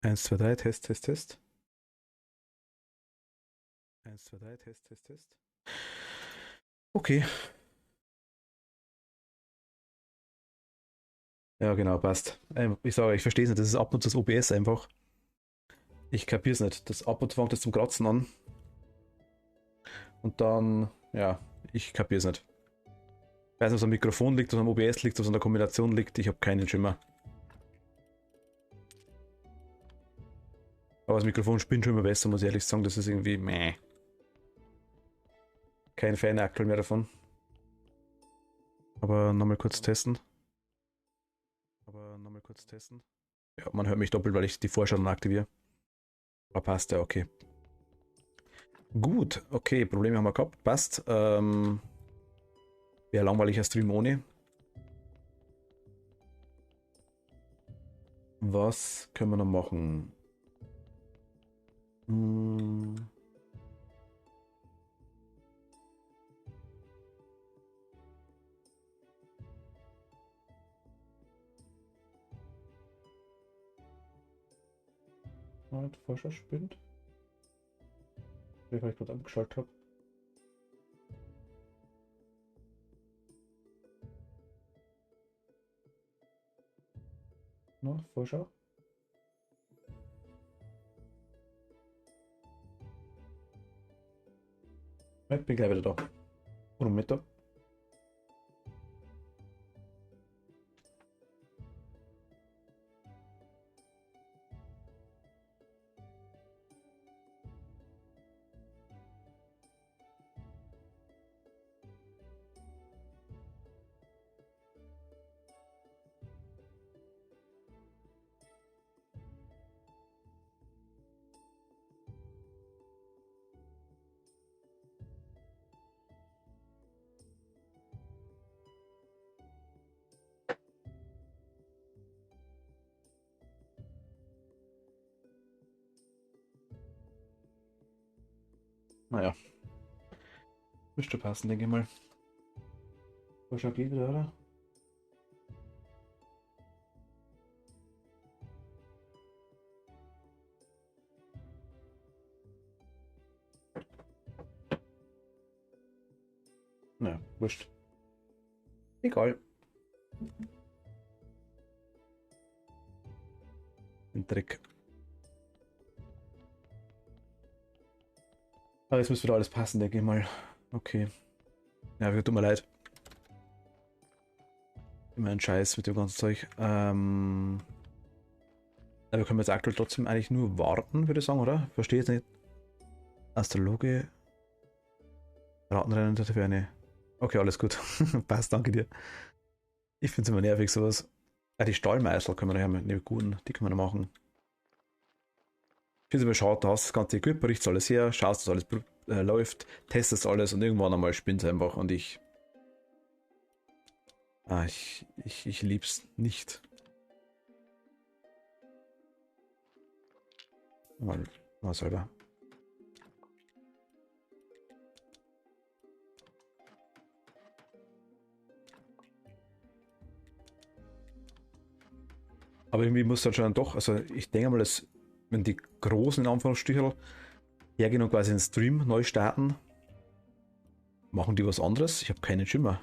Eins, 2, 3, Test, Test, Test. Eins, 2, 3, Test, Test, Test. Okay. Ja, genau, passt. Ich sage, ich verstehe es nicht. Das ist ab und zu das OBS einfach. Ich kapiere es nicht. Das ab und zu fängt das zum Kratzen an. Und dann, ja, ich kapiere es nicht. Ich weiß nicht, ob es am Mikrofon liegt, ob es am OBS liegt, ob es an der Kombination liegt. Ich habe keinen Schimmer. Aber das Mikrofon spinnt schon immer besser, muss ich ehrlich sagen. Das ist irgendwie meh. Kein Fanackel mehr davon. Aber nochmal kurz testen. Ja, man hört mich doppelt, weil ich die Vorschau aktiviere. Aber passt ja, okay. Gut, okay, Probleme haben wir gehabt. Passt. Wäre langweiliger Stream ohne. Was können wir noch machen? Hm. Halt, Forscher spinnt. Weil ich gerade abgeschaltet habe. Na, Vorschau. Ich bin gleich wieder da. Und mit da. Naja, müsste passen, denke ich mal. Vorschau geht wieder, oder? Naja, wurscht. Egal. Ein Trick. Aber jetzt müsste wieder alles passen, denke ich mal. Okay. Ja, tut mir leid. Immer ein Scheiß mit dem ganzen Zeug. Aber können wir jetzt aktuell trotzdem eigentlich nur warten, würde ich sagen, oder? Verstehe jetzt nicht. Astrologe. Ratenrennen der Taverne. Okay, alles gut. Passt, danke dir. Ich finde es immer nervig, sowas. Ah, die Stallmeißel können wir noch haben, die guten, die können wir noch machen. Ich finde es immer schade, da hast das ganze Equip, richtest alles her, schaust, dass alles läuft, testest alles und irgendwann einmal spinnt es einfach und ich. Ich lieb's nicht. Mal selber. Aber irgendwie muss dann schon doch, also ich denke mal, dass, wenn die großen in Anführungsstrichen hergehen und quasi den Stream neu starten, machen die was anderes? Ich habe keinen Schimmer.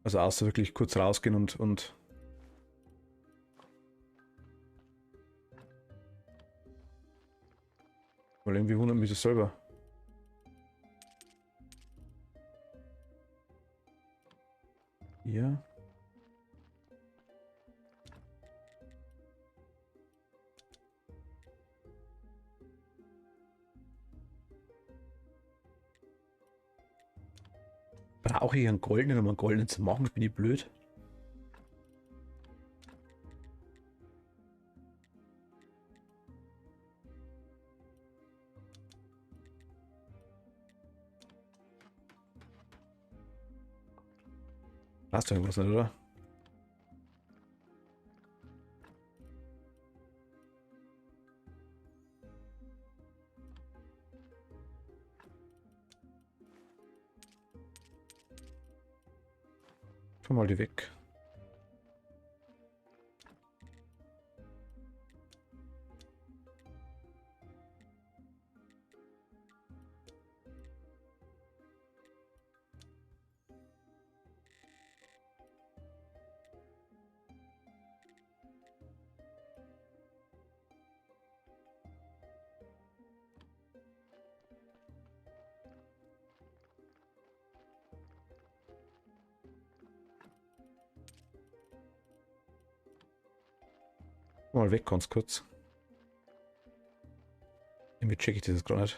Also außer wirklich kurz rausgehen und weil irgendwie wundert mich das selber. Ja. Brauche ich einen goldenen, um einen goldenen zu machen? Bin ich blöd? Weißt du irgendwas nicht, oder? Tu mal die weg. Mal weg ganz kurz. Irgendwie check ich das jetzt gerade nicht.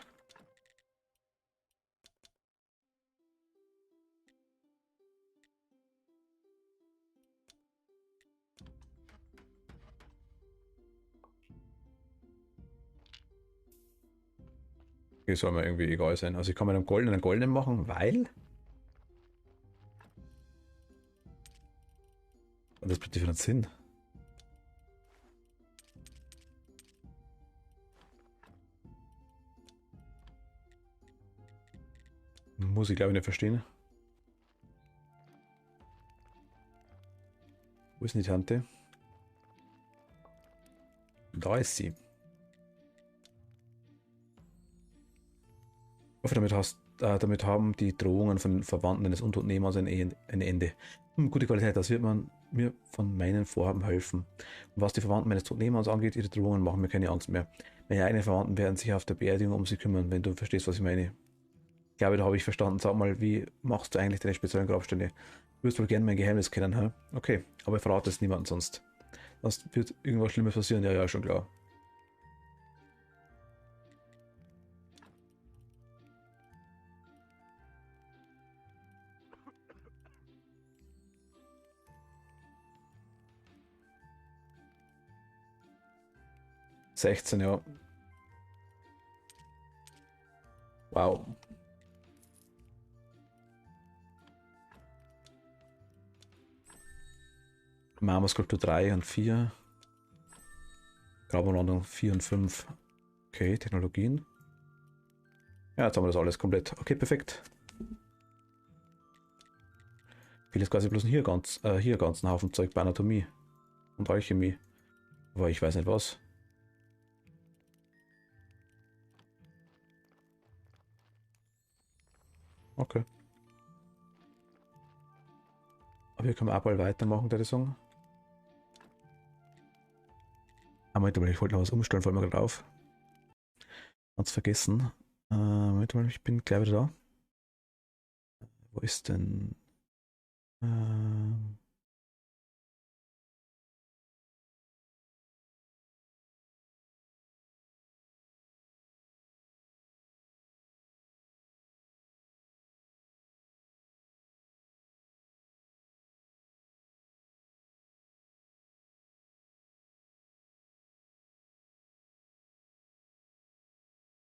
Okay, soll mir irgendwie egal sein. Also ich kann mir einen goldenen machen, weil. Und das bringt für einen Sinn. Muss ich glaube ich nicht verstehen. Wo ist denn die Tante? Da ist sie. Ich hoffe, damit haben die Drohungen von Verwandten eines Unternehmers ein Ende. Gute Qualität, das wird man mir von meinen Vorhaben helfen. Und was die Verwandten meines Unternehmers angeht, ihre Drohungen machen mir keine Angst mehr. Meine eigenen Verwandten werden sich auf der Beerdigung um sie kümmern, wenn du verstehst, was ich meine. Ich glaube, da habe ich verstanden. Sag mal, wie machst du eigentlich deine speziellen Grabstelle? Du wirst wohl gerne mein Geheimnis kennen, hä? Okay, aber ich verrate es niemandem sonst. Sonst wird irgendwas Schlimmes passieren, ja, ja, schon klar. 16, ja. Wow. Marmorskulptur 3 und 4. Grablandung 4 und 5. Okay, Technologien. Ja, jetzt haben wir das alles komplett. Okay, perfekt. Vieles quasi bloß hier ganzen Haufen Zeug bei Anatomie und Alchemie. Aber ich weiß nicht was. Okay. Aber hier können wir auch bald weitermachen, würde ich sagen. Moment mal, ich wollte noch was umstellen, fällt mir gerade auf. Ganz vergessen. Moment mal, ich bin gleich wieder da. Wo ist denn? Ähm,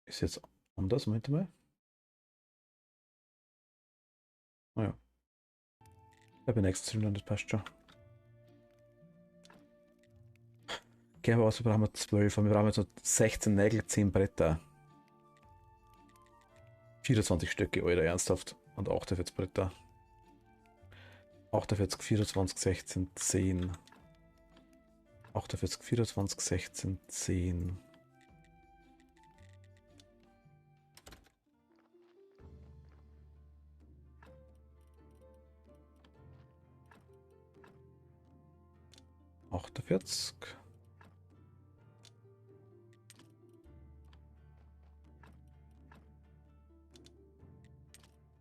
ist jetzt anders? Moment mal. Ah ja. Ich habe nächstes Zylinder, das passt schon. Okay, aber was brauchen wir 12? Und wir brauchen jetzt noch 16 Nägel, 10 Bretter. 24 Stücke, Alter, ernsthaft. Und 48 Bretter. 48, 24, 16, 10. 48, 24, 16, 10. Achtundvierzig.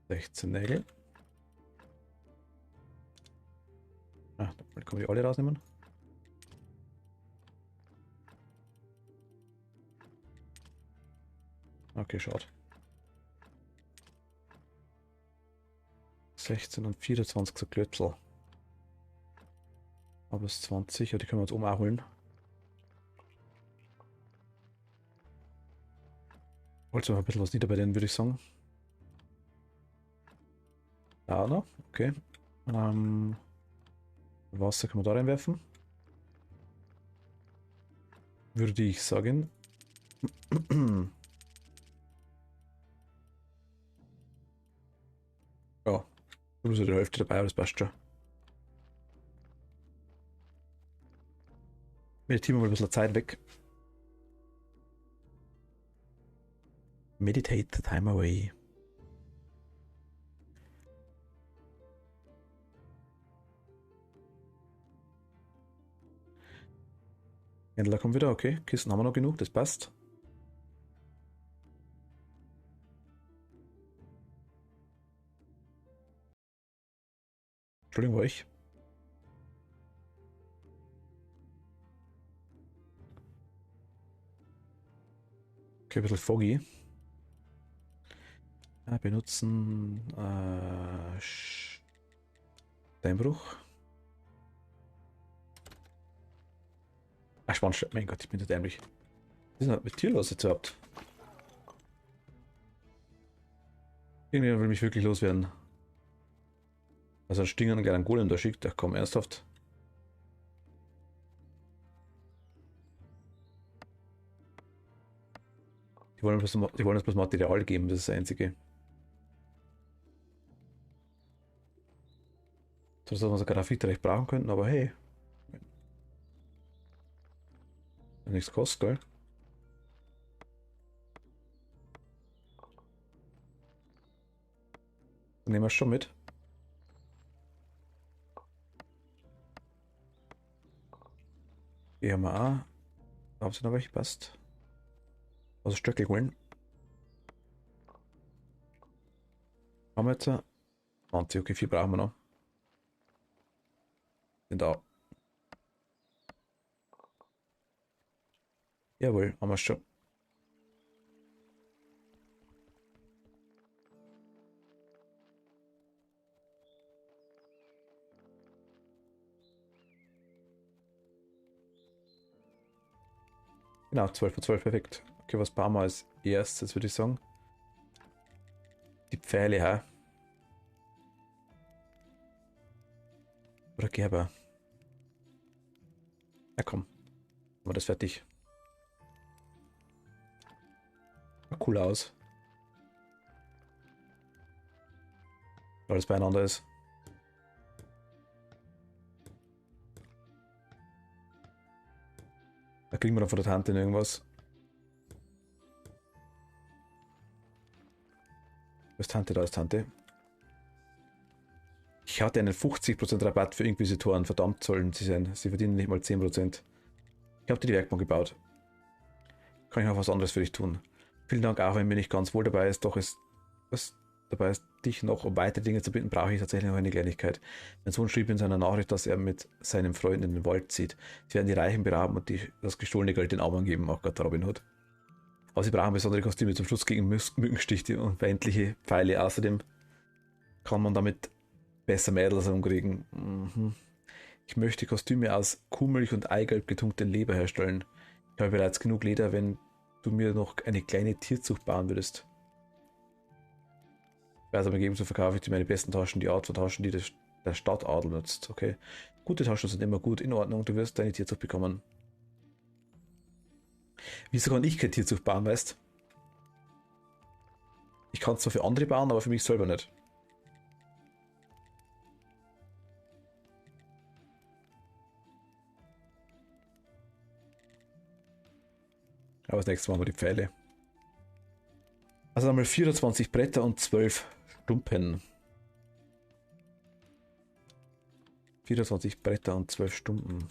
16 Nägel. Ah, da kann ich alle rausnehmen. Okay, schaut. 16 und 24 so Klötzel. Aber es 20, ja, die können wir uns oben auch holen. Holst du noch ein bisschen was nieder bei denen, würde ich sagen. Da noch, okay. Wasser kann man da reinwerfen. Würde ich sagen. Ja, du bist ja die Hälfte dabei, aber das passt schon. Meditieren wir mal ein bisschen Zeit weg. Meditate the time away. Händler kommt wieder, okay. Kisten haben wir noch genug, das passt. Entschuldigung, war ich. Okay, ein bisschen foggy. Ja, benutzen Steinbruch. Ach, spannend. Mein Gott, ich bin so dämlich. Was ist denn mit dir los jetzt überhaupt? Irgendjemand will mich wirklich loswerden. Also ein stingenden kleinen Golem da schickt. Ach komm, ernsthaft. Die wollen uns bloß Material geben, das ist das Einzige. So, dass wir so Graphit recht brauchen könnten, aber hey. Nichts kostet, gell? Dann nehmen wir es schon mit. Hier haben wir auch. Haben sie noch welche passt? Also Stöckel holen. Haben wir jetzt 20, okay, 4 brauchen wir noch. Sind da. Jawohl, haben wir schon. Genau, 12 von 12, perfekt. Okay, was bauen wir als erstes, würde ich sagen? Die Pfeile, hä? Oder Gerber? Na komm, haben wir das fertig. Sieht cool aus. Weil es beieinander ist. Da kriegen wir dann von der Tante irgendwas. Was ist Tante? Da ist Tante. Ich hatte einen 50% Rabatt für Inquisitoren. Verdammt sollen sie sein. Sie verdienen nicht mal 10%. Ich habe dir die Werkbank gebaut. Kann ich noch was anderes für dich tun? Vielen Dank, auch wenn mir nicht ganz wohl dabei ist, doch ist was dabei ist, dich noch um weitere Dinge zu bitten, brauche ich tatsächlich noch eine Kleinigkeit. Mein Sohn schrieb in seiner Nachricht, dass er mit seinem Freund in den Wald zieht. Sie werden die Reichen beraben und das gestohlene Geld den Armen geben, auch Gott Robin Hood. Aber sie brauchen besondere Kostüme zum Schutz gegen Mückenstiche und feindliche Pfeile. Außerdem kann man damit besser Mädels herumkriegen. Mhm. Ich möchte Kostüme aus Kuhmilch und Eigelb getunkten Leber herstellen. Ich habe bereits genug Leder, wenn du mir noch eine kleine Tierzucht bauen würdest. Also im Gegenzug verkaufe ich dir meine besten Taschen, die Art von Taschen, die der Stadtadel nutzt. Okay. Gute Taschen sind immer gut, in Ordnung, du wirst deine Tierzucht bekommen. Wieso kann ich keine Tierzucht bauen, weißt? Ich kann es zwar für andere bauen, aber für mich selber nicht. Aber das nächste Mal haben wir die Pfeile. Also einmal 24 Bretter und 12 Stumpen. 24 Bretter und 12 Stumpen.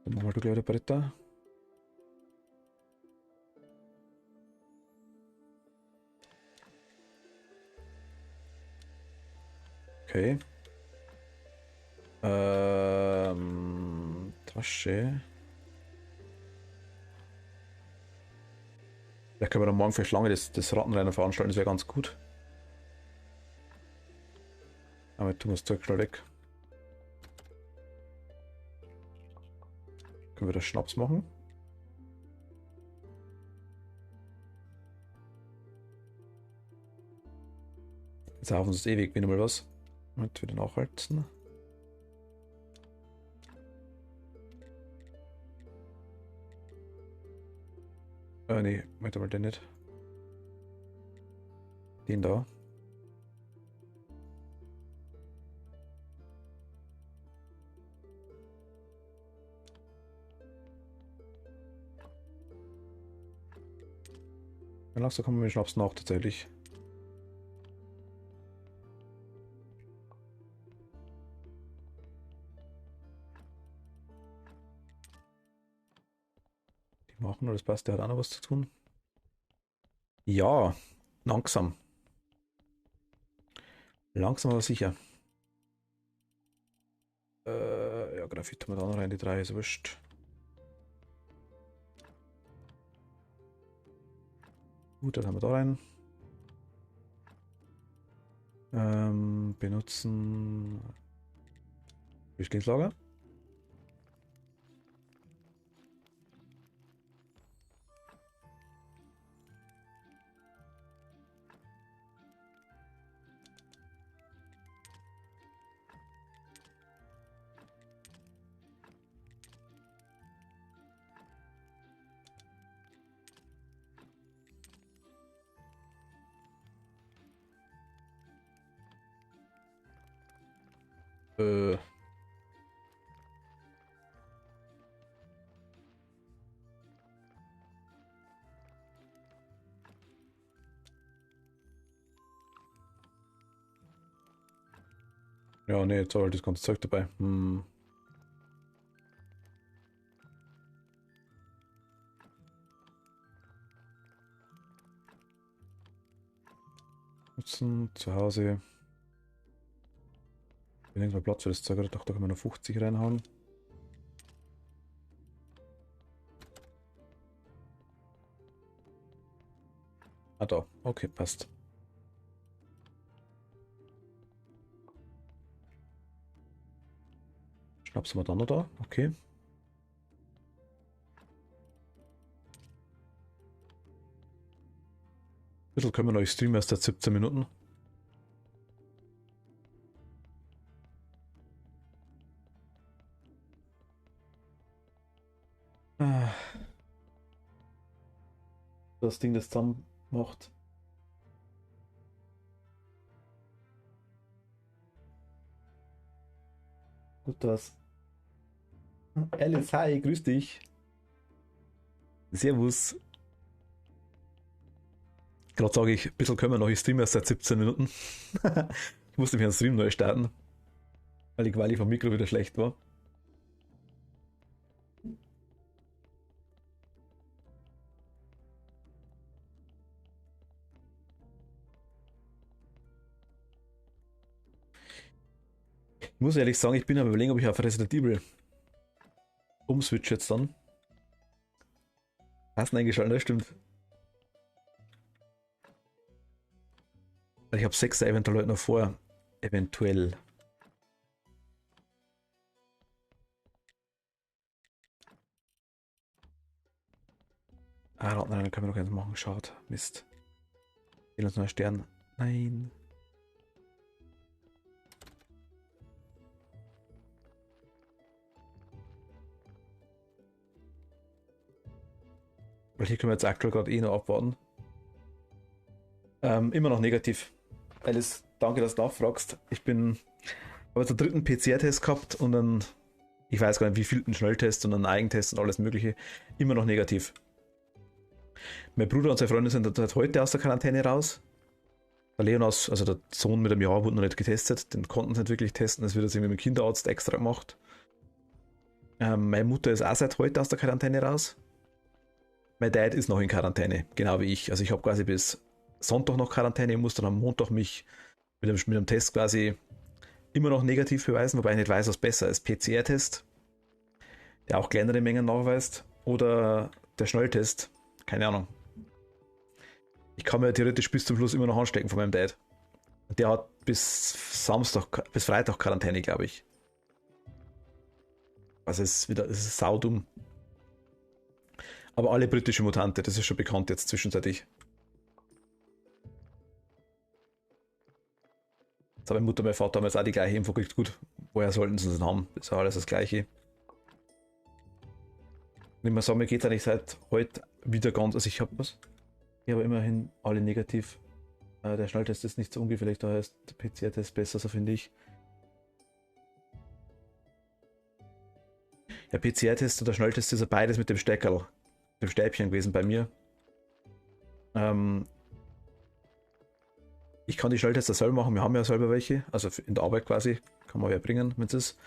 Dann machen wir du gleich wieder Bretter. Okay. Tasche. Vielleicht können wir dann morgen vielleicht lange das Rattenrennen veranstalten, das wäre ganz gut. Aber tun wir das Zeug schnell weg. Können wir das Schnaps machen? Jetzt haben wir uns ewig, wenn mal was. Und wieder nachhalten. Nee, warte mal, den nicht. Den da. Dann langsam kommen wir mit Schnaps nach tatsächlich. Die machen, nur das passt, der hat auch noch was zu tun. Ja, langsam. Langsam aber sicher. Ja, Graphit tun wir da noch rein, die 3 ist wurscht. Gut, dann haben wir da rein. Benutzen Flüchtlingslager. Äh, ja, nee, jetzt habe ich das ganze Zeug dabei. Nutzen, zu Hause. Nirgends mal Platz für das Zeug, oder? Doch, da kann man noch 50 reinhauen. Ah, da. Okay, passt. Schnaps haben wir dann noch da. Okay. Ein bisschen können wir noch streamen erst seit 17 Minuten. Ah. Das Ding, das zusammen macht. Gut, das. Alice, hi, grüß dich. Servus. Gerade sage ich, ein bisschen können wir noch, ich streame erst seit 17 Minuten. Ich musste mich einen Stream neu starten, weil die Quali vom Mikro wieder schlecht war. Ich muss ehrlich sagen, ich bin am überlegen, ob ich auf Resident Evil umswitch jetzt dann. Hast du eingeschaltet, das stimmt. Weil ich habe 6 eventuell heute noch vor. Eventuell. Ah, nein, dann können wir noch eins machen. Schade. Mist. Fehlen uns noch ein Stern. Nein. Weil hier können wir jetzt aktuell gerade eh noch abwarten. Immer noch negativ. Alice, danke, dass du nachfragst. Ich habe jetzt einen dritten PCR-Test gehabt und dann, ich weiß gar nicht, wie viel einen Schnelltest und einen Eigentest und alles mögliche. Immer noch negativ. Mein Bruder und seine Freunde sind heute aus der Quarantäne raus. Der Leonas, also der Sohn mit einem Jahr, wurde noch nicht getestet. Den konnten sie nicht wirklich testen. Das wird jetzt irgendwie mit dem Kinderarzt extra gemacht. Meine Mutter ist auch seit heute aus der Quarantäne raus. Mein Dad ist noch in Quarantäne, genau wie ich. Also ich habe quasi bis Sonntag noch Quarantäne. Ich muss dann am Montag mich mit dem Test quasi immer noch negativ beweisen, wobei ich nicht weiß, was besser ist. PCR-Test, der auch kleinere Mengen nachweist, oder der Schnelltest. Keine Ahnung. Ich kann mir theoretisch bis zum Schluss immer noch anstecken von meinem Dad. Der hat bis Freitag Quarantäne, glaube ich. Also es ist saudumm. Aber alle britische Mutante, das ist schon bekannt jetzt zwischenzeitlich. Jetzt habe meine Mutter und mein Vater haben jetzt auch die gleiche Info gekriegt. Gut, woher sollten sie es denn haben? Das ist alles das Gleiche. Und ich muss sagen, mir geht es eigentlich seit heute wieder ganz. Also ich habe was. Ich habe immerhin alle negativ. Der Schnelltest ist nicht so ungefährlich, da heißt der PCR-Test besser, so finde ich. Der PCR-Test und der Schnelltest ist ja beides mit dem Steckerl, dem Stäbchen gewesen bei mir. Ich kann die Schnelltests selber machen, wir haben ja selber welche, also in der Arbeit quasi, kann man ja bringen, wenn es ist.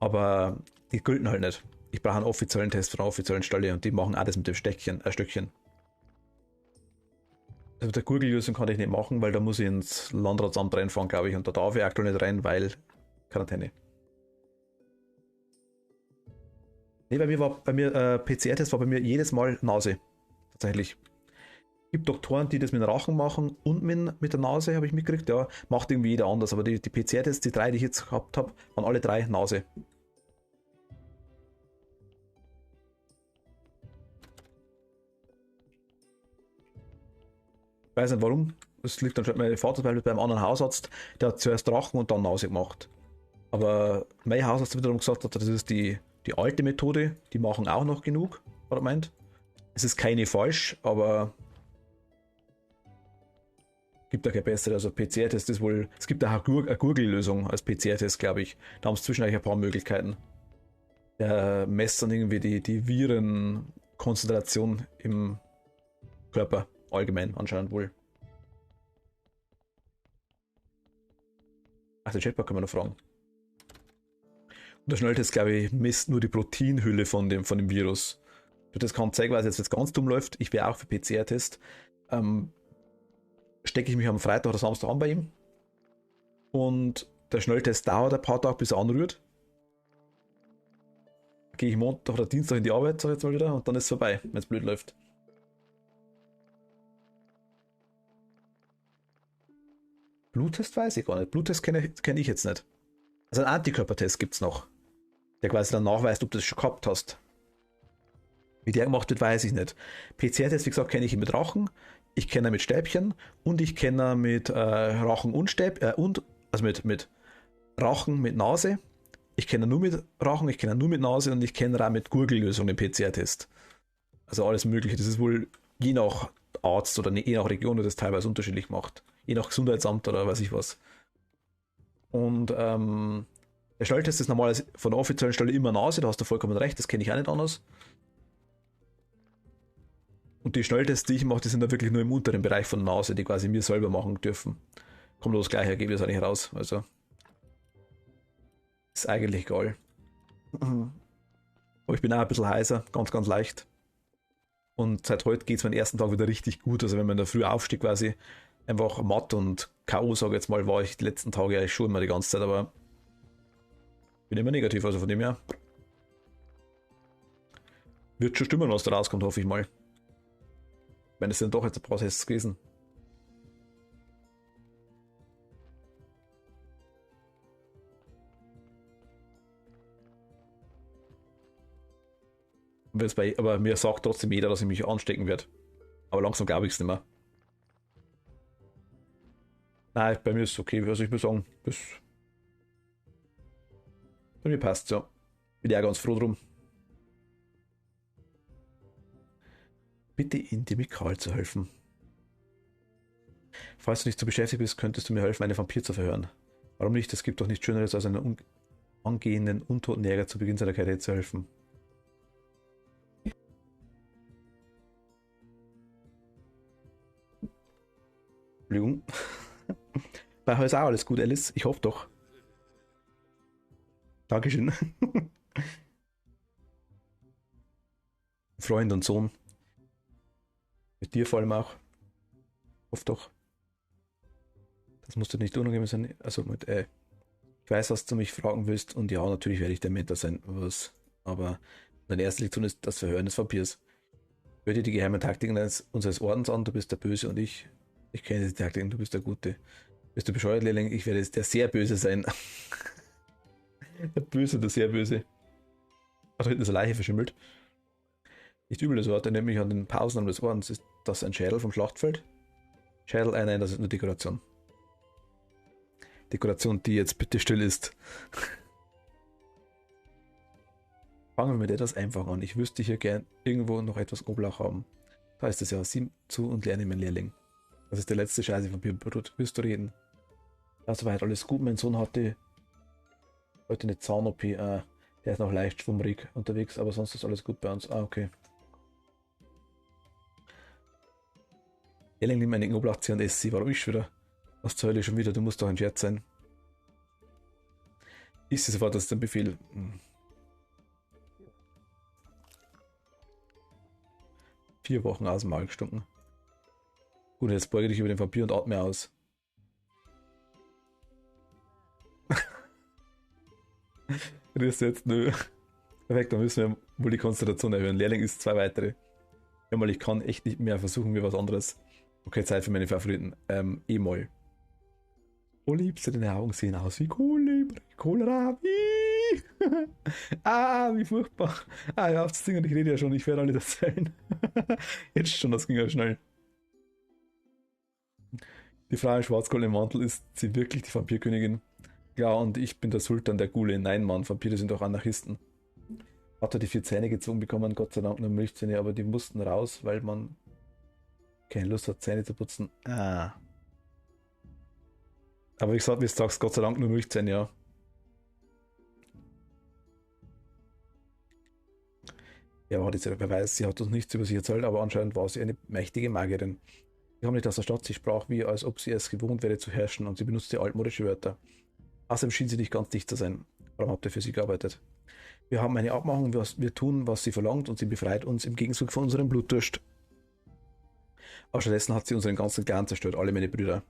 Aber die gelten halt nicht. Ich brauche einen offiziellen Test von einer offiziellen Stelle und die machen alles mit dem Stöckchen. Also der Gurgellösung kann ich nicht machen, weil da muss ich ins Landratsamt reinfahren, glaube ich. Und da darf ich aktuell nicht rein, weil Quarantäne. Nee, PCR-Test war bei mir jedes Mal Nase. Tatsächlich. Es gibt Doktoren, die das mit dem Rachen machen und mit der Nase, habe ich mitgekriegt. Ja, macht irgendwie jeder anders. Aber die PCR-Tests, die drei, die ich jetzt gehabt habe, waren alle drei Nase. Ich weiß nicht warum. Das liegt dann schon, mein Vater beim anderen Hausarzt, der hat zuerst Rachen und dann Nase gemacht. Aber mein Hausarzt wiederum gesagt hat, das ist die alte Methode, die machen auch noch genug, hat er meint. Es ist keine falsch, aber gibt da keine bessere. Also PCR-Test ist wohl, es gibt auch eine Gurgellösung als PCR-Test, glaube ich. Da haben sie zwischendurch ein paar Möglichkeiten. Der messt dann irgendwie die Virenkonzentration im Körper allgemein anscheinend wohl. Ach, den Chatbot kann man noch fragen. Und der Schnelltest, glaube ich, misst nur die Proteinhülle von dem Virus. Das kann zeigen, weil es jetzt ganz dumm läuft. Ich wäre auch für PCR-Test. Stecke ich mich am Freitag oder Samstag an bei ihm. Und der Schnelltest dauert ein paar Tage, bis er anrührt. Gehe ich Montag oder Dienstag in die Arbeit, sag ich jetzt mal wieder, und dann ist es vorbei, wenn es blöd läuft. Bluttest weiß ich gar nicht. Bluttest kenn ich jetzt nicht. Also einen Antikörpertest gibt es noch, der quasi dann nachweist, ob du das schon gehabt hast. Wie der gemacht wird, weiß ich nicht. PCR-Test, wie gesagt, kenne ich mit Rachen, ich kenne ihn mit Stäbchen und ich kenne ihn mit Rachen und also mit Rachen mit Nase. Ich kenne ihn nur mit Rachen, ich kenne ihn nur mit Nase und ich kenne ihn auch mit Gurgellösung, den PCR-Test. Also alles Mögliche. Das ist wohl je nach Arzt oder je nach Region, der das teilweise unterschiedlich macht. Je nach Gesundheitsamt oder weiß ich was. Und der Schnelltest ist normalerweise von der offiziellen Stelle immer Nase, da hast du vollkommen recht, das kenne ich auch nicht anders. Und die Schnelltests, die ich mache, die sind da wirklich nur im unteren Bereich von der Nase, die quasi mir selber machen dürfen. Kommt das gleiche Ergebnis eigentlich raus. Also ist eigentlich egal. Aber ich bin auch ein bisschen heißer, ganz, ganz leicht. Und seit heute geht es meinen ersten Tag wieder richtig gut. Also wenn man in der Früh aufsteht, quasi einfach matt und K.O., sage ich jetzt mal, war ich die letzten Tage eigentlich schon immer die ganze Zeit, aber bin immer negativ, also von dem her. Wird schon stimmen, was da rauskommt, hoffe ich mal. Ich meine, es sind doch jetzt ein paar Tests gewesen. Aber mir sagt trotzdem jeder, dass ich mich anstecken werde. Aber langsam glaube ich es nicht mehr. Nein, bei mir ist es okay. Also ich würde sagen, bei mir passt es ja. Bin ja ganz froh drum. Bitte Indie mit Karl zu helfen. Falls du nicht zu beschäftigt bist, könntest du mir helfen, einen Vampir zu verhören. Warum nicht? Es gibt doch nichts Schöneres, als einem angehenden, untoten Jäger zu Beginn seiner Karriere zu helfen. Entschuldigung. Bei euch ist auch alles gut, Alice. Ich hoffe doch. Dankeschön. Freund und Sohn. Mit dir vor allem auch. Hoffe doch. Das musste nicht unangenehm sein. Also ich weiß, was du mich fragen willst und ja, natürlich werde ich der Mentor sein. Aber deine erste Lektion ist das Verhören des Vampirs. Hör dir die geheimen Taktiken unseres Ordens an, du bist der Böse und ich kenne die Taktiken, du bist der Gute. Bist du bescheuert, Lehrling? Ich werde der sehr Böse sein. Der Böse, der sehr Böse. Da hinten ist eine Leiche verschimmelt. Nicht übel das Wort, erinnert mich an den Pausennamen des Ordens. Ist das ein Schädel vom Schlachtfeld? Schädel? Nein, das ist nur Dekoration. Dekoration, die jetzt bitte still ist. Fangen wir mit etwas einfach an. Ich wüsste hier gern irgendwo noch etwas Oblach haben. Da ist es ja. Sieh zu und lerne, mein Lehrling. Das ist der letzte Scheiße von Bierbrot. Willst du reden? Ja, soweit alles gut. Mein Sohn hatte heute eine Zahn-OP. Der ist noch leicht schwummrig unterwegs, aber sonst ist alles gut bei uns. Ah, okay. Lehrling, nimm einen Oblachzeh und ess sie. Warum ich wieder? Was zur Hölle schon wieder? Du musst doch ein Scherz sein. Ist sie sofort, das ist ein Befehl. 4 Wochen aus dem Maul gestunken. Gut, jetzt beuge dich über den Vampir und atme aus. Das ist jetzt nö. Perfekt, dann müssen wir wohl die Konzentration erhöhen. Lehrling ist 2 weitere. Ja, mal, ich kann echt nicht mehr versuchen, mir was anderes. Okay, Zeit für meine Favoriten. E-Moll. Wo liebst du deine Augen sehen aus wie Kohlrabi? Wie furchtbar. Ja, auf das Ding und ich rede ja schon, ich werde alle erzählen. Jetzt schon, das ging ja schnell. Die Frau im schwarz-goldenen Mantel, ist sie wirklich die Vampirkönigin? Ja, und ich bin der Sultan der Gule. Nein, Mann, Vampire sind doch Anarchisten. Hat er die 4 Zähne gezogen bekommen, Gott sei Dank nur Milchzähne, aber die mussten raus, weil man keine Lust hat, Zähne zu putzen. Aber wie gesagt, wie du sagst, Gott sei Dank nur Milchzähne, ja. Ja, war dieser Beweis, sie hat uns nichts über sich erzählt, aber anscheinend war sie eine mächtige Magierin. Sie kam nicht aus der Stadt, sie sprach wie, als ob sie es gewohnt wäre zu herrschen und sie benutzte altmodische Wörter. Außerdem schien sie nicht ganz dicht zu sein. Warum habt ihr für sie gearbeitet? Wir haben eine Abmachung, wir tun, was sie verlangt und sie befreit uns im Gegenzug von unserem Blutdurst. Aber stattdessen hat sie unseren ganzen Clan zerstört, alle meine Brüder.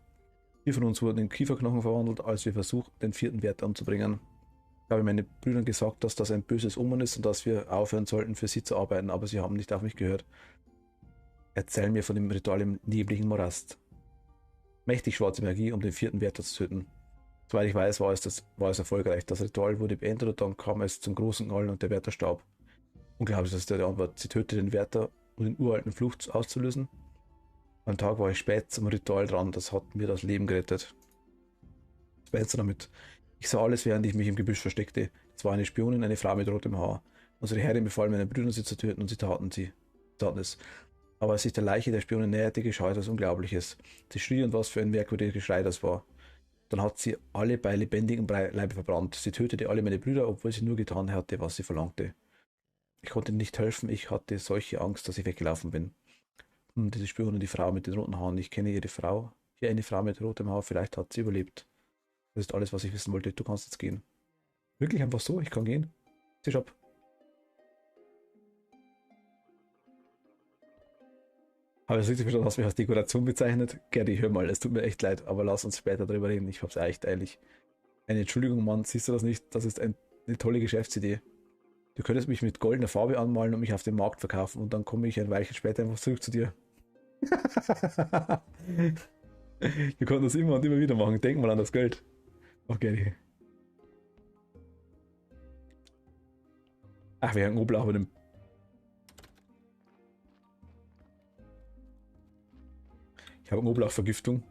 4 von uns wurden in Kieferknochen verwandelt, als wir versuchten, den 4. Wärter umzubringen. Ich habe meinen Brüdern gesagt, dass das ein böses Omen ist und dass wir aufhören sollten, für sie zu arbeiten, aber sie haben nicht auf mich gehört. Erzähl mir von dem Ritual im nebligen Morast. Mächtig schwarze Magie, um den 4. Wärter zu töten. Soweit ich weiß, war es erfolgreich. Das Ritual wurde beendet und dann kam es zum großen Knallen und der Wärter starb. Unglaublich, das ist die Antwort. Sie tötete den Wärter, um den uralten Fluch auszulösen. Am Tag war ich spät zum Ritual dran, das hat mir das Leben gerettet. Spencer damit. Ich sah alles, während ich mich im Gebüsch versteckte. Es war eine Spionin, eine Frau mit rotem Haar. Unsere Herrin befahl meinen Brüdern, sie zu töten und sie taten es. Aber als sich der Leiche der Spionin näherte, geschah etwas Unglaubliches. Sie schrie und was für ein merkwürdiges Geschrei das war. Dann hat sie alle bei lebendigem Leibe verbrannt. Sie tötete alle meine Brüder, obwohl sie nur getan hatte, was sie verlangte. Ich konnte nicht helfen, ich hatte solche Angst, dass ich weggelaufen bin. Diese Spionin, die Frau mit den roten Haaren, ich kenne ihre Frau. Hier eine Frau mit rotem Haar, vielleicht hat sie überlebt. Das ist alles, was ich wissen wollte. Du kannst jetzt gehen. Wirklich einfach so, ich kann gehen. Tisch ab. Habe ich das richtig verstanden? Hast du mich als Dekoration bezeichnet? Gary, hör mal, es tut mir echt leid, aber lass uns später darüber reden. Ich hab's echt eilig. Eine Entschuldigung, Mann, siehst du das nicht? Das ist eine tolle Geschäftsidee. Du könntest mich mit goldener Farbe anmalen und mich auf dem Markt verkaufen und dann komme ich ein Weilchen später einfach zurück zu dir. Wir konnten das immer und immer wieder machen. Denk mal an das Geld. Okay. Ach, wir haben Knoblauch mit dem. Ich habe Knoblauchvergiftung.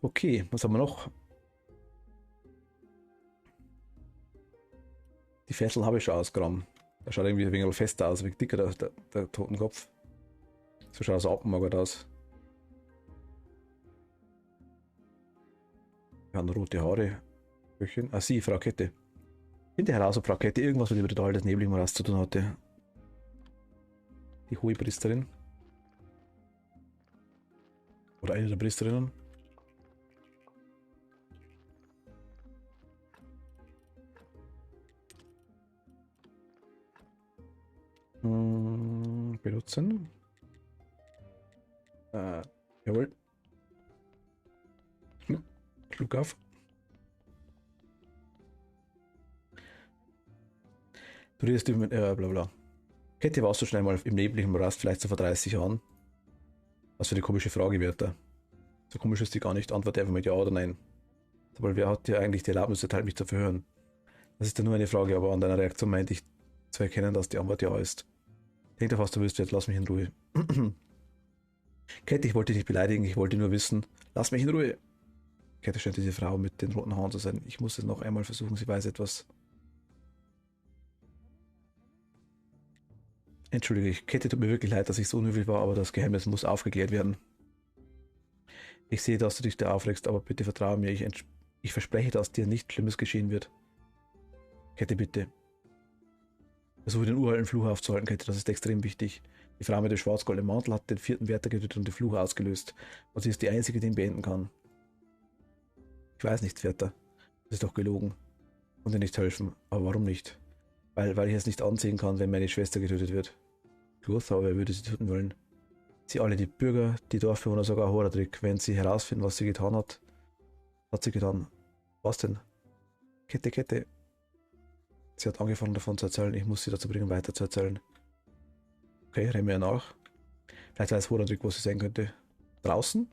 Okay, was haben wir noch? Die Fessel habe ich schon ausgegraben. Der schaut irgendwie ein wenig fester aus, wie dicker der Totenkopf. So schaut er abgemagert aus. Wir haben rote Haare. Sie, Frau Kette. Finde heraus, ob Frau Kette irgendwas mit dem Ritual des nebligen Morast zu tun hatte. Die hohe Priesterin. Oder eine der Priesterinnen. Benutzen. Jawohl. Schluck auf. Du redest über bla bla. Kette, warst du schon einmal im nebeligen Morast, vielleicht so vor 30 Jahren? Was für eine komische Frage, Wärter. So komisch ist die gar nicht. Antworte einfach mit Ja oder Nein. Aber wer hat dir eigentlich die Erlaubnis erteilt, mich zu verhören? Das ist ja nur eine Frage, aber an deiner Reaktion meinte ich zu erkennen, dass die Antwort Ja ist. Denk doch, was du willst, jetzt lass mich in Ruhe. Kette, ich wollte dich nicht beleidigen, ich wollte nur wissen, lass mich in Ruhe. Kette scheint diese Frau mit den roten Haaren zu sein. Ich muss es noch einmal versuchen, sie weiß etwas. Entschuldige, Kette, tut mir wirklich leid, dass ich so unhöflich war, aber das Geheimnis muss aufgeklärt werden. Ich sehe, dass du dich da aufregst, aber bitte vertraue mir, ich verspreche, dass dir nichts Schlimmes geschehen wird. Kette, bitte. Versuche den uralten Fluch aufzuhalten, Kette, das ist extrem wichtig. Die Frau mit dem schwarz-goldenen Mantel hat den vierten Wärter getötet und den Fluch ausgelöst. Und sie ist die einzige, die ihn beenden kann. Ich weiß nicht, Wärter. Das ist doch gelogen. Und dir nicht helfen. Aber warum nicht? Weil ich es nicht ansehen kann, wenn meine Schwester getötet wird. Lothar, wer würde sie töten wollen? Sie alle, die Bürger, die Dorfbewohner, sogar Horadrick. Wenn sie herausfinden, was sie getan hat, hat sie getan. Was denn? Kette, Kette. Sie hat angefangen davon zu erzählen. Ich muss sie dazu bringen, weiter zu erzählen. Okay, rennen wir ihr nach. Vielleicht weiß Horadrick, wo sie sein könnte. Draußen?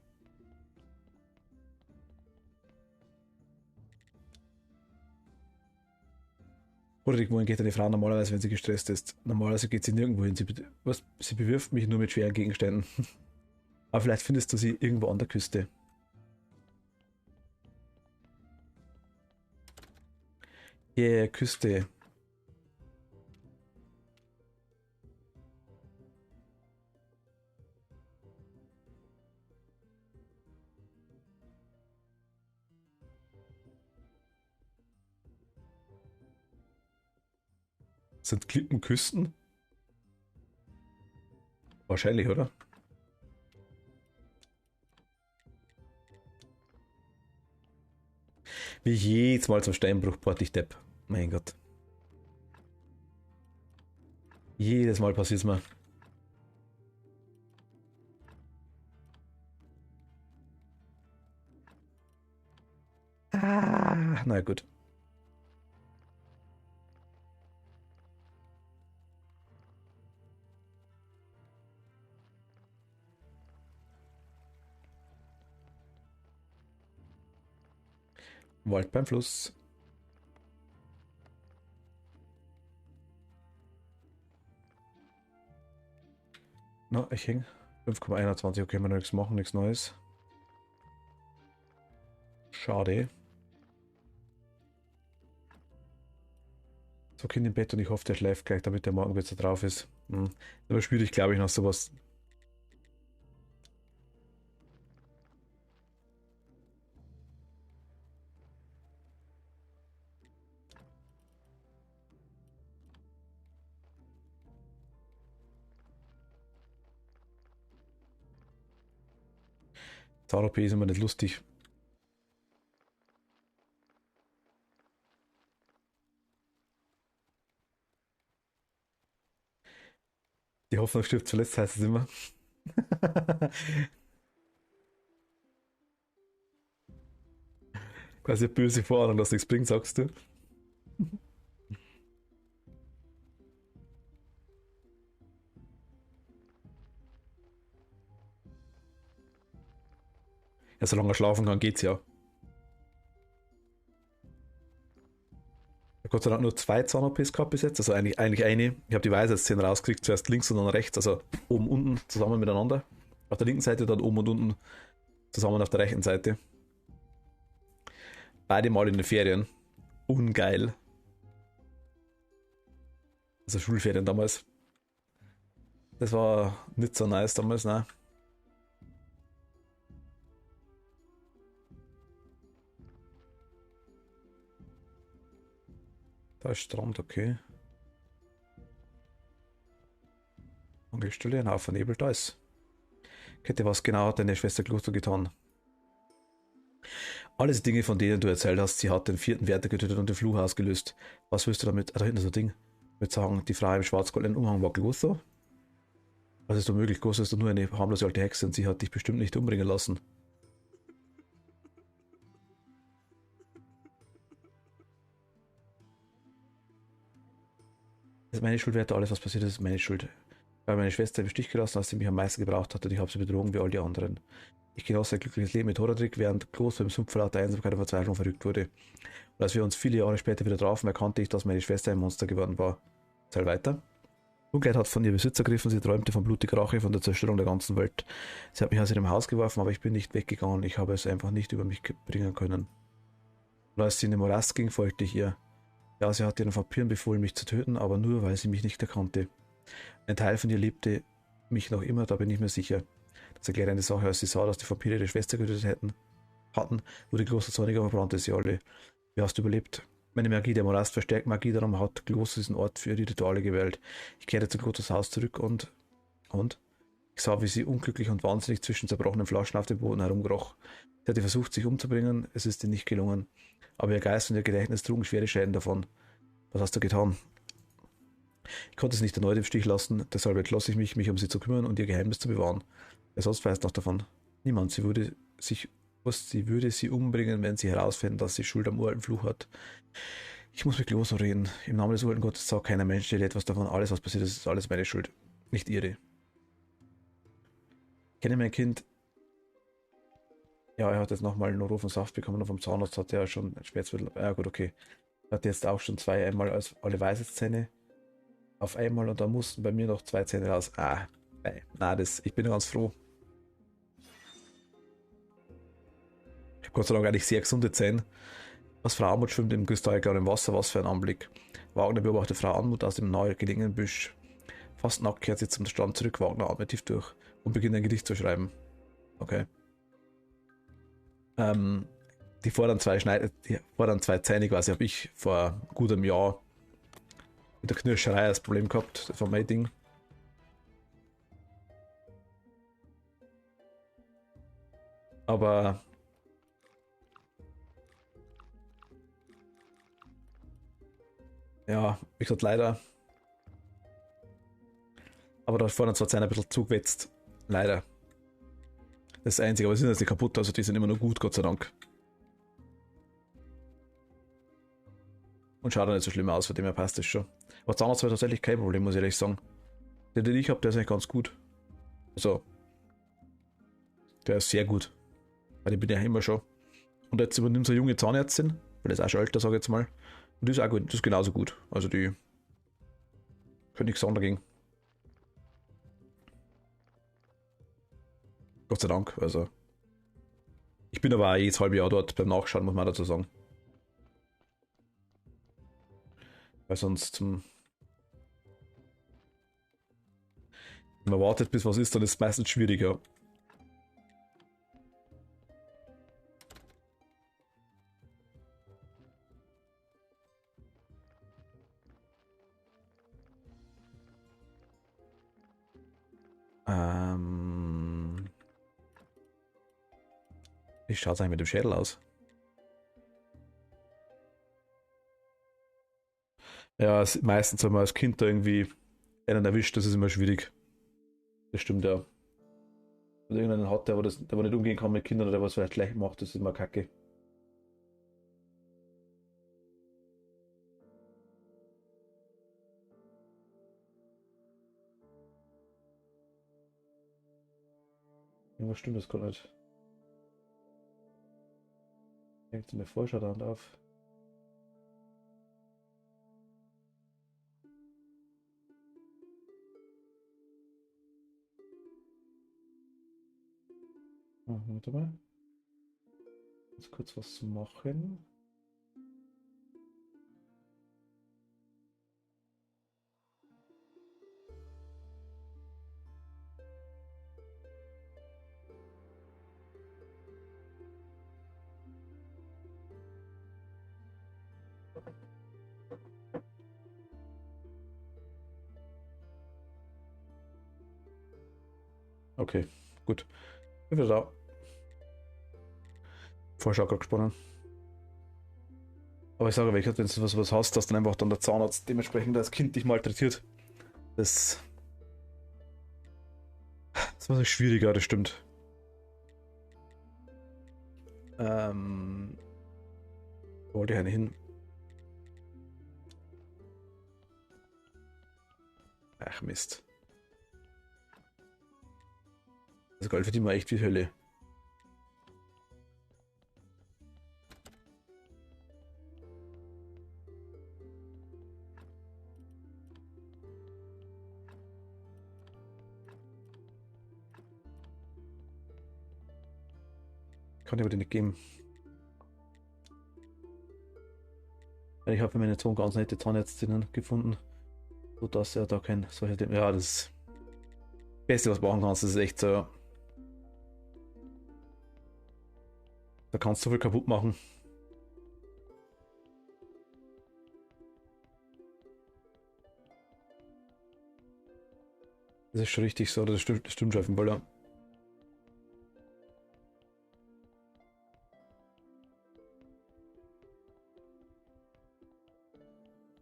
Horadrick, wohin geht eine Frau normalerweise, wenn sie gestresst ist? Normalerweise geht sie nirgendwo hin. Sie bewirft mich nur mit schweren Gegenständen. Aber vielleicht findest du sie irgendwo an der Küste. Yeah, Küste. Sind Klippen Küsten? Wahrscheinlich, oder? Wie jedes Mal zum Steinbruchport, ich Depp. Mein Gott. Jedes Mal passiert es mir. Na gut. Wald beim Fluss. Na, ich häng. 5,21. Okay, wir nichts machen, nichts Neues. Schade. So, Kind im Bett und ich hoffe, der schläft gleich, damit der morgen wieder drauf ist. Aber schwierig, glaube ich, noch sowas. Zauber-OP ist immer nicht lustig. Die Hoffnung stirbt zuletzt, heißt es immer. Quasi eine böse Vorahnung, dass nichts bringt, sagst du. Ja, solange er schlafen kann, geht's ja. Gott sei Dank nur zwei Zahn-OPs gehabt bis jetzt, also eigentlich eine. Ich habe die Weisheitszähne rausgekriegt, zuerst links und dann rechts, also oben, unten zusammen miteinander. Auf der linken Seite, dann oben und unten zusammen auf der rechten Seite. Beide mal in den Ferien. Ungeil. Also Schulferien damals. Das war nicht so nice damals, ne? Da ist Strand, okay. Angelstelle, ein Haufen Nebel, da ist. Kette, was genau hat deine Schwester Kloster getan? Alles Dinge, von denen du erzählt hast, sie hat den vierten Wärter getötet und den Fluch ausgelöst. Was willst du damit? Ah, da hinten ist ein Ding. Ich würde sagen, die Frau im schwarz-goldenen Umhang war Kloster. Was ist doch möglich? Kloster ist doch nur eine harmlose alte Hexe und sie hat dich bestimmt nicht umbringen lassen. Das ist meine Schuld, Wärter, alles was passiert ist, ist meine Schuld. Weil meine Schwester im Stich gelassen, als sie mich am meisten gebraucht hat und ich habe sie betrogen wie all die anderen. Ich genoss ein glückliches Leben mit Horadrick, während Kloster im Sumpf vor lauter Einsamkeit und Verzweiflung verrückt wurde. Und als wir uns viele Jahre später wieder trafen, erkannte ich, dass meine Schwester ein Monster geworden war. Erzähl weiter. Dunkelheit hat von ihr Besitz ergriffen, sie träumte von blutiger Rache, von der Zerstörung der ganzen Welt. Sie hat mich aus ihrem Haus geworfen, aber ich bin nicht weggegangen, ich habe es einfach nicht über mich bringen können. Und als sie in den Morast ging, folgte ich ihr. Ja, sie hat ihren Vampiren befohlen, mich zu töten, aber nur, weil sie mich nicht erkannte. Ein Teil von ihr liebte mich noch immer, da bin ich mir sicher. Das erklärt eine Sache, als sie sah, dass die Vampire ihre Schwester getötet hatten, wurde Kloster zornig, aber brannte sie alle. Wie hast du überlebt? Meine Magie der Morast verstärkt Magie, darum hat Kloster diesen Ort für die Rituale gewählt. Ich kehrte zu Klotters Haus zurück und ich sah, wie sie unglücklich und wahnsinnig zwischen zerbrochenen Flaschen auf dem Boden herumkroch. Sie hatte versucht, sich umzubringen, es ist ihr nicht gelungen. Aber ihr Geist und ihr Gedächtnis trugen schwere Schäden davon. Was hast du getan? Ich konnte es nicht erneut im Stich lassen, deshalb entschloss ich mich, mich um sie zu kümmern und ihr Geheimnis zu bewahren. Wer sonst weiß noch davon? Niemand. Sie würde sie umbringen, wenn sie herausfinden, dass sie Schuld am uralten Fluch hat. Ich muss mit Kloso reden. Im Namen des uralten Gottes sagt keiner Mensch dir etwas davon. Alles, was passiert ist, ist alles meine Schuld. Nicht ihre. Ich kenne mein Kind. Ja, er hat jetzt nochmal einen Roh von Saft bekommen und vom Zahnarzt hat er schon ein Schmerzmittel. Ja, gut, okay. Er hat jetzt auch schon einmal als alle Weisheitszähne auf einmal und da mussten bei mir noch 2 Zähne raus. Nein, ich bin ganz froh. Ich habe Gott sei Dank eigentlich sehr gesunde Zähne. Was Frau Armut schwimmt im kristallklaren Wasser, was für ein Anblick. Wagner beobachtet Frau Armut aus dem nahe gelegenen Büsch. Fast nackt kehrt sie zum Strand zurück, Wagner atmet tief durch und beginnt ein Gedicht zu schreiben. Okay. Die vorderen zwei Zähne quasi habe ich vor gut einem Jahr mit der Knirscherei das Problem gehabt von meinem Ding. Aber ja, wie gesagt, leider. Aber da vorne zwei Zähne ein bisschen zugewetzt. Leider. Das ist das Einzige, aber sie sind jetzt nicht kaputt, also die sind immer noch gut, Gott sei Dank. Und schaut auch nicht so schlimm aus, von dem her passt das schon. Aber Zahnarzt war tatsächlich kein Problem, muss ich ehrlich sagen. Der, den ich habe, der ist eigentlich ganz gut. Also, der ist sehr gut. Weil ich bin ja immer schon. Und jetzt übernimmt so eine junge Zahnärztin, weil das ist auch schon älter, sage ich jetzt mal. Und die ist auch gut, die ist genauso gut. Also die könnte nichts sagen dagegen. Gott sei Dank, also. Ich bin aber auch jedes halbe Jahr dort beim Nachschauen, muss man dazu sagen. Weil sonst wenn man wartet, bis was ist, dann ist es meistens schwieriger. Wie schaut es eigentlich mit dem Schädel aus? Ja, meistens, wenn man als Kind da irgendwie einen erwischt, das ist immer schwierig. Das stimmt ja. Wenn irgendeinen hat, der nicht umgehen kann mit Kindern oder der was vielleicht schlecht macht, das ist immer kacke. Irgendwas stimmt das gar nicht. Hängt mir Vorschau da auf. Warte mal. Jetzt kurz was zu machen. Okay, gut. Ich bin wieder da. Vorschau gerade gesponnen. Aber ich sage, wenn du was hast, dass dann einfach dann der Zahnarzt dementsprechend das Kind dich malträtiert. Das war so schwieriger, das stimmt. Wo wollte ich eine hin? Ach Mist. Das Gold verdient man echt wie Hölle. Kann ich aber dir nicht geben. Ich habe für meine Sohn ganz nette Zahnärztinnen gefunden, sodass er da kein solches. Ja, das Beste, was du machen kannst, das ist echt so. Da kannst du so viel kaputt machen. Das ist schon richtig so, das stimmt schon auf jeden Fall, ja.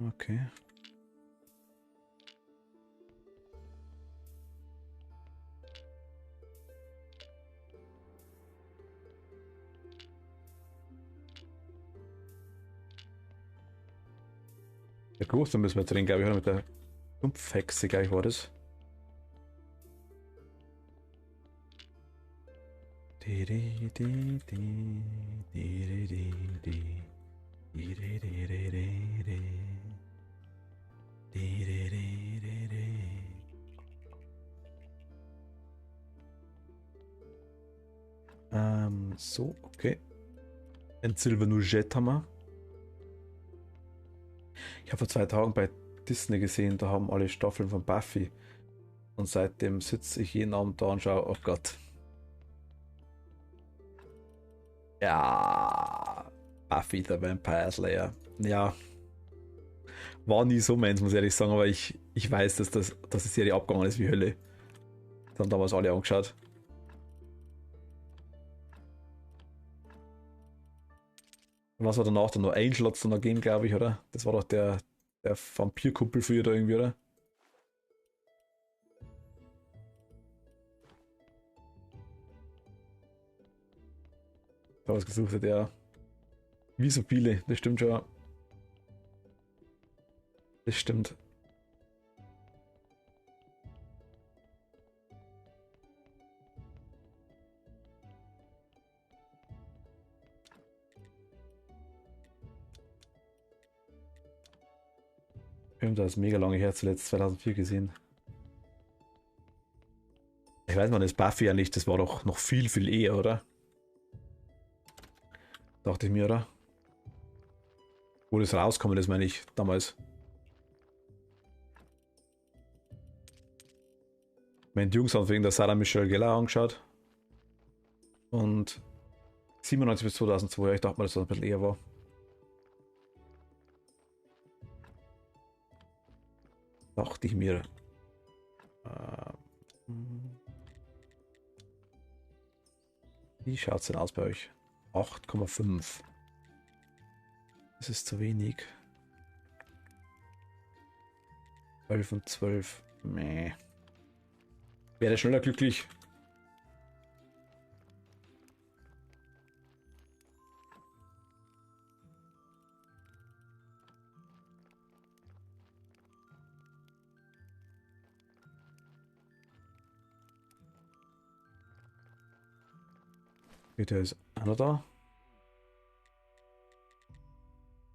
Okay. Der Kloster müssen wir jetzt reden, glaube ich, oder mit der Sumpfhexe, gleich war das. So, okay. Ein Silver Nougette haben wir. Ich habe vor 2 Tagen bei Disney gesehen, da haben alle Staffeln von Buffy. Und seitdem sitze ich jeden Abend da und schaue, oh Gott. Ja, Buffy the Vampire Slayer. Ja, war nie so meins, muss ich ehrlich sagen, aber ich weiß, dass die Serie abgegangen ist wie Hölle. Das haben damals alle angeschaut. Und was war danach dann noch? Angel hat es dann noch gegeben, glaube ich, oder? Das war doch der Vampirkumpel früher da irgendwie, oder? Da was gesucht hat, ja. Wie so viele, das stimmt schon. Das stimmt. Wir haben das mega lange her, zuletzt 2004 gesehen. Ich weiß, man ist Buffy ja nicht, das war doch noch viel, viel eher, oder? Dachte ich mir, oder? Wo das rauskommen ist, meine ich, damals. Meine die Jungs haben wegen der Sarah Michelle Gellar angeschaut. Und 97 bis 2002, ja, ich dachte mal, dass das ein bisschen eher war. Dachte ich mir. Wie schaut es denn aus bei euch? 8,5. Das ist zu wenig. 12 und 12. Meh. Wäre schneller glücklich. Bitte ist einer da.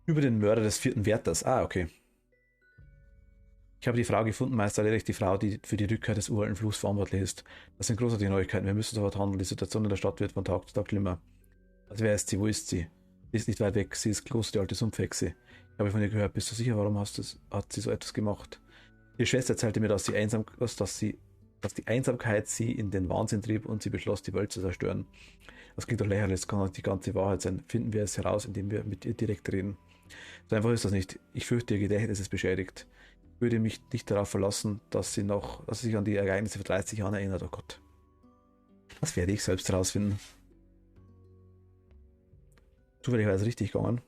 Über den Mörder des 4. Wärters. Ah, okay. Ich habe die Frau gefunden, Meister Lerich, die Frau, die für die Rückkehr des uralten Fluchs verantwortlich ist. Das sind großartige Neuigkeiten. Wir müssen sofort handeln. Die Situation in der Stadt wird von Tag zu Tag schlimmer. Also wer ist sie? Wo ist sie? Sie ist nicht weit weg. Sie ist Kloster, die alte Sumpfhexe. Ich habe von ihr gehört. Bist du sicher, warum hat sie so etwas gemacht? Ihre Schwester erzählte mir, dass die Einsamkeit sie in den Wahnsinn trieb und sie beschloss, die Welt zu zerstören. Das klingt doch lächerlich, das kann doch die ganze Wahrheit sein. Finden wir es heraus, indem wir mit ihr direkt reden. So einfach ist das nicht. Ich fürchte, ihr Gedächtnis ist beschädigt. Ich würde mich nicht darauf verlassen, dass sie sich an die Ereignisse vor 30 Jahren erinnert. Oh Gott. Das werde ich selbst herausfinden. Zufällig war es richtig gegangen.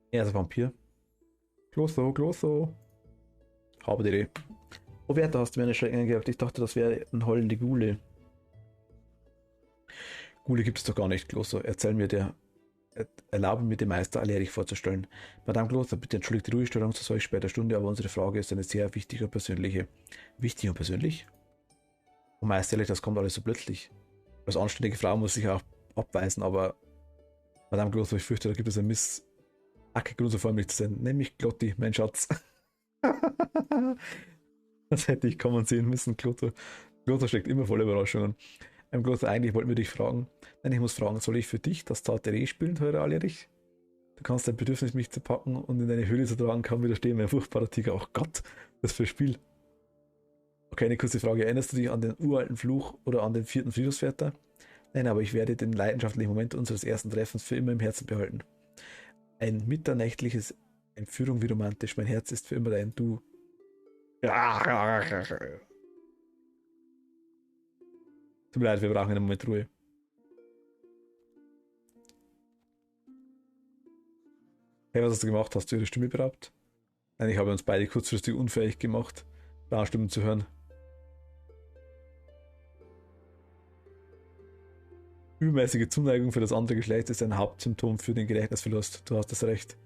Er ist ein Vampir. Kloso. Habe die Idee. Oh, Werte, hast du mir eine Schrecken gehabt? Ich dachte, das wäre ein heulende Gule. Gule gibt es doch gar nicht, Kloso. Erlaube mir, den Meister Alerich vorzustellen. Madame Kloster, bitte entschuldigt die Ruhestörung zu solch später Stunde, aber unsere Frage ist eine sehr wichtige und persönliche. Wichtig und persönlich? Oh Meister Alerich, das kommt alles so plötzlich. Als anständige Frau muss ich auch abweisen, aber Madame Kloster, ich fürchte, da gibt es ein Grund, so förmlich zu sein. Nämlich Glotti, mein Schatz. Das hätte ich kommen sehen müssen, Klotter. Klotter steckt immer voll Überraschungen. Klotter, eigentlich wollten wir dich fragen. Nein, ich muss fragen, soll ich für dich das zarte Reh spielen, teurer Alerich? Du kannst dein Bedürfnis, mich zu packen und in deine Höhle zu tragen, kaum widerstehen, mein furchtbarer Tiger. Oh Gott, das für ein Spiel. Okay, eine kurze Frage. Erinnerst du dich an den uralten Fluch oder an den 4. Friedhofswärter? Nein, aber ich werde den leidenschaftlichen Moment unseres ersten Treffens für immer im Herzen behalten. Ein mitternächtliches Entführung, wie romantisch. Mein Herz ist für immer dein Du. Tut mir leid, wir brauchen einen Moment Ruhe. Hey, was hast du gemacht? Hast du ihre Stimme beraubt? Nein, ich habe uns beide kurzfristig unfähig gemacht, Frauenstimmen zu hören. Übermäßige Zuneigung für das andere Geschlecht ist ein Hauptsymptom für den Gedächtnisverlust. Du hast das recht.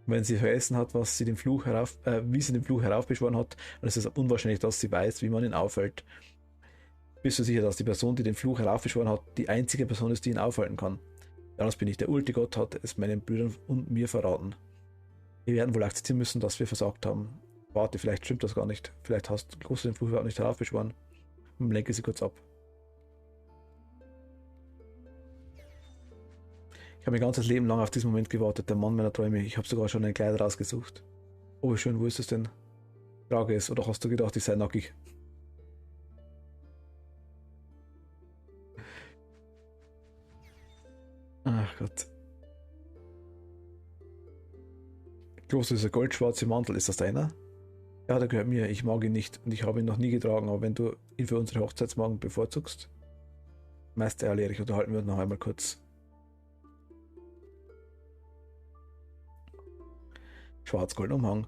Wenn sie vergessen hat, wie sie den Fluch heraufbeschworen hat, dann ist es unwahrscheinlich, dass sie weiß, wie man ihn aufhält. Bist du sicher, dass die Person, die den Fluch heraufbeschworen hat, die einzige Person ist, die ihn aufhalten kann? Anders bin ich. Der Ultigott hat es meinen Brüdern und mir verraten. Wir werden wohl akzeptieren müssen, dass wir versagt haben. Warte, vielleicht stimmt das gar nicht. Vielleicht hast du den Fluch überhaupt nicht heraufbeschworen. Lenke sie kurz ab. Ich habe mein ganzes Leben lang auf diesen Moment gewartet, der Mann meiner Träume. Ich habe sogar schon ein Kleid rausgesucht. Oh, wie schön, wo ist es denn? Trage es, oder hast du gedacht, ich sei nackig? Ach Gott. Groß, dieser goldschwarze Mantel, ist das deiner? Ja, der gehört mir, ich mag ihn nicht und ich habe ihn noch nie getragen, aber wenn du ihn für unsere Hochzeitsmorgen bevorzugst. Meister Erlerich, unterhalten wir uns noch einmal kurz. Schwarz-Gold-Umhang.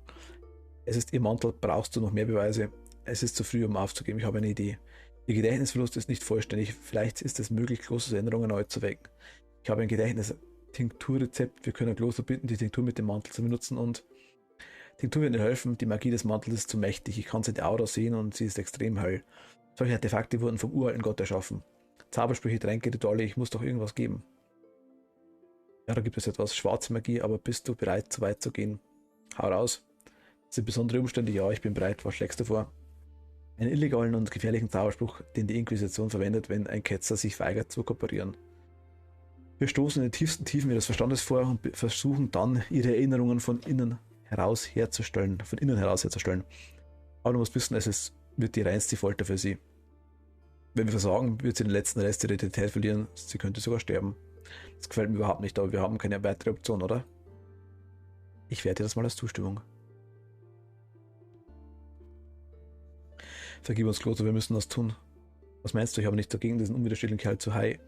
Es ist ihr Mantel, brauchst du noch mehr Beweise? Es ist zu früh, um aufzugeben, ich habe eine Idee. Ihr Gedächtnisverlust ist nicht vollständig, vielleicht ist es möglich, Klosters Erinnerungen neu zu wecken. Ich habe ein Gedächtnis-Tinkturrezept, wir können Kloster bitten, die Tinktur mit dem Mantel zu benutzen und Tinktur wird ihnen helfen, die Magie des Mantels ist zu mächtig, ich kann seine Aura sehen und sie ist extrem hell. Solche Artefakte wurden vom uralten Gott erschaffen. Zaubersprüche, Tränke, Rituale, ich muss doch irgendwas geben. Ja, da gibt es etwas, schwarze Magie, aber bist du bereit, so weit zu gehen? Hau raus. Sind besondere Umstände? Ja, ich bin bereit. Was schlägst du vor? Einen illegalen und gefährlichen Zauberspruch, den die Inquisition verwendet, wenn ein Ketzer sich weigert zu kooperieren. Wir stoßen in den tiefsten Tiefen ihres Verstandes vor und versuchen dann, ihre Erinnerungen von innen heraus herzustellen. Aber du musst wissen, wird die reinste Folter für sie. Wenn wir versagen, wird sie den letzten Rest ihrer Identität verlieren. Sie könnte sogar sterben. Das gefällt mir überhaupt nicht, aber wir haben keine weitere Option, oder? Ich werte das mal als Zustimmung. Vergib uns, Kloster, wir müssen das tun. Was meinst du? Ich habe nicht dagegen, diesen unwiderstehlichen Kerl zu high.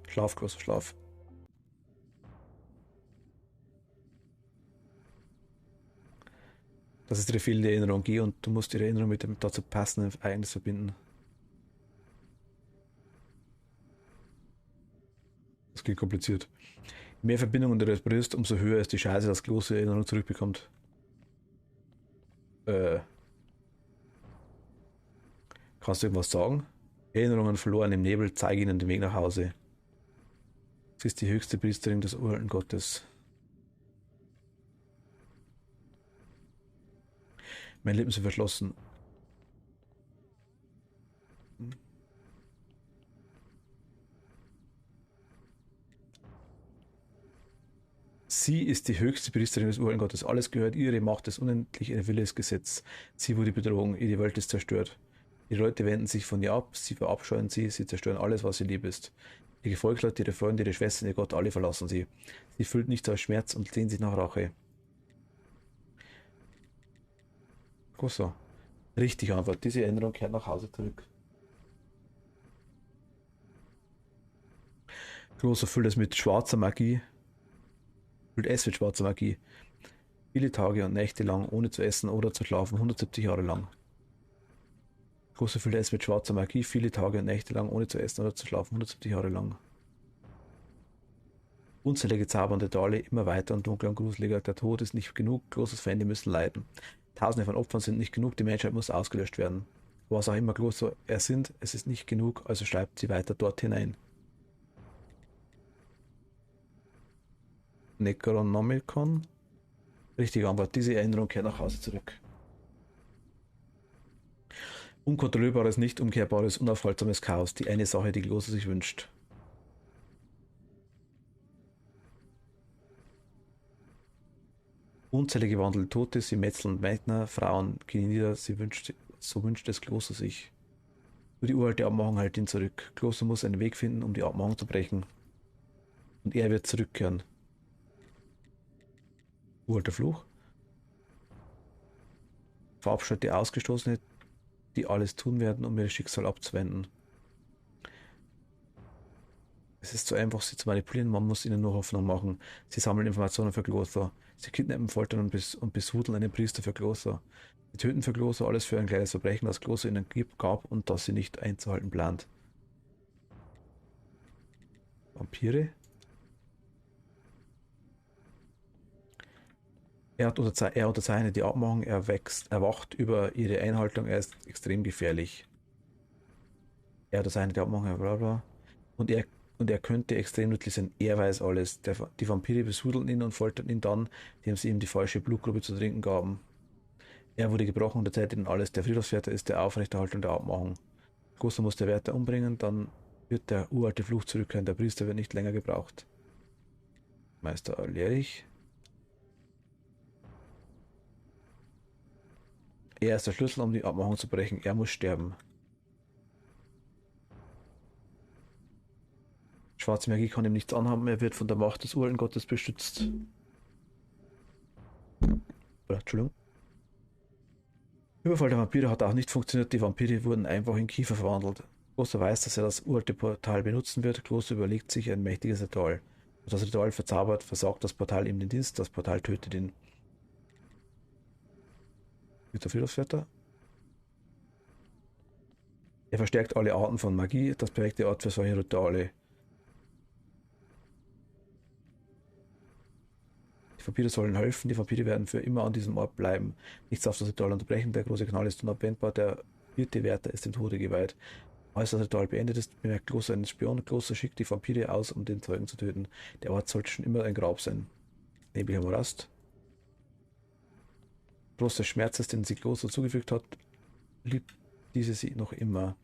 Schlaf, Kloster, schlaf. Das ist ihre fehlende Erinnerung. Geh und du musst ihre Erinnerung mit dem dazu passenden Ereignis verbinden. Das klingt kompliziert. Je mehr Verbindungen du reparierst, umso höher ist die Chance, dass Kloster Erinnerung zurückbekommt. Kannst du irgendwas sagen? Erinnerungen verloren im Nebel, zeige ihnen den Weg nach Hause. Sie ist die höchste Priesterin des uralten Gottes. Meine Lippen sind verschlossen. Sie ist die höchste Priesterin des uralten Gottes. Alles gehört ihr, ihre Macht ist unendlich, ihr Wille ist Gesetz. Sie wurde die Bedrohung, ihre Welt ist zerstört. Die Leute wenden sich von ihr ab, sie verabscheuen sie zerstören alles, was ihr lieb ist. Ihr Gefolgsleute, ihre Freunde, ihre Schwestern, ihr Gott, alle verlassen sie. Sie fühlt nichts als Schmerz und sehnt sich nach Rache. Gut so. Richtig Antwort. Diese Erinnerung kehrt nach Hause zurück. Großer füllt es mit schwarzer Magie. Füllt es mit schwarzer Magie. Viele Tage und Nächte lang, ohne zu essen oder zu schlafen, 170 Jahre lang. Großer füllt es mit schwarzer Magie, viele Tage und Nächte lang, ohne zu essen oder zu schlafen, 170 Jahre lang. Unzählige zaubernde Rituale, immer weiter und dunkler und gruseliger. Der Tod ist nicht genug, Klosters Feinde müssen leiden. Tausende von Opfern sind nicht genug, die Menschheit muss ausgelöscht werden. Was auch immer Kloster sind, es ist nicht genug, also schreibt sie weiter dort hinein. Necronomicon? Richtige Antwort. Diese Erinnerung kehrt nach Hause zurück. Unkontrollierbares, nicht umkehrbares, unaufhaltsames Chaos. Die eine Sache, die Kloster sich wünscht. Unzählige wandelnde Tote, sie metzeln Mädchen, Frauen gehen nieder, so wünscht das Kloster sich. Nur die uralte Abmachung hält ihn zurück. Kloster muss einen Weg finden, um die Abmachung zu brechen. Und er wird zurückkehren. Uralter Fluch. Verabscheut die Ausgestoßene. die alles tun werden, um ihr Schicksal abzuwenden. Es ist so einfach, sie zu manipulieren, man muss ihnen nur Hoffnung machen. Sie sammeln Informationen für Clotho. Sie kidnappen, foltern und besudeln einen Priester für Clotho. Sie töten für Clotho, alles für ein kleines Verbrechen, das Clotho ihnen gab und das sie nicht einzuhalten plant. Vampire? Er unterzeichnet die Abmachung, er wacht über ihre Einhaltung, er ist extrem gefährlich. Er unterzeichnet die Abmachung, bla bla. Und er, und er könnte extrem nützlich sein, er weiß alles. Die Vampire besudeln ihn und foltern ihn dann, indem sie ihm die falsche Blutgruppe zu trinken gaben. Er wurde gebrochen und erzählt ihnen alles. Der Friedhofswärter ist der Aufrechterhaltung der Abmachung. Gustav muss der Wärter umbringen, dann wird der uralte Fluch zurückkehren. Der Priester wird nicht länger gebraucht. Meister Lerich. Er ist der Schlüssel, um die Abmachung zu brechen. Er muss sterben. Schwarze Magie kann ihm nichts anhaben. Er wird von der Macht des uralten Gottes beschützt. Entschuldigung. Überfall der Vampire hat auch nicht funktioniert. Die Vampire wurden einfach in Kiefer verwandelt. Kloster weiß, dass er das uralte Portal benutzen wird. Kloster überlegt sich ein mächtiges Ritual. Das Ritual verzaubert, versagt das Portal ihm den Dienst. Das Portal tötet ihn. Mit der Friedhofswärter. Er verstärkt alle Arten von Magie. Das perfekte Ort für solche Rituale. Die Vampire sollen helfen, die Vampire werden für immer an diesem Ort bleiben. Nichts auf das Ritual unterbrechen, der große Knall ist unabwendbar, der vierte Wärter ist dem Tode geweiht. Als das Ritual beendet ist, bemerkt Kloster einen Spion. Kloster schickt die Vampire aus, um den Zeugen zu töten. Der Ort sollte schon immer ein Grab sein. Nebliger Morast. Trotz des Schmerzes, den sie Kloster zugefügt hat, liebt diese sie noch immer.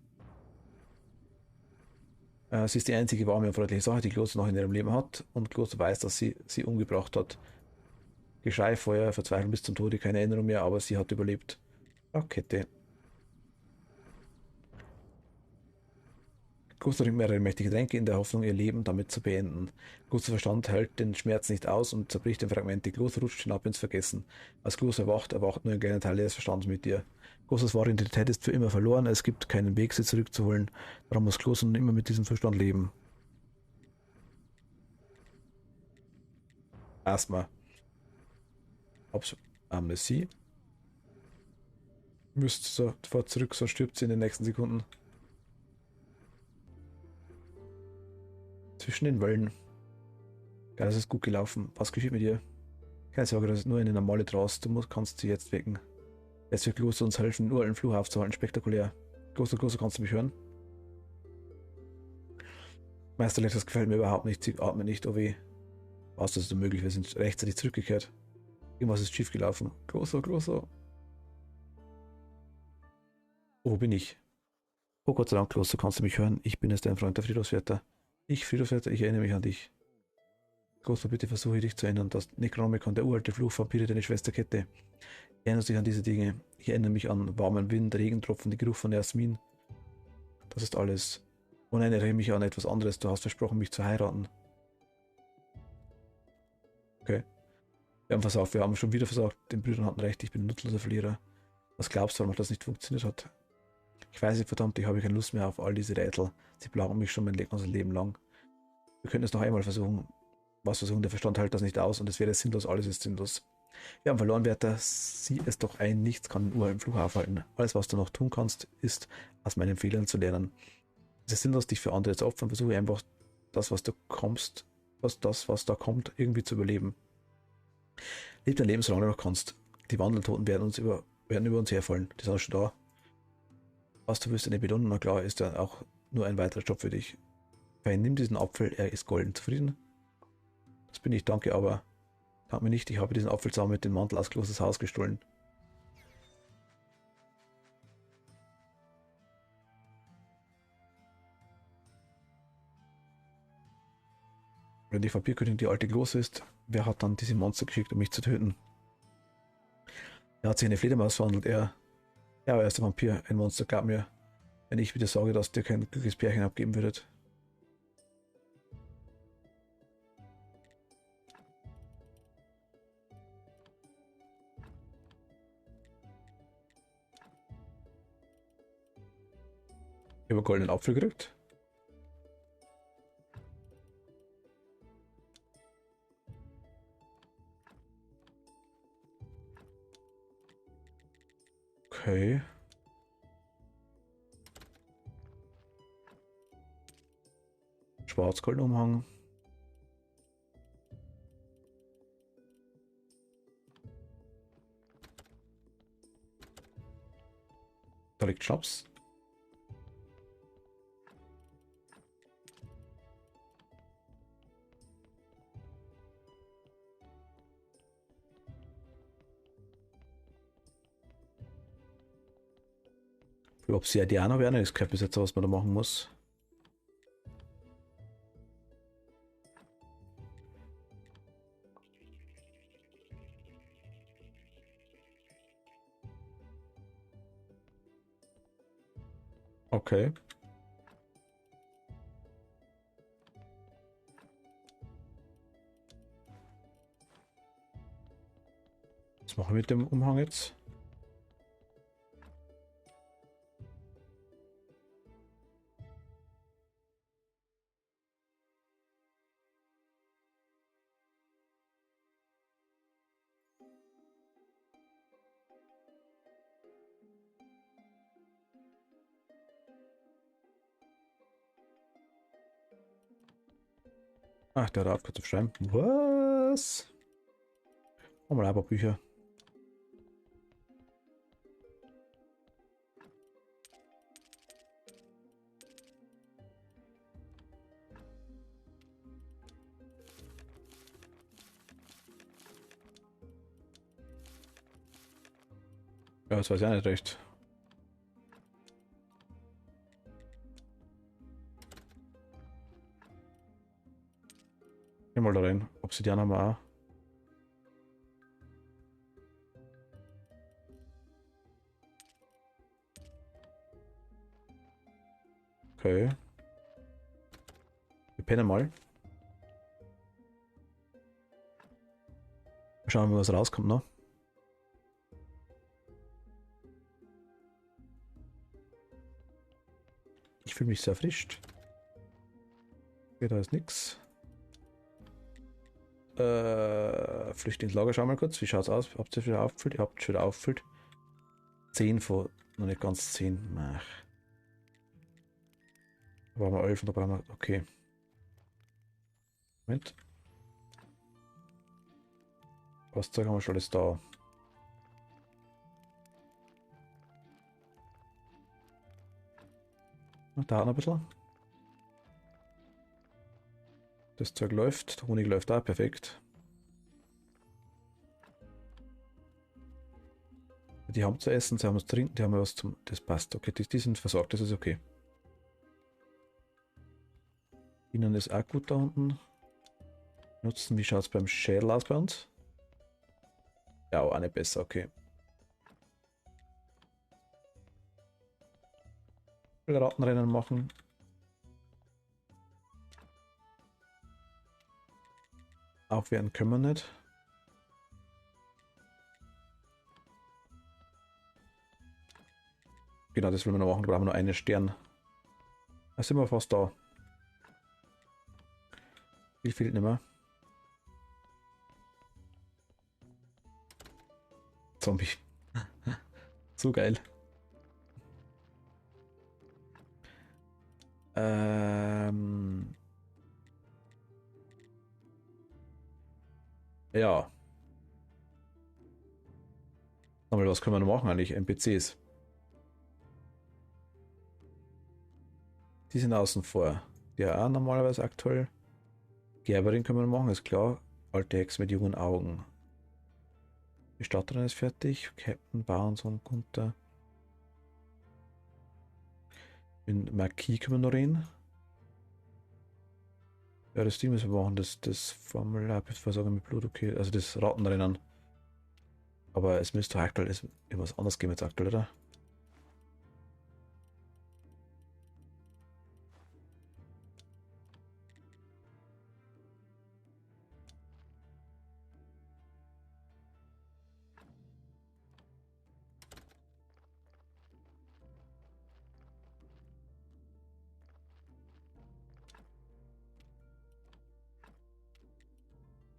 Sie ist die einzige warme und freundliche Sache, die Kloster noch in ihrem Leben hat, und Kloster weiß, dass sie umgebracht hat. Geschrei, Feuer, Verzweiflung bis zum Tode, keine Erinnerung mehr, aber sie hat überlebt. Rakete. Kloster trinkt mehrere mächtige Tränke in der Hoffnung, ihr Leben damit zu beenden. Klosters Verstand hält den Schmerz nicht aus und zerbricht in Fragmente. Kloster rutscht hinab ins Vergessen. Als Kloster erwacht nur ein kleiner Teil des Verstandes mit ihr. Klosters wahre Identität ist für immer verloren, es gibt keinen Weg, sie zurückzuholen. Darum muss Kloster nun immer mit diesem Zustand leben. Erstmal. Amnesie. Müsst sofort zurück, sonst stirbt sie in den nächsten Sekunden. Zwischen den Wellen. Ja, das ist gut gelaufen. Was geschieht mit dir? Keine Sorge, das ist nur eine normale Trance. Du kannst sie jetzt wecken. Jetzt wird Kloster uns helfen, nur einen Fluch aufzuhalten. Spektakulär. Kloster, kannst du mich hören? Meisterlich, das gefällt mir überhaupt nicht. Sie atmet nicht, oh weh. Was, das ist unmöglich. Wir sind rechtzeitig zurückgekehrt. Irgendwas ist schief gelaufen. Kloster. Wo bin ich? Oh Gott sei Dank, Kloster, kannst du mich hören? Ich bin es, dein Freund, der Friedhofswärter. Friedhofswärter, ich erinnere mich an dich. Kloster, bitte versuche dich zu erinnern, dass Necronomicon, der uralte Fluch, Vampire, deine Schwester Kette. Erinnerst dich an diese Dinge. Ich erinnere mich an warmen Wind, Regentropfen, den Geruch von Jasmin. Das ist alles. Und erinnere mich an etwas anderes. Du hast versprochen, mich zu heiraten. Okay. Wir haben versagt. Wir haben schon wieder versagt. Den Brüdern hatten recht. Ich bin ein nutzloser Verlierer. Was glaubst du, warum das nicht funktioniert hat? Ich weiß nicht, verdammt, ich habe keine Lust mehr auf all diese Rätsel. Sie plagen mich schon mein ganzes Leben lang. Wir könnten es noch einmal versuchen. Was versuchen? Der Verstand hält das nicht aus und es wäre sinnlos. Alles ist sinnlos. Wir haben verloren, Wärter. Sieh es doch ein. Nichts kann den uralten Fluch aufhalten. Alles, was du noch tun kannst, ist, aus meinen Fehlern zu lernen. Es ist sinnlos, dich für andere zu opfern. Versuche einfach, das, was was da kommt, irgendwie zu überleben. Leb dein Leben, solange du noch kannst. Die Wandeltoten werden über uns herfallen. Die sind auch schon da. Was du wirst eine Belohnung, na klar, ist ja auch nur ein weiterer Job für dich. Fein, nimm diesen Apfel, er ist golden. Zufrieden? Das bin ich, danke, aber danke mir nicht, ich habe diesen Apfel zusammen mit dem Mantel aus Klosters Haus gestohlen. Wenn die Vampirkönigin die alte Kloster ist, wer hat dann diese Monster geschickt, um mich zu töten? Er hat sich eine Fledermaus verwandelt, er ist der Vampir, ein Monster, glaub mir, wenn ich wieder sage, dass dir kein glückliches Pärchen abgeben würdet. Ich habe einen goldenen Apfel gekriegt. Okay. Schwarzgoldumhang. Da liegt Schnaps. Für Obsidianer wäre das kein Besitzer, was man da machen muss. Okay. Was mache ich mit dem Umhang jetzt? Ach, der hat aufgehört zu schreiben. Was? Oh, mal ein paar Bücher. Ja, das weiß ich auch nicht recht. Geh mal da rein. Obsidian haben wir auch. Okay. Wir pennen mal. Schauen wir, was rauskommt noch. Ich fühle mich sehr erfrischt. Okay, da ist nichts. Flüchtlingslager, schau mal kurz. Wie schaut's aus? Habt ihr wieder auffüllt? Ihr habt schon wieder auffüllt. 10 von, noch nicht ganz 10. Mach. Da brauchen wir 11 und da brauchen wir. Okay. Moment. Was Zeug haben wir schon alles da? Da noch ein bisschen. Das Zeug läuft. Der Honig läuft da. Perfekt. Die haben zu essen, sie haben was zu trinken, die haben was zum. Das passt. Okay, die sind versorgt, das ist okay. Ihnen ist auch gut da unten. Nutzen, wie schaut es beim Schädel aus bei uns? Ja, auch nicht besser, okay. Ich will Rattenrennen machen. Aufwehren können wir nicht. Genau, das will wir noch machen. Da brauchen wir nur einen Stern. Da sind wir fast da. Viel fehlt nicht mehr. Zombie. So geil. Ja. Aber was können wir noch machen eigentlich? NPCs. Die sind außen vor. Ja, auch normalerweise aktuell. Gerberin können wir noch machen, ist klar. Alte Hex mit jungen Augen. Die Statterin ist fertig. Captain, Bauernsohn, Gunther. In Marquis können wir noch reden. Ja, das Ding müssen wir machen, das Formular, Versorgung mit Blut, okay. Also das Rattenrennen. Aber es müsste aktuell irgendwas anderes geben jetzt aktuell, oder?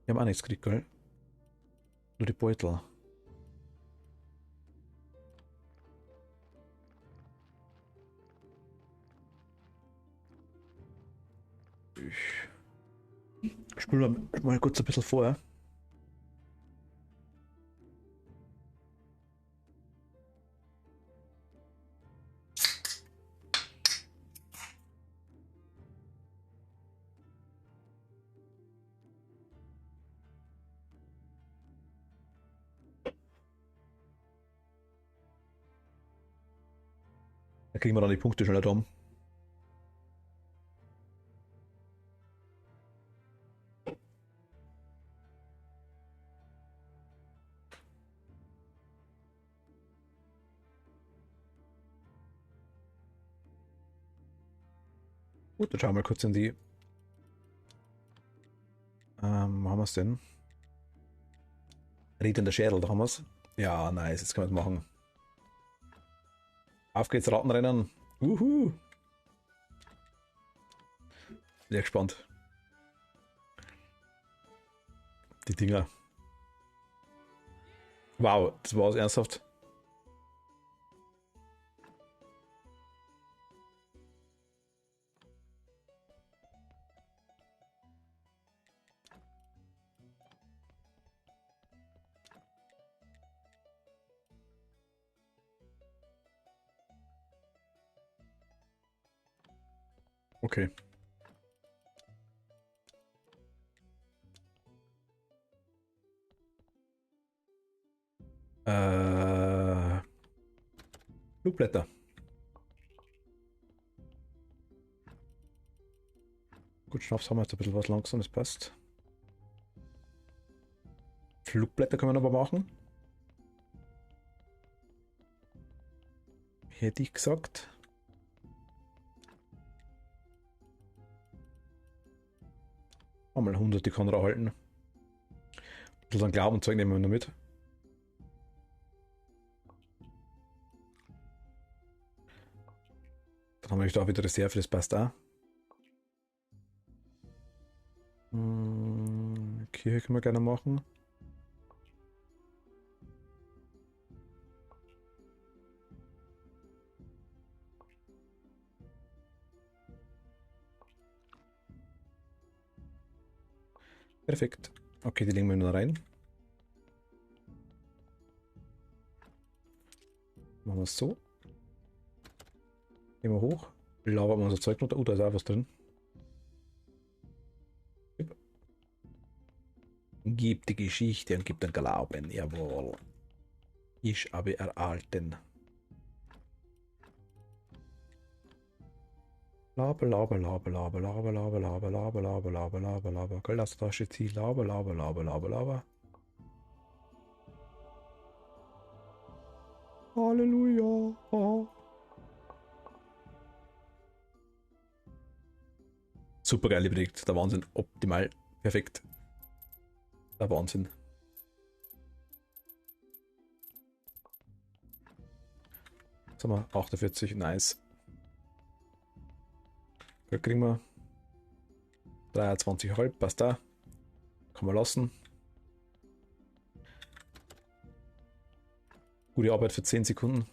Wir haben auch nichts gekriegt, gell? Nur die Beutel. Ich spule mal kurz ein bisschen vor. Da kriegen wir dann die Punkte schneller drum. Gut, dann schauen wir mal kurz in die. Wo haben wir es denn? Ried in der Schädel, da haben wir es. Ja, nice, jetzt können wir es machen. Auf geht's, Ratenrennen. Wuhu! Sehr gespannt. Die Dinger. Wow, das war's ernsthaft. Okay. Flugblätter. Gut, Schnaps haben wir jetzt ein bisschen was Langsames, passt. Flugblätter können wir noch mal machen. Hätte ich gesagt. Einmal 100, die kann er erhalten. Ein bisschen Glaubenzeug nehmen wir noch mit. Dann haben wir da wieder Reserve, das passt auch. Kirche können wir gerne machen. Perfekt. Okay, die legen wir nur rein. Machen wir es so. Gehen wir hoch. Labern wir unser Zeug noch. Da ist auch was drin. Gib die Geschichte und gib den Glauben. Jawohl. Ich habe erhalten. Laber, laber, laber, laber, laber, laber, laber, laber, laber, laber, laber, laber. Goldastasche zieh. Laber, laber, laber, laber, laber. Halleluja. Super geil überlegt. Der Wahnsinn. Optimal. Perfekt. Der Wahnsinn. Jetzt haben wir 48. Nice. Da kriegen wir 23,5. Passt da. Kann man lassen. Gute Arbeit für 10 Sekunden.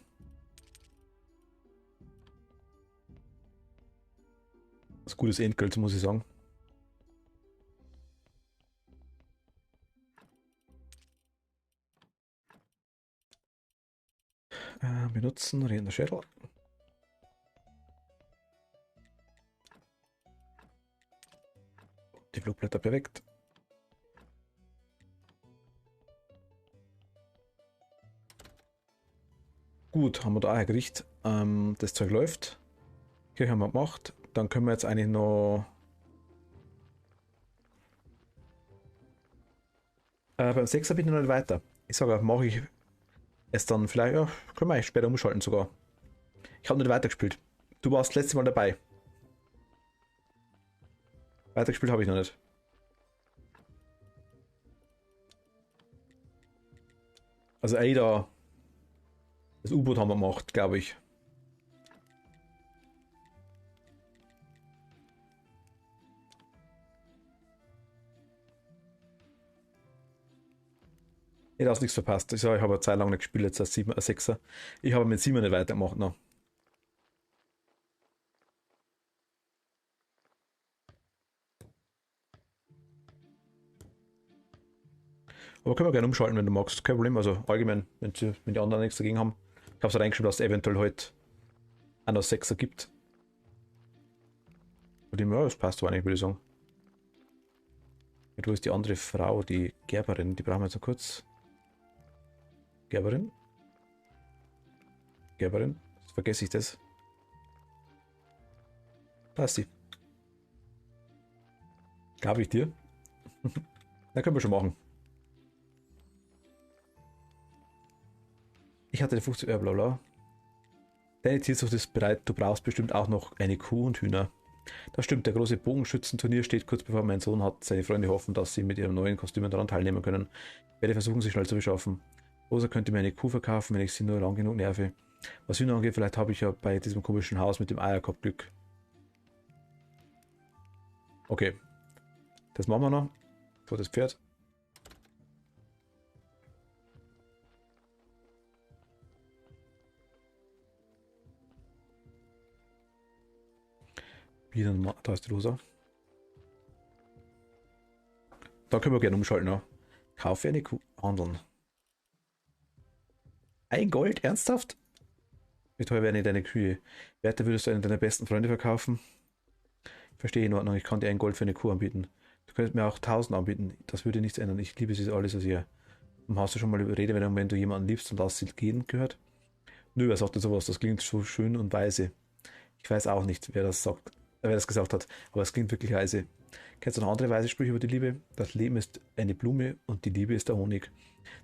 Das gutes Endgeld, muss ich sagen. Benutzen, redender Schädel. Die Flugblätter perfekt. Gut, haben wir da auch hergerichtet. Das Zeug läuft. Hier haben wir gemacht. Dann können wir jetzt eigentlich noch beim 6er bin ich noch nicht weiter. Ich sage, mache ich es dann vielleicht, ja, können wir eigentlich später umschalten sogar. Ich habe nicht weitergespielt. Du warst das letzte Mal dabei. Weitergespielt habe ich noch nicht. Also Ada, das U-Boot haben wir gemacht, glaube ich. du hast nichts verpasst. Ich habe eine Zeit lang nicht gespielt, jetzt als 7, als 6er. Ich habe mit 7 nicht weitergemacht noch. Aber können wir gerne umschalten, wenn du magst. Kein Problem. Also allgemein, wenn die anderen nichts dagegen haben. Ich habe es reingeschrieben, dass es eventuell heute einen aus 6er gibt. Und dem, ja, das passt so eigentlich, würde ich sagen. Du ist die andere Frau, die Gerberin. Die brauchen wir jetzt noch kurz. Gerberin? Gerberin? Jetzt vergesse ich das. Da ist sie. Glaube ich dir. Na, können wir schon machen. Ich hatte die 50, bla bla. Deine Tierzucht ist bereit, du brauchst bestimmt auch noch eine Kuh und Hühner. Das stimmt, der große Bogenschützenturnier steht kurz bevor mein Sohn hat. Seine Freunde hoffen, dass sie mit ihren neuen Kostümen daran teilnehmen können. Ich werde versuchen, sie schnell zu beschaffen. Rosa könnte mir eine Kuh verkaufen, wenn ich sie nur lang genug nerve. Was Hühner angeht, vielleicht habe ich ja bei diesem komischen Haus mit dem Eierkopf Glück. Okay, das machen wir noch. So, das Pferd. Wieder da ist die Rosa. Da können wir gerne umschalten. Ja. Kaufe eine Kuh. Handeln. Ein Gold? Ernsthaft? Wie teuer wäre nicht deine Kühe? Werte würdest du einen deiner besten Freunde verkaufen? Ich verstehe in Ordnung, ich kann dir ein Gold für eine Kuh anbieten. Du könntest mir auch 1000 anbieten. Das würde nichts ändern. Ich liebe sie alles so sehr. Und hast du schon mal über Redewendung, wenn du jemanden liebst und lässt sie gehen, gehört? Nö, wer sagt denn sowas? Das klingt so schön und weise. Ich weiß auch nicht, wer das sagt, wer das gesagt hat, aber es klingt wirklich weise. Kennst du noch andere weise Sprüche über die Liebe? Das Leben ist eine Blume und die Liebe ist der Honig.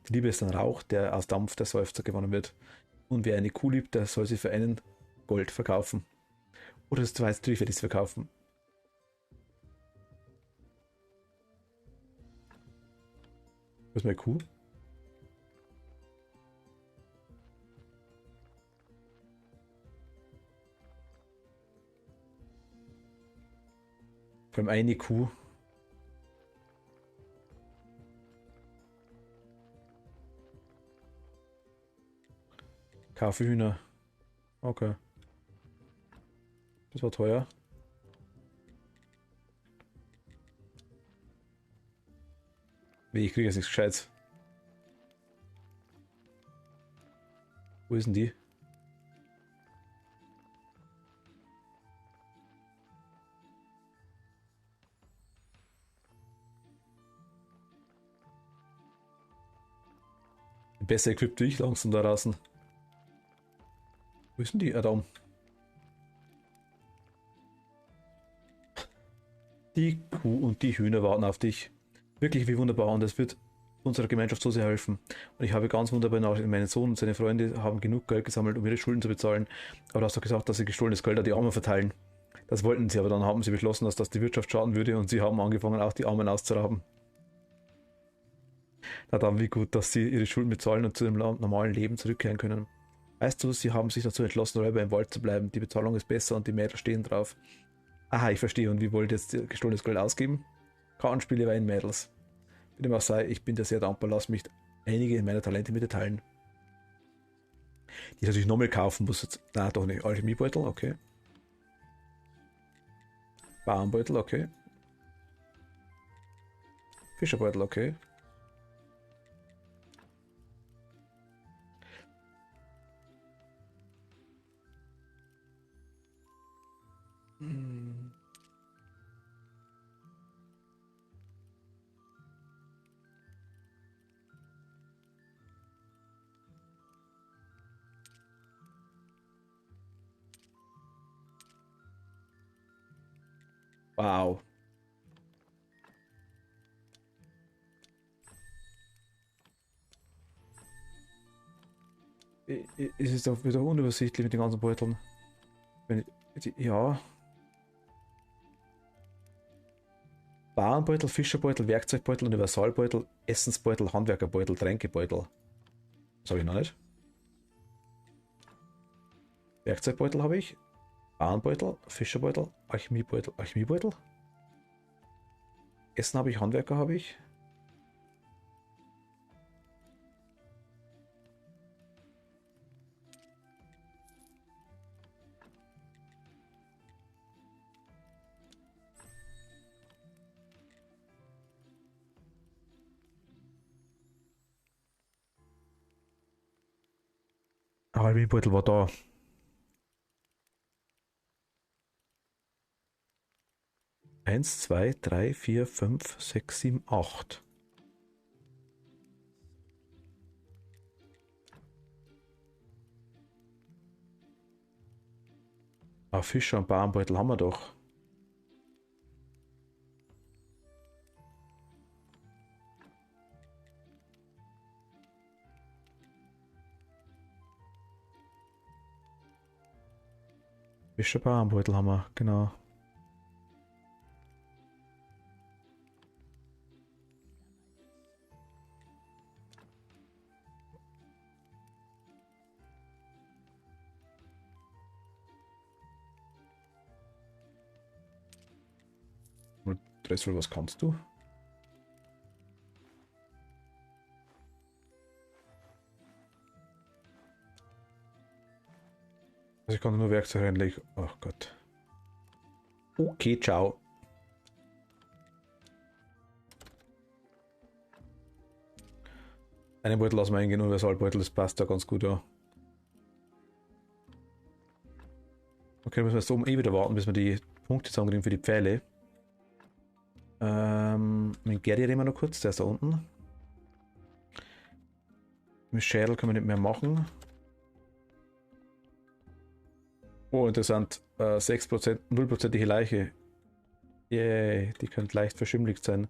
Die Liebe ist ein Rauch, der aus Dampf der Seufzer gewonnen wird. Und wer eine Kuh liebt, der soll sie für einen Gold verkaufen. Oder das zweite, ich werde es verkaufen. Was ist meine Kuh? Vor allem eine Kuh. Kaufe Hühner. Okay. Das war teuer. Wie, ich kriege jetzt nichts Gescheites. Wo ist denn die? Besser equipped wie ich langsam da draußen. Wo ist denn die? Ah, da oben. Die Kuh und die Hühner warten auf dich. Wirklich wie wunderbar und es wird unserer Gemeinschaft so sehr helfen. Und ich habe ganz wunderbar Nachrichten. Mein Sohn und seine Freunde haben genug Geld gesammelt, um ihre Schulden zu bezahlen. Aber du hast doch gesagt, dass sie gestohlenes Geld an die Armen verteilen. Das wollten sie, aber dann haben sie beschlossen, dass das die Wirtschaft schaden würde und sie haben angefangen, auch die Armen auszurauben. Na dann, wie gut, dass sie ihre Schulden bezahlen und zu dem normalen Leben zurückkehren können. Weißt du, sie haben sich dazu entschlossen, Räuber im Wald zu bleiben. Die Bezahlung ist besser und die Mädels stehen drauf. Aha, ich verstehe. Und wie wollt ihr jetzt gestohlenes Geld ausgeben? Kartenspiele, Wein, Mädels. Wie dem auch sei, ich bin dir sehr dankbar. Lass mich einige meiner Talente mit dir teilen. Die ich natürlich nochmal kaufen muss. Jetzt. Na, doch nicht. Alchemiebeutel, okay. Bauernbeutel, okay. Fischerbeutel, okay. Hm. Wow. Es ist doch wieder unübersichtlich mit den ganzen Beuteln. Wenn ich, ja. Bauernbeutel, Fischerbeutel, Werkzeugbeutel, Universalbeutel, Essensbeutel, Handwerkerbeutel, Tränkebeutel. Das habe ich noch nicht. Werkzeugbeutel habe ich. Bauernbeutel, Fischerbeutel, Alchemiebeutel, Alchemiebeutel. Essen habe ich, Handwerker habe ich. ein halber Beutel war da. Eins, zwei, drei, vier, fünf, sechs, sieben, acht. Ah, Fischer und Bauernbeutel haben wir doch. Fischer, Bauernbeutel haben wir, genau. Und Dressel, was kannst du? Also ich kann nur Werkzeug reinlegen. Ach Gott. Okay, ciao. Einen Beutel lassen wir eingehen, Universalbeutel, das passt da ganz gut, ja. Okay, müssen wir so eh wieder warten, bis wir die Punkte zusammenkriegen für die Pfeile. Mit Gary reden wir noch kurz, der ist da unten. Mit Schädel können wir nicht mehr machen. Oh, interessant. 6%, 0%ige Leiche. Yay, die könnte leicht verschimmligt sein.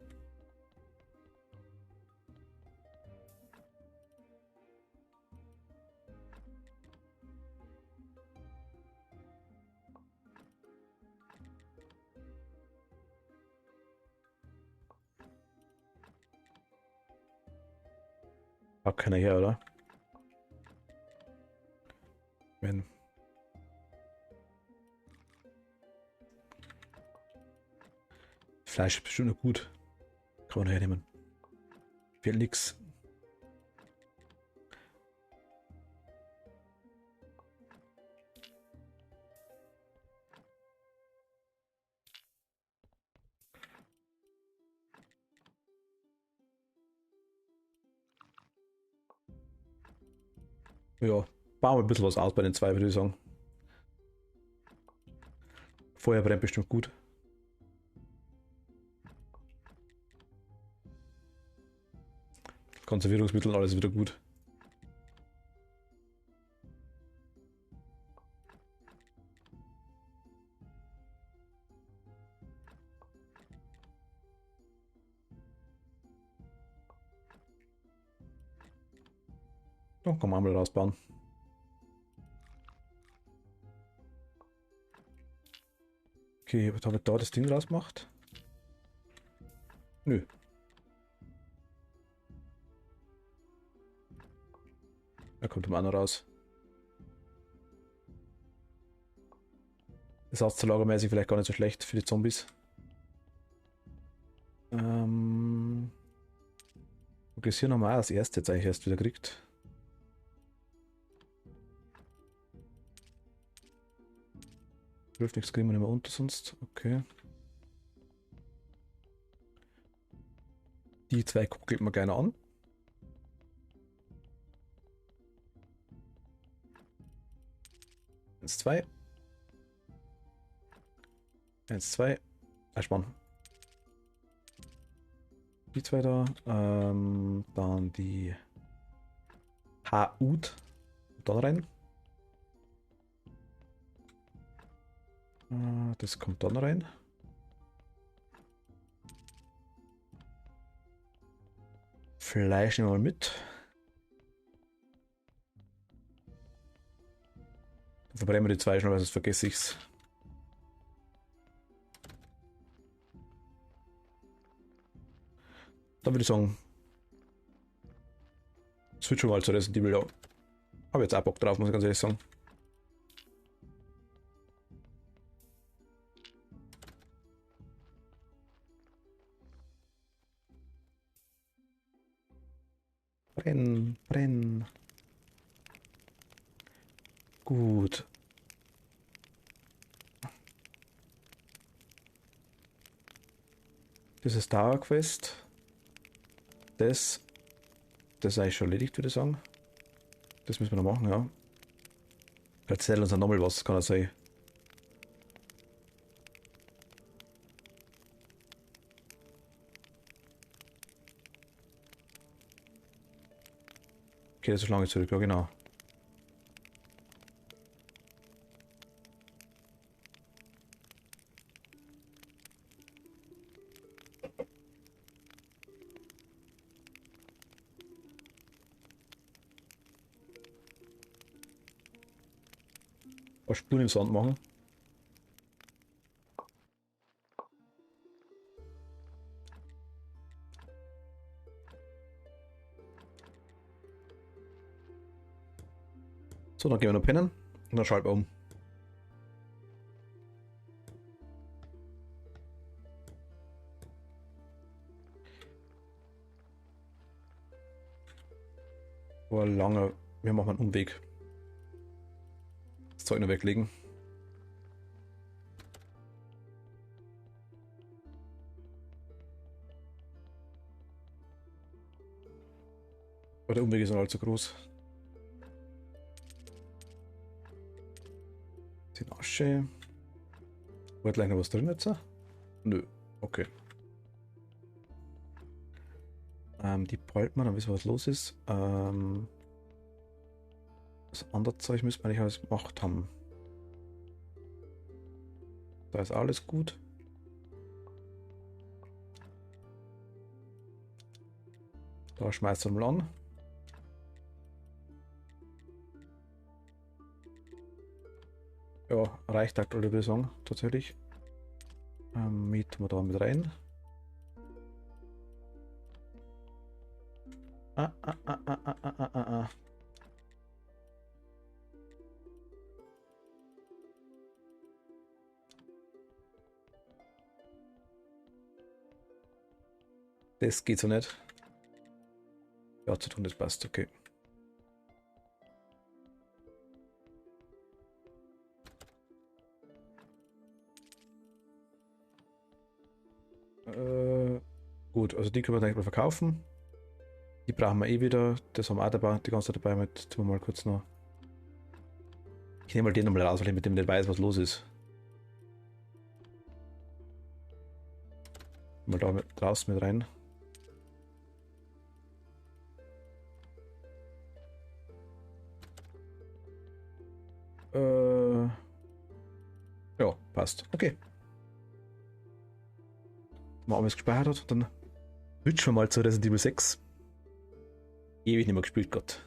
Hat keiner her, oder? Wenn. Fleisch ist bestimmt noch gut. Kann man hernehmen. Fehlt nix. Ja, bauen wir ein bisschen was aus bei den zwei, würde ich sagen. Feuer brennt bestimmt gut. Konservierungsmittel und alles wieder gut. So, kann man mal rausbauen. Okay, was habe ich da das Ding rausgemacht? Nö. Da kommt der Mann raus. Ersatzzulagermäßig vielleicht gar nicht so schlecht für die Zombies. Okay, ist hier nochmal das erste jetzt eigentlich erst wieder kriegt. Hilft nichts, kriegen wir nicht mehr unter sonst. Okay. Die zwei guckt man gerne an. Eins, zwei. Eins, zwei. Einspann. Die zwei da. Dann die H-Ut. Dann rein. Das kommt dann rein. Fleisch nehmen wir mal mit. Dann verbrennen wir die zwei schnell, weil sonst vergesse ich's. Dann würde ich sagen, switchen wir mal zu Resident Evil, ja. Habe jetzt auch Bock drauf, muss ich ganz ehrlich sagen. Brennen, brennen. Gut. Das ist Tower Quest. Das ist eigentlich schon erledigt, würde ich sagen. Das müssen wir noch machen, ja. Vielleicht erzählt uns nochmal was, kann er sein. Okay, das ist lange zurück, ja genau. Ein paar Spuren im Sand machen. So, dann gehen wir noch pennen und dann schalten wir um. War lange, wir machen einen Umweg. Das Zeug noch weglegen. Aber der Umweg ist noch allzu groß. Die Asche. War gleich noch was drin jetzt? Nö, okay. Die behalten wir, dann wissen wir, was los ist. Das andere Zeug müssen wir eigentlich alles gemacht haben. Da ist alles gut. Da schmeißt er mal an. Ja, reicht aktuell, würde ich sagen, tatsächlich. Mieten wir da mit rein. Ah. Das geht so nicht. Ja, zu tun, das passt, okay. Gut, also die können wir direkt mal verkaufen. Die brauchen wir eh wieder. Das haben wir auch dabei, die ganze Zeit dabei. Mit, tun wir mal kurz noch. Ich nehme mal den nochmal raus, weil ich mit dem nicht weiß, was los ist. Mal da mit, draußen mit rein. Ja, passt. Okay. Wenn man alles gespeichert hat, dann switchen wir mal zu Resident Evil 6. Ewig nicht mehr gespielt Gott.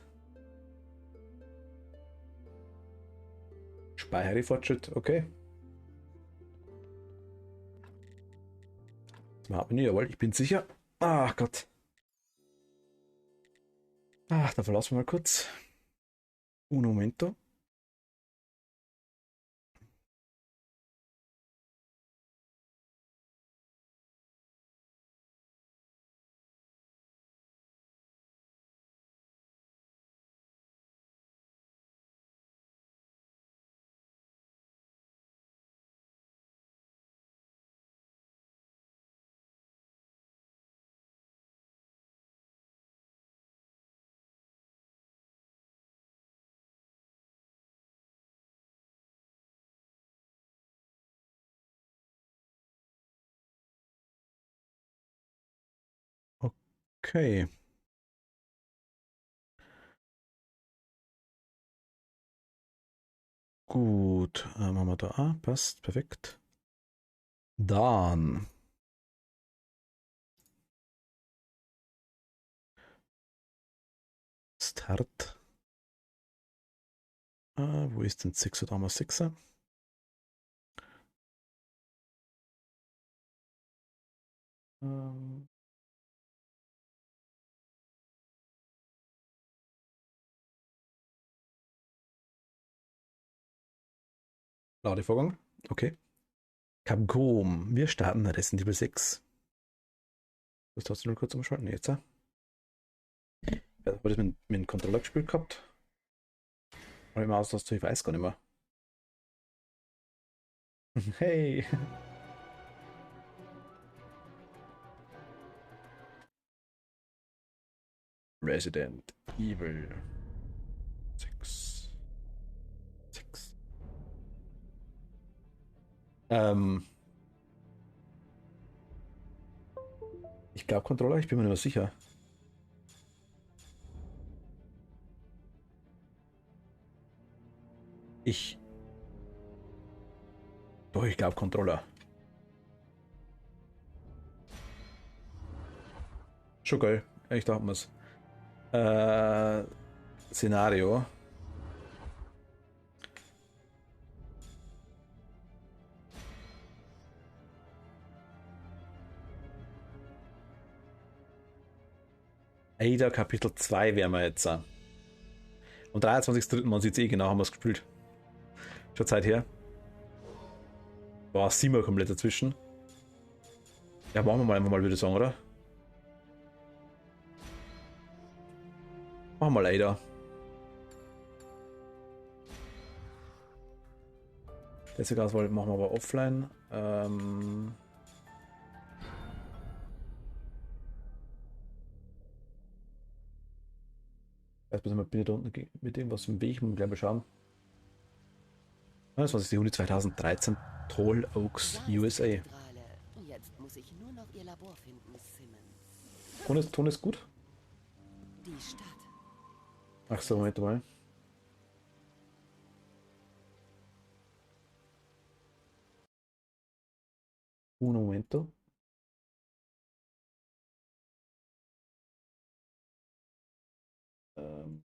Speichere Fortschritt, okay. Das haben wir nicht, jawohl, ich bin sicher. Ach Gott. Ach, dann verlassen wir mal kurz. Un momento. Okay. Gut, haben wir da. Ah, passt, perfekt. Dann. Start. Wo ist denn 6er? Da haben wir 6er. Ähm, Ladevorgang. Okay. Capcom. Wir starten Resident Evil 6. Das hast du nur kurz umschalten. Jetzt. Ja, habe das mit dem Controller gespielt gehabt. Aber immer aus, dass du, ich weiß gar nicht mehr. Hey! Resident Evil 6. 6. Ähm, ich glaube Controller, ich bin mir nicht mehr sicher. Ich. Doch, ich glaube Controller. Schon geil. Ich dachte mir's. Äh, Szenario. Ada Kapitel 2 wären wir jetzt. Am 23.03. man sieht eh genau, haben wir es gespielt. Schon Zeit her. Boah, 7 komplett dazwischen. Ja, machen wir mal einfach mal, würde ich sagen, oder? Machen wir mal Ada. Deswegen Auswahl machen wir aber offline. Erst müssen wir bitte da unten mit irgendwas im Weg, gleich mal schauen. 29. Juni 2013, Toll Oaks, Da ist die USA. Zentrale. Jetzt muss ich nur noch ihr Labor finden, Simmons. Ton ist gut? Die Stadt. Ach so, Moment mal. Un momento. Ähm,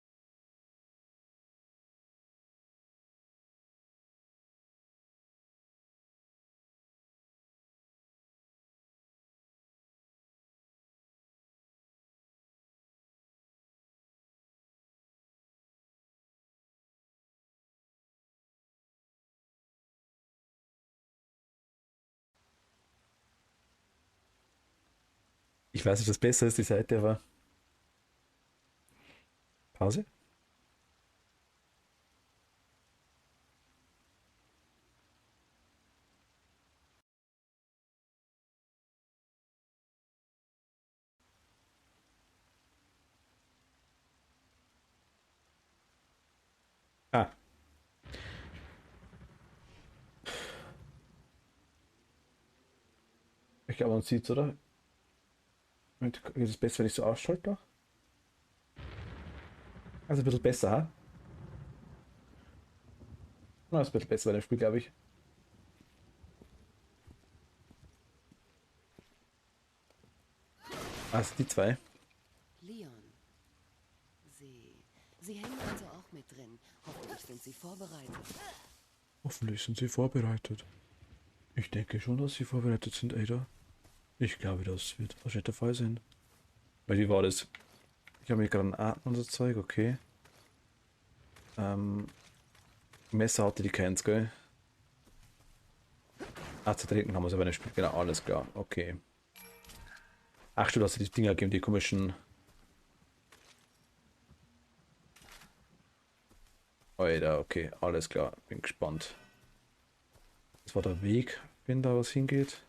ich weiß nicht, was besser ist, die Seite, aber Pause. Ah, ich glaube, man sieht es, oder? Moment, ist es besser, wenn ich so ausschalte? Also ein bisschen besser, ha? Na, ist ein bisschen besser bei dem Spiel, glaube ich. Also die zwei. Leon. Sie hängen also auch mit drin. Hoffentlich sind sie vorbereitet. Hoffentlich sind sie vorbereitet. Ich denke schon, dass sie vorbereitet sind, Ada. Ich glaube, das wird wahrscheinlich der Fall sein. Weil wie war das? Ich habe mir gerade ein Atmen und so Zeug, okay. Ähm, Messer hatte die keins, gell? Ah, zu trinken haben wir es aber nicht gespielt, genau, alles klar, okay. Ach, du hast ja die Dinger gegeben, die komischen. Alter, okay, alles klar, bin gespannt. Das war der Weg, wenn da was hingeht.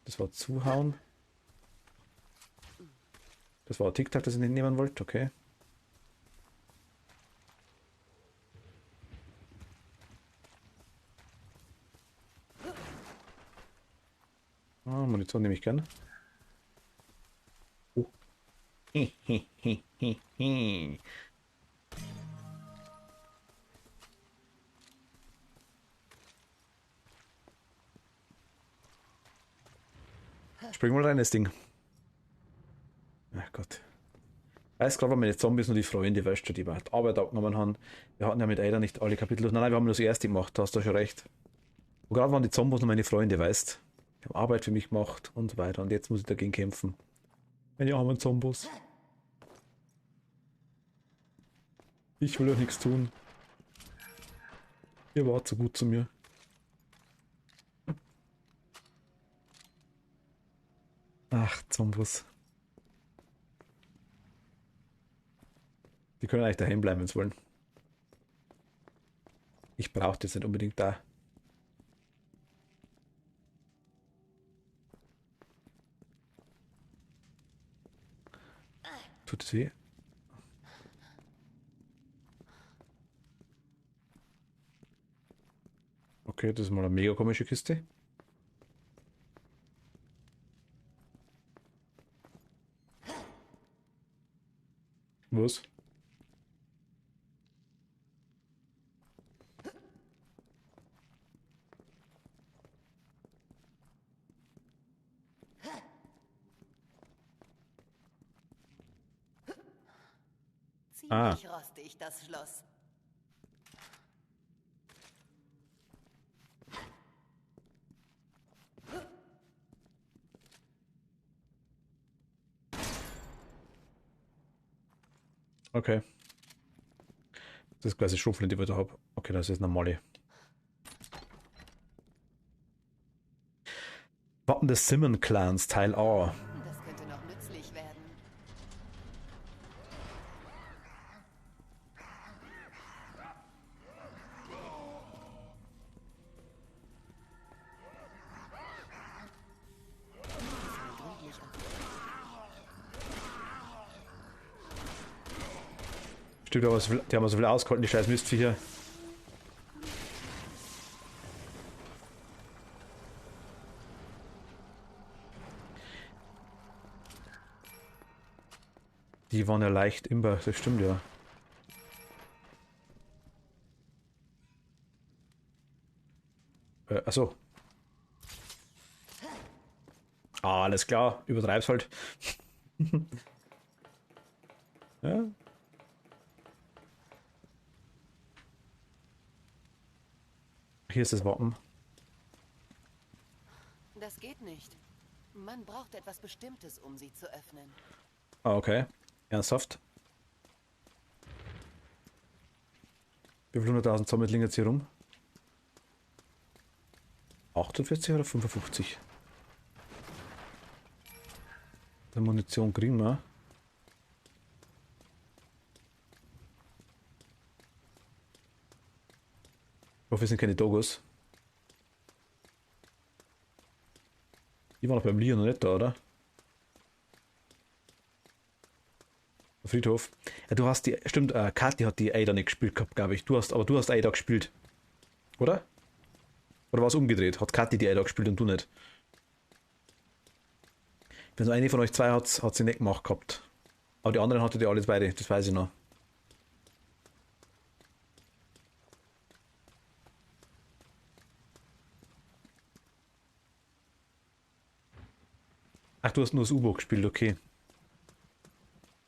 Das war zuhauen. Das war TikTok, das ich nicht nehmen wollte, okay. Ah, Munition nehme ich gern. Oh. Spring mal rein, das Ding. Ach Gott. Weiß gerade, wenn meine Zombies nur die Freunde, weißt du, die wir die Arbeit abgenommen haben. Wir hatten ja mit Ada nicht alle Kapitel durch. Nein, nein, wir haben nur das erste gemacht, da hast du schon recht. Und gerade waren die Zombies nur meine Freunde, weißt. Die haben Arbeit für mich gemacht und so weiter. Und jetzt muss ich dagegen kämpfen. Meine armen Zombies. Ich will euch nichts tun. Ihr wart so gut zu mir. Ach, Zombies. Die können eigentlich daheim bleiben, wenn sie wollen. Ich brauche das nicht unbedingt da. Tut es weh? Okay, das ist mal eine mega komische Kiste. Was? Ah, Ziemlich rostig, das Schloss. okay. Das ist quasi Schrumpfeln, die wir da haben. Okay, das ist normale. Wappen des Simmon-Clans, Teil A. Das könnte noch nützlich werden. Gründlich Stimmt, aber die haben so viel ausgehalten, die scheiß Mistviecher. Die waren ja leicht imbar, das stimmt ja. Achso. Ah, alles klar, übertreib's halt. Ja. Hier ist das Wappen. Das geht nicht. Man braucht etwas Bestimmtes, um sie zu öffnen. Ah, okay. Ernsthaft? Wie viel 100.000 Zombies liegen jetzt hier rum? 48 oder 55? Die Munition kriegen wir. Ich hoffe, wir sind keine Dogos. Die waren noch beim Leon noch nicht da, oder? Der Friedhof. Ja, du hast die. Stimmt, Kathi hat die Ada nicht gespielt gehabt, glaube ich. Aber du hast Ada gespielt. Oder? Oder war es umgedreht? Hat Kathi die Ada gespielt und du nicht? Wenn so eine von euch zwei hat sie nicht gemacht gehabt. Aber die anderen hatte die alle beide, das weiß ich noch. Ach, du hast nur das U-Boot gespielt, okay.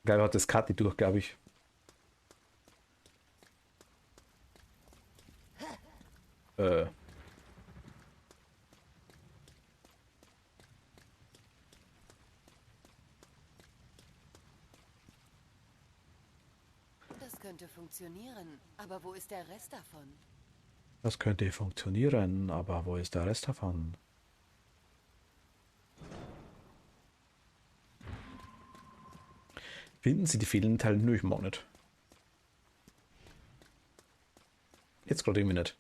Geil, hat das Kathi durch, glaube ich. Äh. Das könnte funktionieren. Aber wo ist der Rest davon? Das könnte funktionieren, aber wo ist der Rest davon? Finden Sie die fehlenden Teile? Nö, ich mag nicht. Jetzt gerade irgendwie nicht.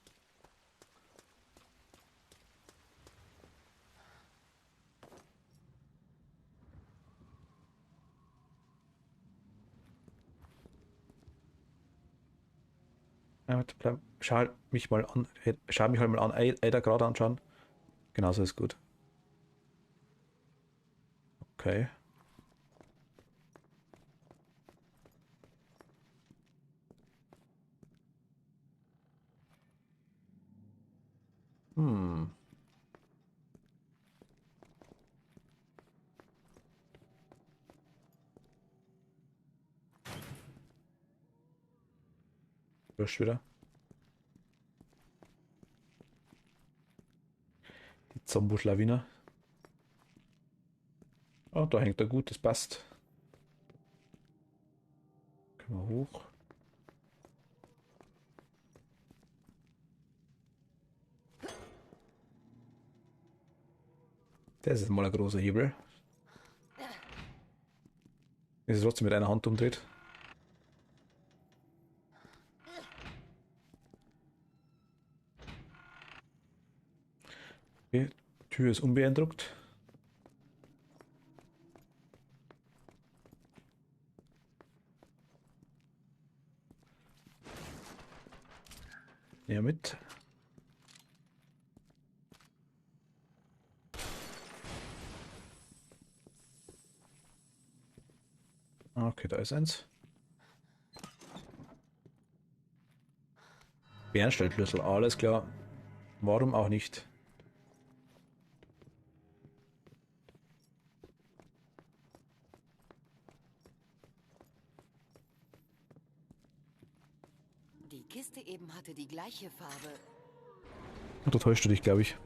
Ja, warte, schau mich mal an. Schau mich halt mal an. Ada gerade anschauen. Genauso ist gut. Okay. Hm. Wurscht wieder. Die Zombusch-Lawine. Oh, da hängt er gut, das passt. Können wir hoch. Das ist mal ein großer Hebel. Ist es trotzdem mit einer Hand umdreht. Okay, Tür ist unbeeindruckt. Ja, mit. Okay, da ist eins. Bernstellschlüssel, alles klar. Warum auch nicht? Die Kiste eben hatte die gleiche Farbe. Oder täuschst du dich, glaube ich?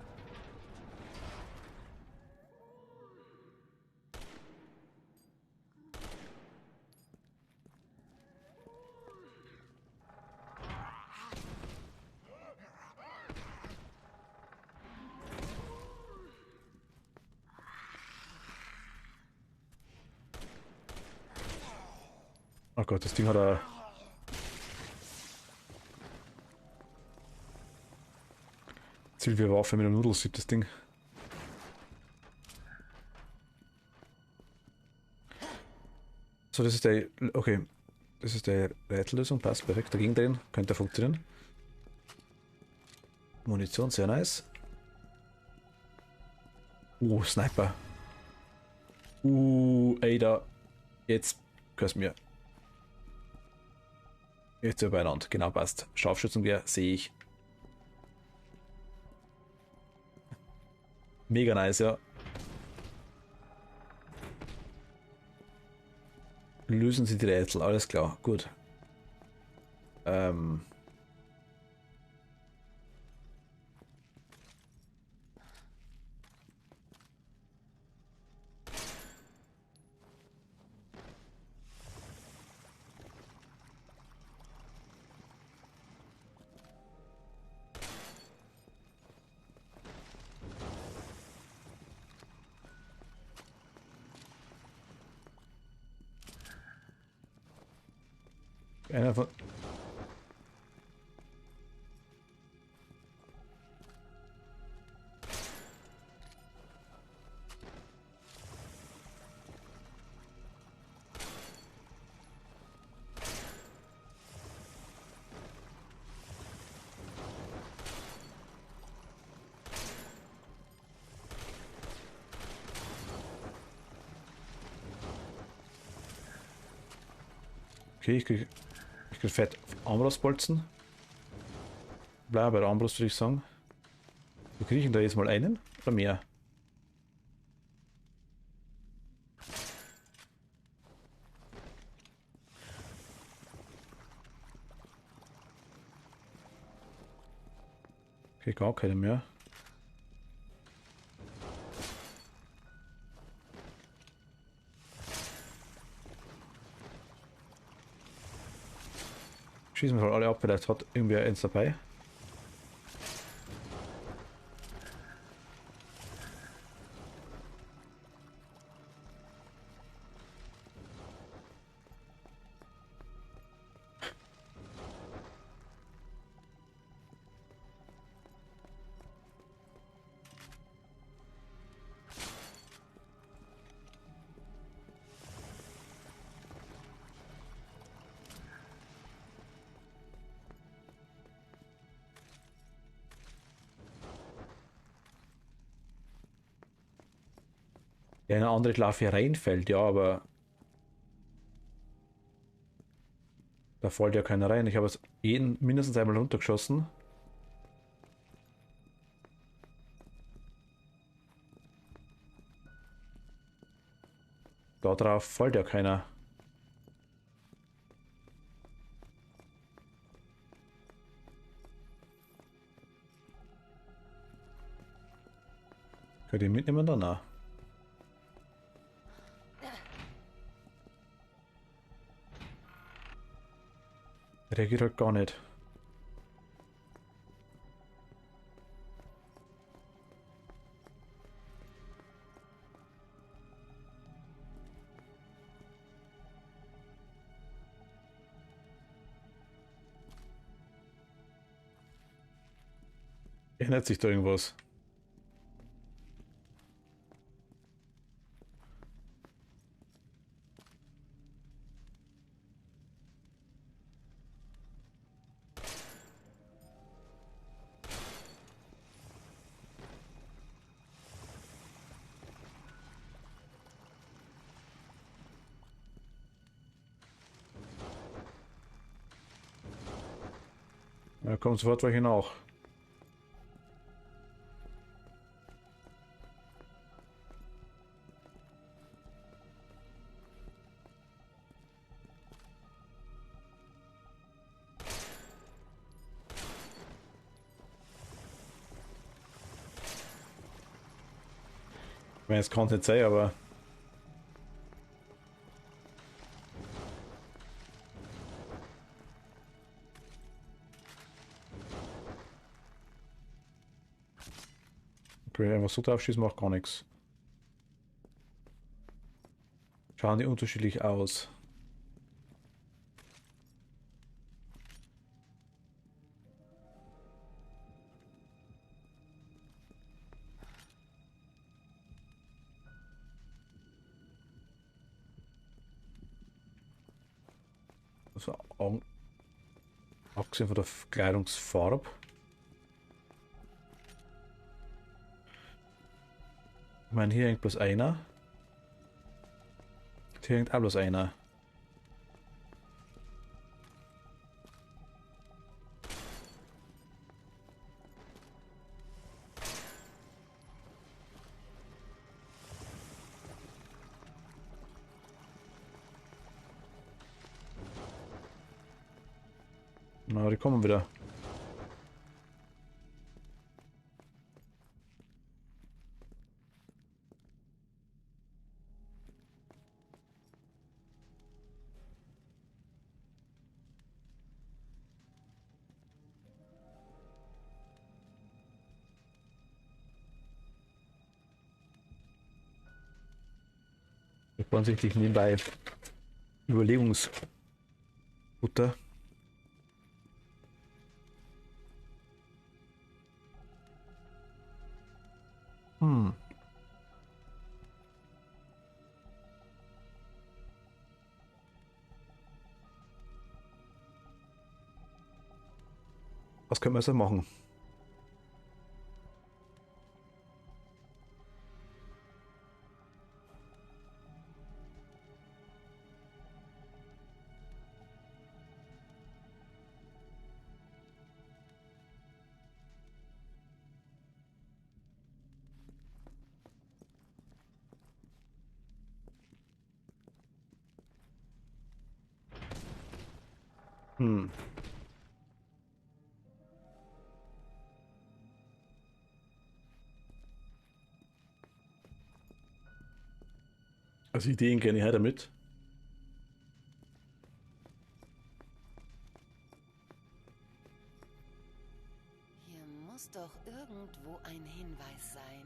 Oh Gott, das Ding hat eine ziemlich wie eine Waffe mit einem Nudelsieb, das Ding. So, das ist der. Okay. Das ist der Rätsellösung, passt perfekt. Dagegen drehen, könnte funktionieren. Munition, sehr nice. Sniper. Ada. Jetzt gehörst mir. Jetzt sind wir beieinander. Genau, passt. Scharfschützengewehr sehe ich. Mega nice, ja. Lösen Sie die Rätsel, alles klar, gut. Einer von. Okay, ich krieg fett Armbrustbolzen. Bleib bei der Armbrust, würde ich sagen. Wir kriegen da jetzt mal einen oder mehr. Okay, gar keine mehr. Schießen wir mal alle ab, vielleicht hat irgendwer eins dabei. Ja, eine andere Larve reinfällt, ja, aber da fällt ja keiner rein. Ich habe es jeden mindestens einmal runtergeschossen. Da drauf fällt ja keiner. Könnt ihr mitnehmen dann? Nein. Reagiert halt gar nicht. Ändert sich da irgendwas? Da kommt sofort welche nach. Ich meine, es kann nicht sein, aber... Okay, einfach so drauf schießen macht gar nichts. Schauen die unterschiedlich aus. Also, abgesehen von der Kleidungsfarbe. Ich meine, hier hängt bloß einer. Hier hängt auch bloß einer. Na, die kommen wieder. Offensichtlich nebenbei Überlegungsfutter. Hm. Was können wir jetzt machen? Hm. Also Ideen gerne her damit. Hier muss doch irgendwo ein Hinweis sein.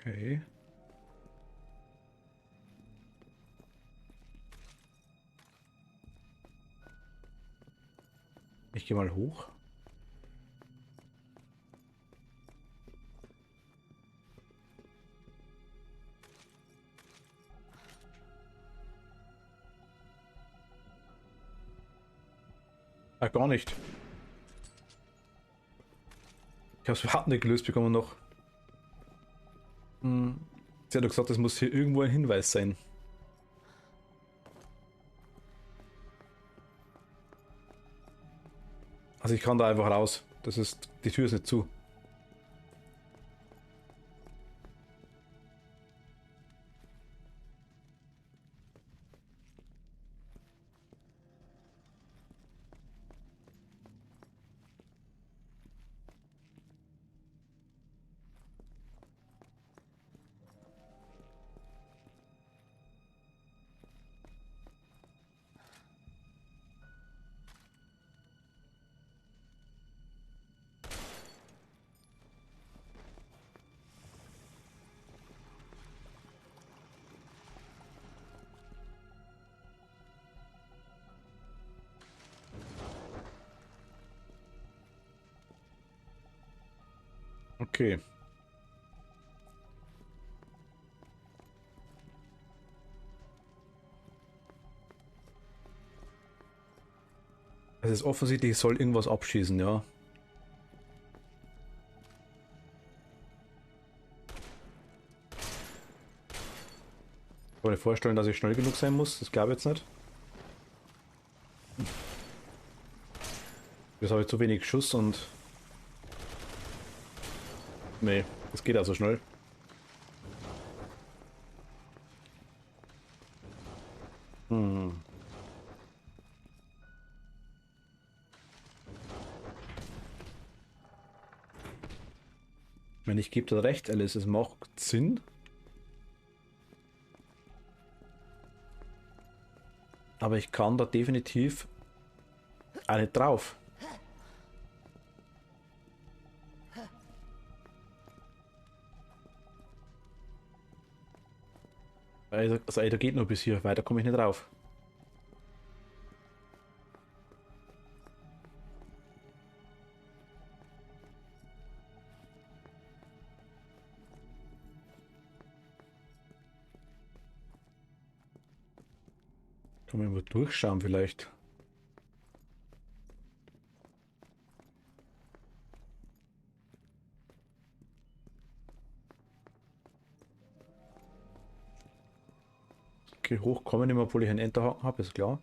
Okay. Ich gehe mal hoch. Ah, gar nicht. Ich habe es überhaupt nicht gelöst bekommen noch. Hm. Sie hat doch gesagt, es muss hier irgendwo ein Hinweis sein. Also ich kann da einfach raus. Das ist, die Tür ist nicht zu. Okay. Es ist offensichtlich, ich soll irgendwas abschießen, ja. Ich kann mir vorstellen, dass ich schnell genug sein muss. Das glaube ich jetzt nicht. Jetzt habe ich zu wenig Schuss und... Nee, das geht also schnell. Hm. Ich meine, ich gebe dir recht, Alice, es macht Sinn. Aber ich kann da definitiv auch nicht drauf. Also, da geht nur bis hier, weiter komme ich nicht drauf. Kann man mal durchschauen vielleicht. Okay, hochkommen nicht mehr, obwohl ich einen Enterhaken habe, ist klar.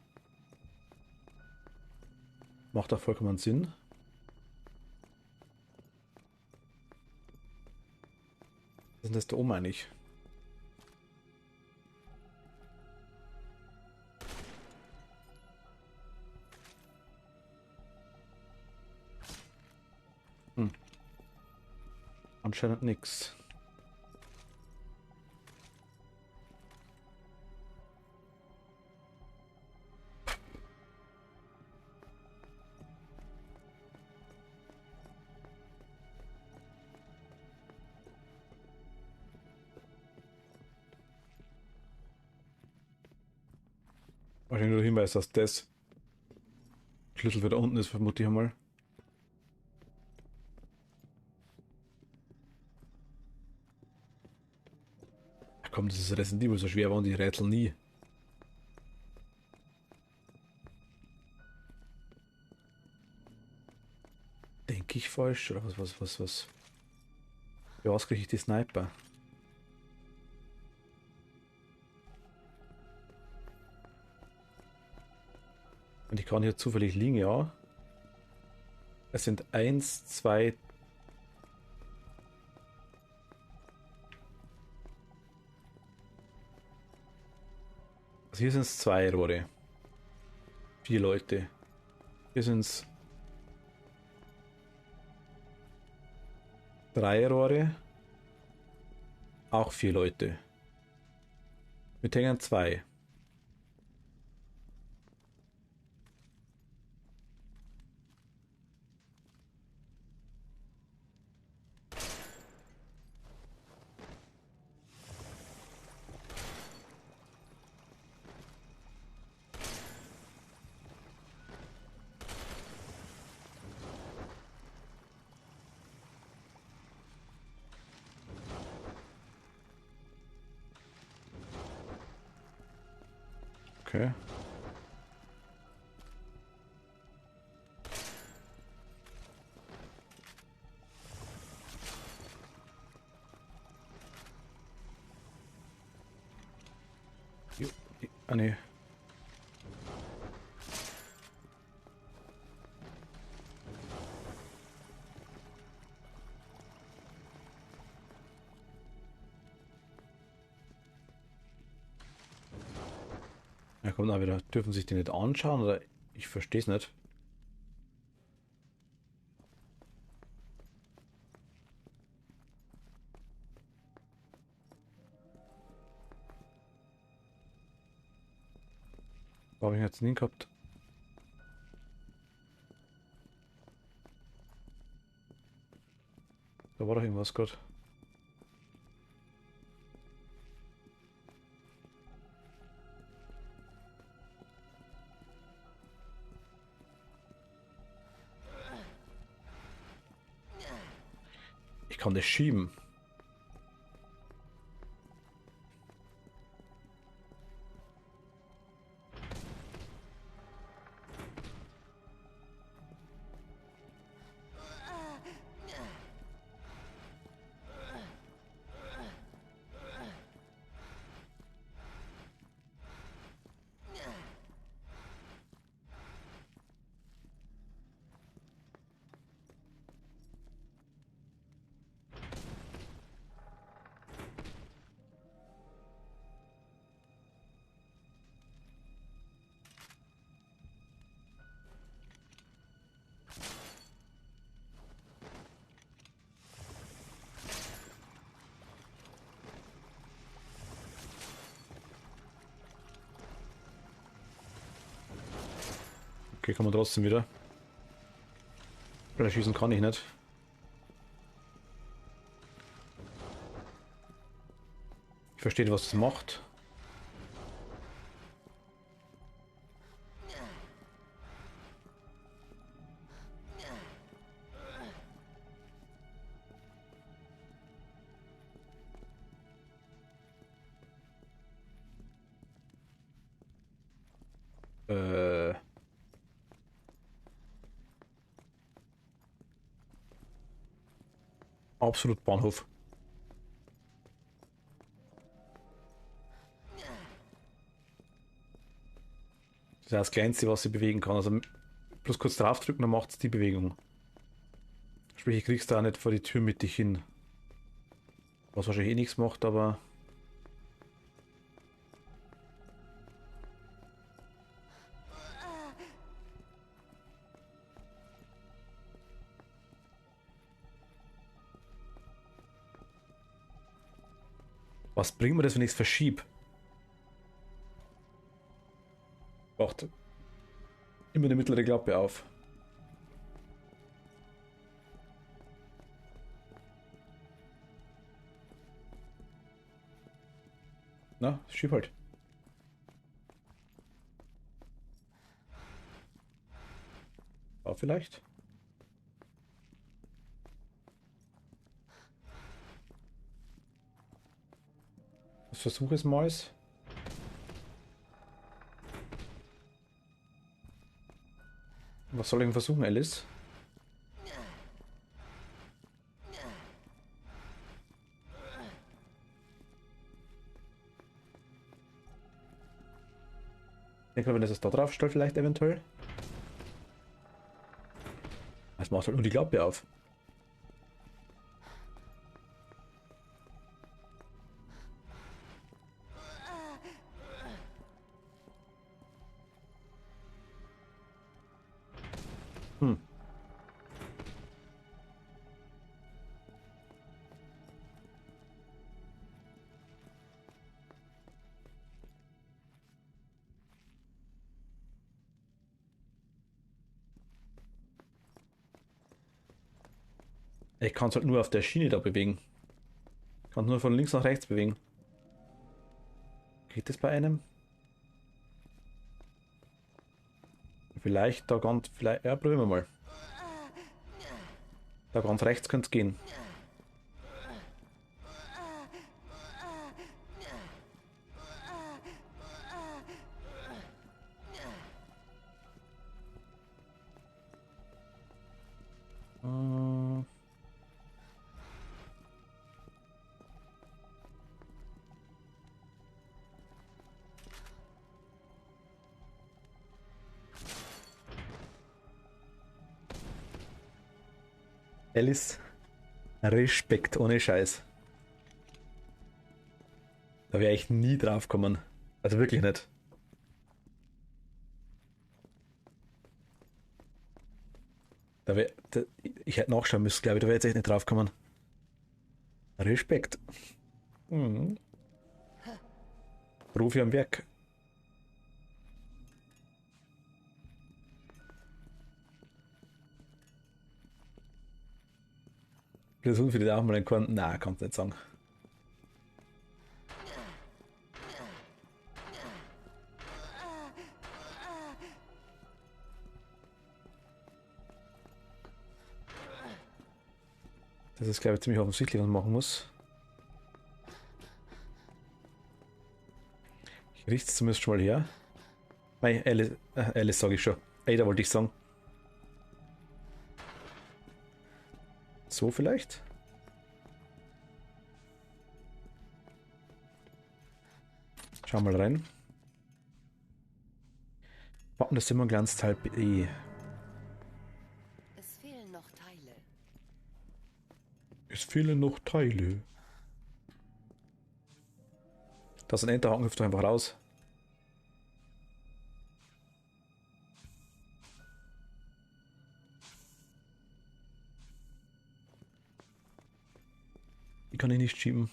Macht auch vollkommen Sinn. Was ist denn das da oben eigentlich? Hm. Anscheinend nichts. Wahrscheinlich nur der Hinweis, dass das Schlüssel wieder unten ist, vermute ich einmal. Ach komm, das ist Resident Evil, so schwer waren die Rätsel nie. Denke ich falsch? Oder was? Ja, ausgerechnet die Sniper. Und ich kann hier zufällig liegen, ja. Es sind 1, 2. Also hier sind es 2 Rohre. 4 Leute. Hier sind es 3 Rohre. Auch 4 Leute. Mit hängen 2. Okay. Jo. Ah ne. Ja, kommt auch wieder. Dürfen sich die nicht anschauen oder ich verstehe es nicht. Wo habe ich jetzt nie gehabt? Da war doch irgendwas gerade. Ich kann das schieben. Okay, kann man trotzdem wieder. Weil schießen kann ich nicht. Ich verstehe, was das macht. Absolut Bahnhof. Das ist das Kleinste, was sie bewegen kann. Also bloß kurz draufdrücken, dann macht es die Bewegung. Sprich, ich krieg's da nicht vor die Tür mit dich hin. Was wahrscheinlich eh nichts macht, aber... Was bringt mir das, wenn ich es verschiebe? Macht immer eine mittlere Klappe auf. Na, schieb halt. Vielleicht. Ich versuche es mal. Was soll ich denn versuchen, Alice? Ich denke mal, wenn es da drauf stellt, vielleicht eventuell. Es macht halt nur die Klappe auf. Hm. Ich kann es halt nur auf der Schiene da bewegen. Ich kann nur von links nach rechts bewegen. Geht das bei einem? Vielleicht da ganz, vielleicht, ja, probieren wir mal. Da ganz rechts könnte es gehen. Alice, Respekt, ohne Scheiß. Da wäre ich nie drauf kommen. Also wirklich nicht. Ich hätte nachschauen müssen, glaube ich, da wäre jetzt echt nicht drauf kommen. Respekt. Mhm. Profi am Werk. Versuchen wir das auch mal einen Korn. Nein, kannst nicht sagen. Das ist, glaube ich, ziemlich offensichtlich, was man machen muss. Ich richte es zumindest schon mal her. Nein, Alice sage ich schon. Ada wollte ich sagen. So vielleicht? Schauen wir mal rein. Wappen des Simmerglanzteil BE. Es fehlen noch Teile. Es fehlen noch Teile. Das ist ein Enterhaken, hüpft doch einfach raus. Die kann ich nicht schieben.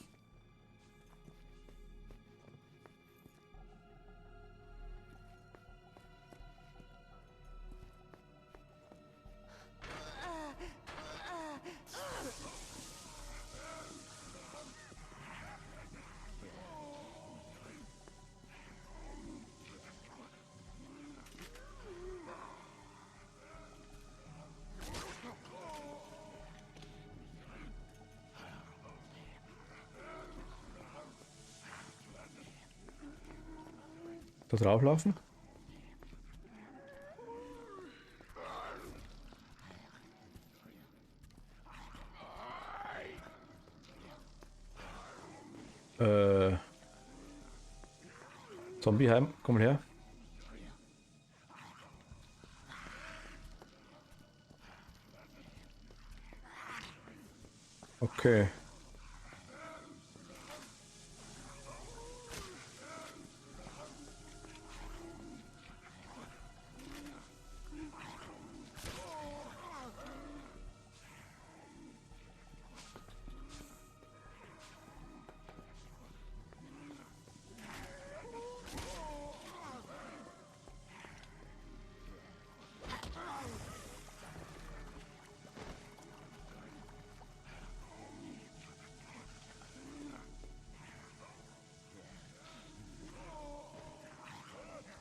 Da drauflaufen. Zombieheim, komm mal her. Okay.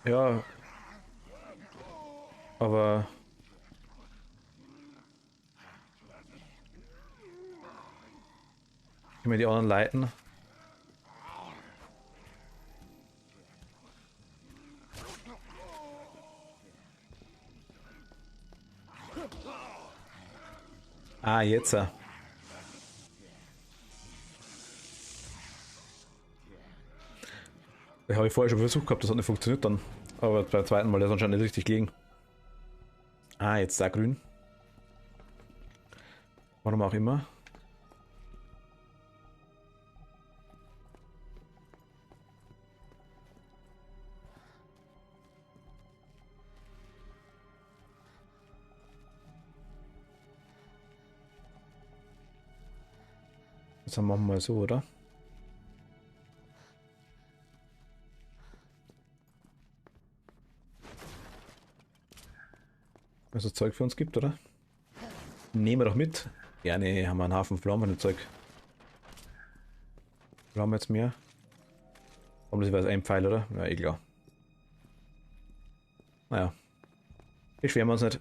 Ja, aber immer die anderen leiten. Ah, jetzt. Das habe ich vorher schon versucht gehabt, das hat nicht funktioniert dann. Aber beim zweiten Mal, der ist anscheinend nicht richtig gelegen. Ah, jetzt da grün. Warum auch immer. Jetzt machen wir mal so, oder? Wenn es so Zeug für uns gibt, oder? Nehmen wir doch mit. Ja, nee, haben wir einen Haufen Flammen Zeug. Wir haben jetzt mehr. Aber das wäre ein Pfeil, oder? Ja, eh klar. Naja. Beschweren wir uns nicht.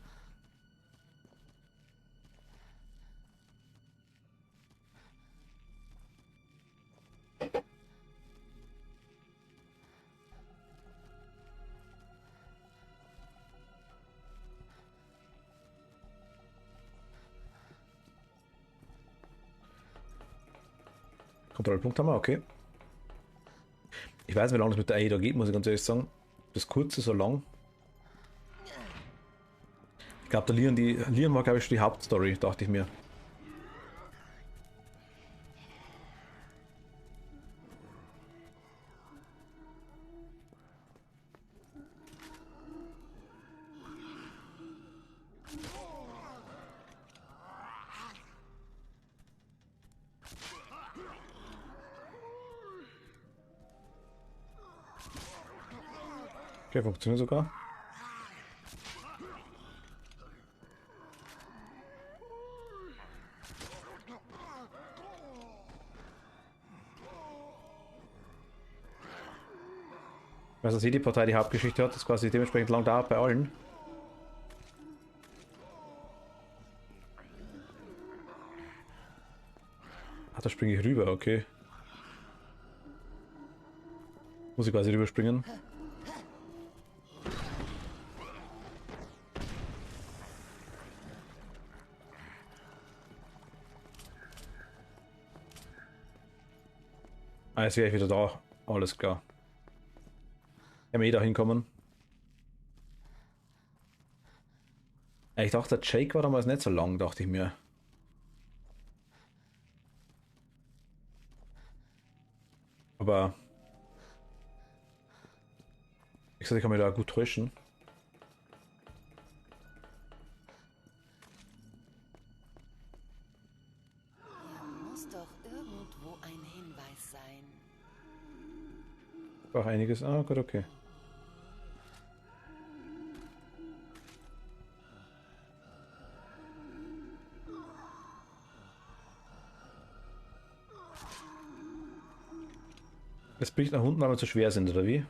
Kontrollpunkt haben wir, okay. Ich weiß nicht, wie lange das mit der AIDA geht, muss ich ganz ehrlich sagen. Das kurze, so lang. Ich glaube, der Lian war, glaube ich, schon die Hauptstory, dachte ich mir. Okay, funktioniert sogar. Also dass jede Partei die Hauptgeschichte hat, das quasi dementsprechend lang dauert bei allen. Ah, da springe ich rüber, okay. Muss ich quasi rüberspringen? Ah, jetzt wäre ich wieder da. Alles klar. Ja, mir da hinkommen. Ich dachte, der Jake war damals nicht so lang, dachte ich mir. Aber ich sag, ich kann mich da gut täuschen. Hier muss doch irgendwo ein Hinweis sein. Auch einiges. Ah, gut, okay. Es bricht nach unten, weil wir zu schwer sind, oder wie?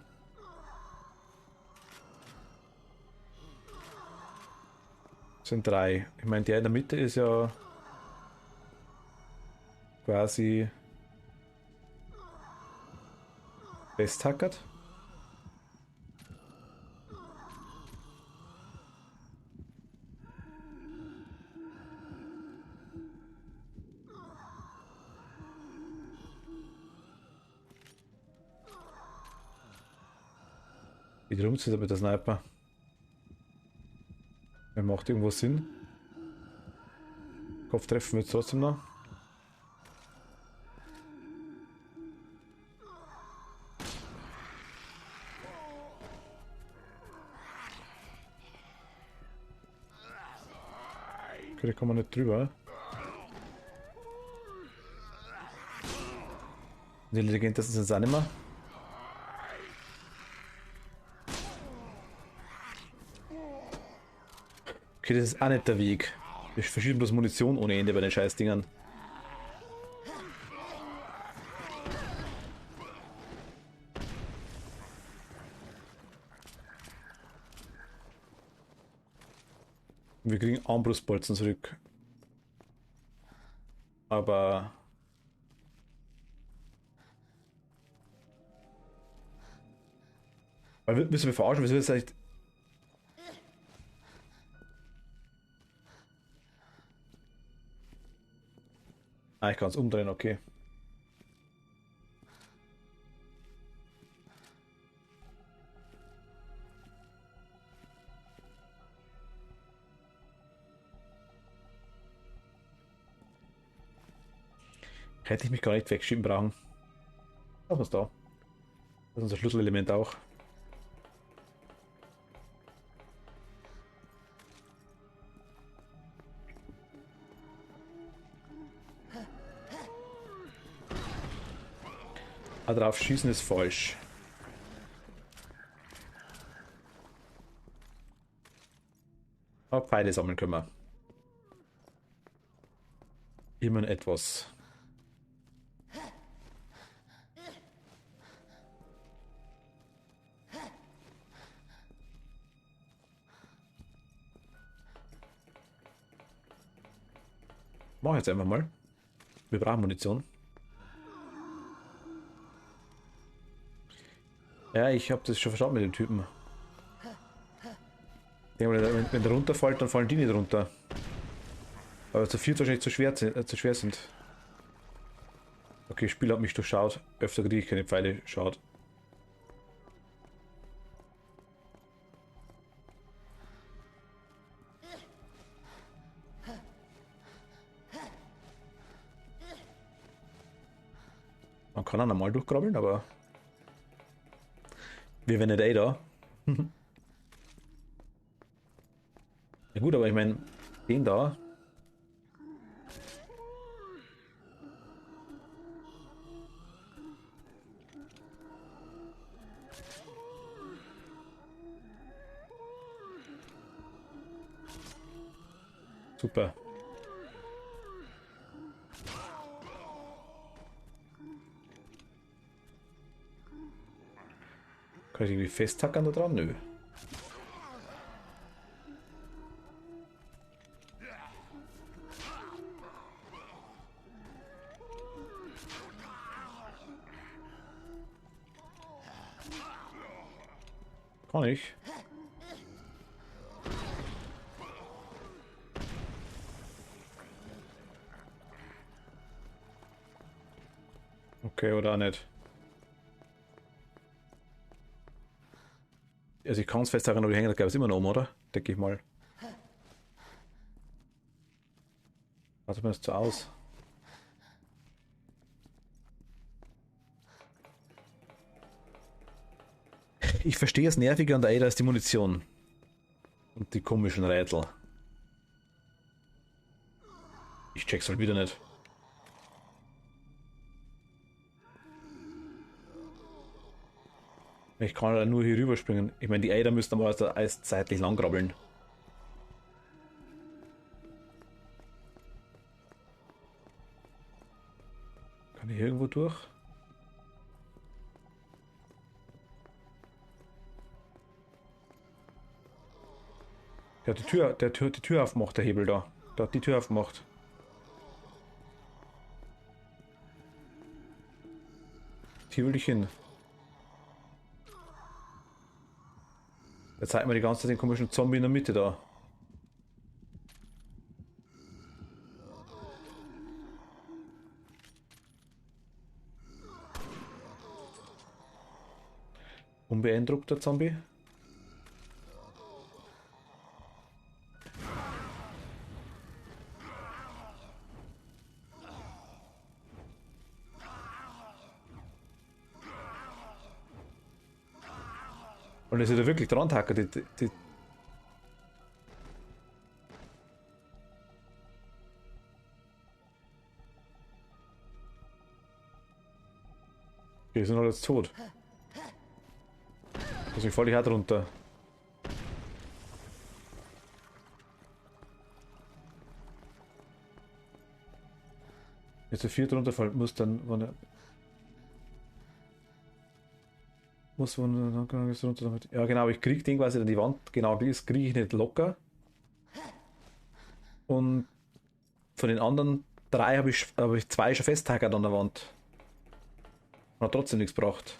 Das sind 3. Ich meine, der in der Mitte ist ja quasi festhackert. Wie drum ist mit der Sniper? Er macht irgendwo Sinn. Kopf treffen wir jetzt trotzdem noch. Okay, da kommen wir nicht drüber. Die intelligentesten sind es auch nicht mehr. Okay, das ist auch nicht der Weg. Wir verschieben bloß Munition ohne Ende bei den Scheißdingern. Wir kriegen Armbrustbolzen zurück. Aber... Weil müssen wir verarschen, wieso ist das echt... Ah, ich kann es umdrehen, okay. Hätte ich mich gar nicht wegschieben brauchen. Was ist da? Das ist unser Schlüsselelement auch. Ah, drauf schießen ist falsch. Aber Pfeile sammeln können wir. Immer etwas. Mach jetzt einfach mal. Wir brauchen Munition. Ja, ich habe das schon verstanden mit dem Typen. Ich denke mal, wenn der runterfällt, dann fallen die nicht runter. Aber zu viert wahrscheinlich zu schwer sind. Okay, Spiel hat mich durchschaut. Öfter kriege ich keine Pfeile. Schaut. Man kann auch normal durchkrabbeln, aber wir werden nicht da. Ja gut, aber ich meine, den da. Super. Kann ich irgendwie festhackern da dran? Nö. Kann ich. Okay, oder auch nicht. Also ich kann es festhalten, aber die hängen, glaube ich, immer noch oben, oder? Denke ich mal. Also mir ist so aus. Ich verstehe das Nervige an der Ada ist die Munition. Und die komischen Rätsel. Ich check's halt wieder nicht. Ich kann halt nur hier rüberspringen. Ich meine, die Ada müssten aber erst zeitlich lang krabbeln. Kann ich hier irgendwo durch? Der hat die Tür aufgemacht, der Hebel da. Der hat die Tür aufgemacht. Hier will ich hin. Jetzt zeigt mir die ganze Zeit den komischen Zombie in der Mitte da. Unbeeindruckter Zombie. Und es ist ja wirklich dran hacken, die. Die sind alle jetzt tot. Also ich falle die Hart runter. Jetzt der vierte runterfallen muss dann, wenn er. Muss von ist runter damit. Ja genau, ich krieg den quasi an die Wand, genau das kriege ich nicht locker. Und von den anderen drei habe ich zwei schon festhackert an der Wand. Und hat trotzdem nichts gebracht.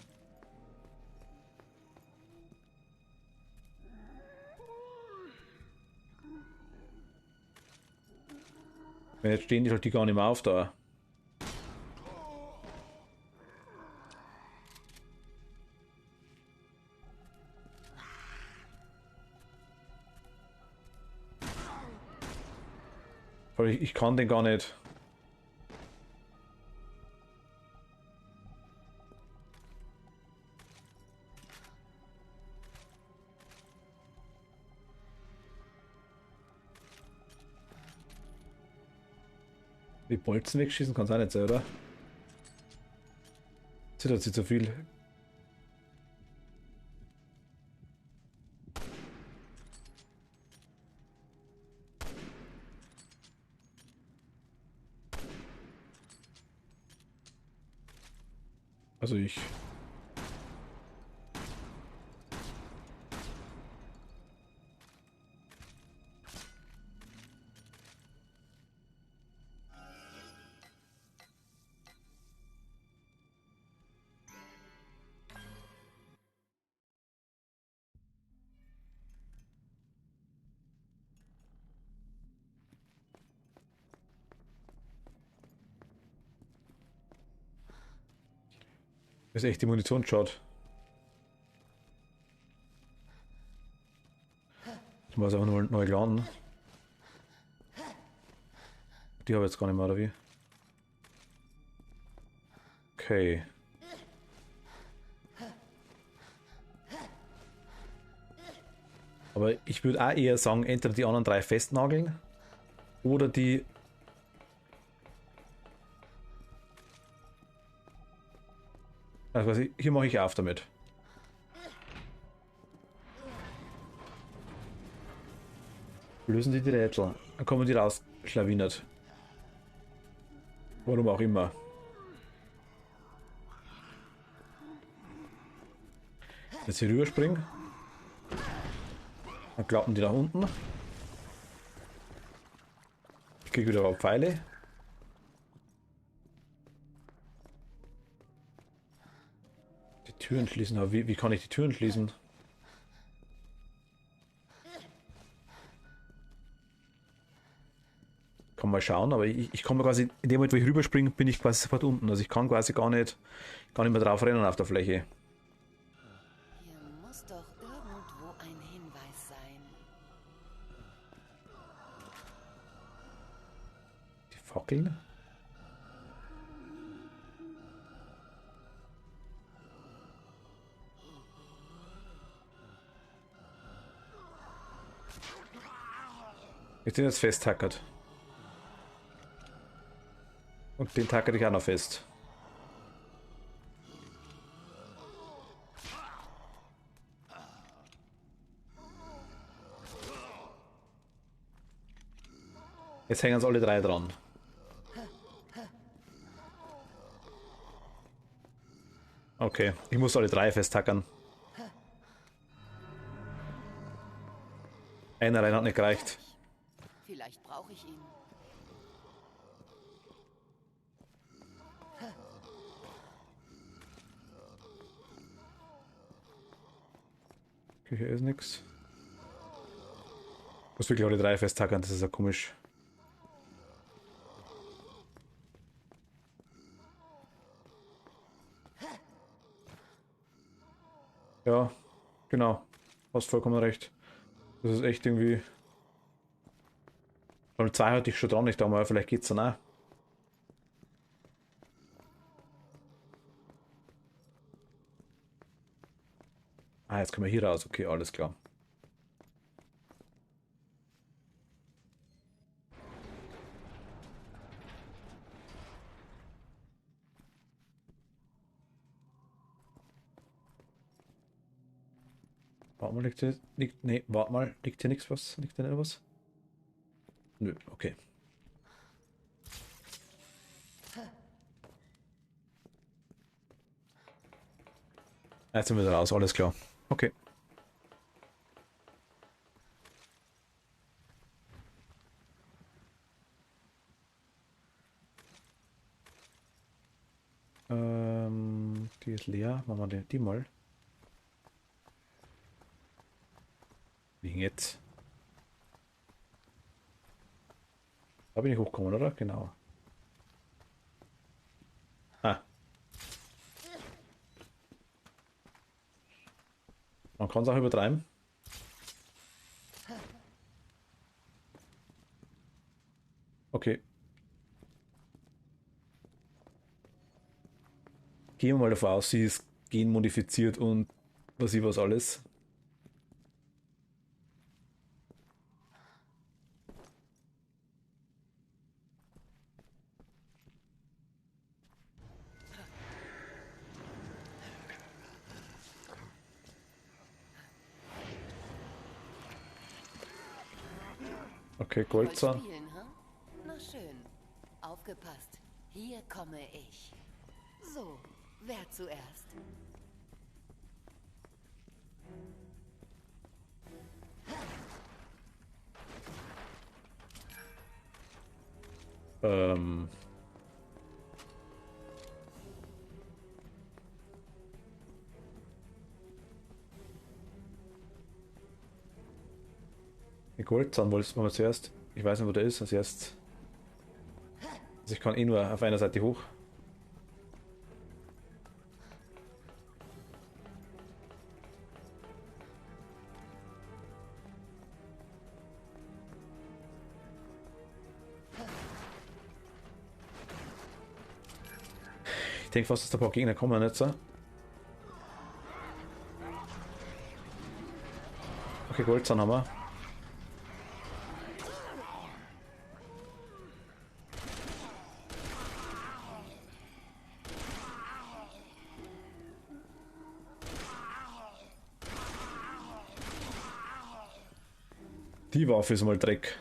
Wenn jetzt stehen die halt die gar nicht mehr auf da. Weil ich kann den gar nicht. Die Bolzen wegschießen kann es auch nicht sein, oder? Zittert sie zu viel. Also ich. Das ist echt die Munition schaut. Ich muss einfach nur neu laden. Die habe ich jetzt gar nicht mehr, oder wie? Okay. Aber ich würde auch eher sagen, entweder die anderen drei festnageln oder die. Also hier mache ich auf damit. Lösen die Rätsel. Dann kommen die raus, schlawinert. Warum auch immer. Jetzt hier rüberspringen. Dann klappen die nach unten. Ich kriege wieder Pfeile. Türen schließen, aber wie kann ich die Türen schließen? Kann mal schauen, aber ich komme quasi, in dem Moment, wo ich rüberspringe, bin ich quasi sofort unten. Also ich kann quasi gar nicht mehr drauf rennen auf der Fläche. Hier muss doch irgendwo ein Hinweis sein. Die Fackeln? Ich bin jetzt festtackert. Und den tackere ich auch noch fest. Jetzt hängen uns alle drei dran. Okay, ich muss alle drei festtackern. Einer rein hat nicht gereicht. Vielleicht brauche ich ihn. Okay, hier ist nichts. Ich muss wirklich alle drei festtackern, das ist ja komisch. Ja, genau. Hast vollkommen recht. Das ist echt irgendwie. Beim 2 hatte ich schon dran, ich dachte mal, vielleicht geht's dann auch. Ah, jetzt können wir hier raus. Okay, alles klar. Warte mal, nee, warte mal, liegt hier nichts was? Liegt hier nicht was? Nö, okay. Jetzt sind wir wieder raus, alles klar. Okay. Die ist leer. Machen wir die mal. Wie jetzt? Da bin ich hochgekommen, oder? Genau. Ah. Man kann es auch übertreiben. Okay. Gehen wir mal davon aus, sie ist genmodifiziert und was ich was alles. Okay, Ihr wollt Goldzahn. spielen, hm? Na schön. Aufgepasst. Hier komme ich. So, wer zuerst? Ähm. Die Goldzahn wollen wir zuerst. Ich weiß nicht, wo der ist. Als erst. Also ich kann eh nur auf einer Seite hoch. Ich denke fast, dass da ein paar Gegner kommen jetzt. So. Okay, Goldzahn haben wir. Die Waffe ist mal Dreck.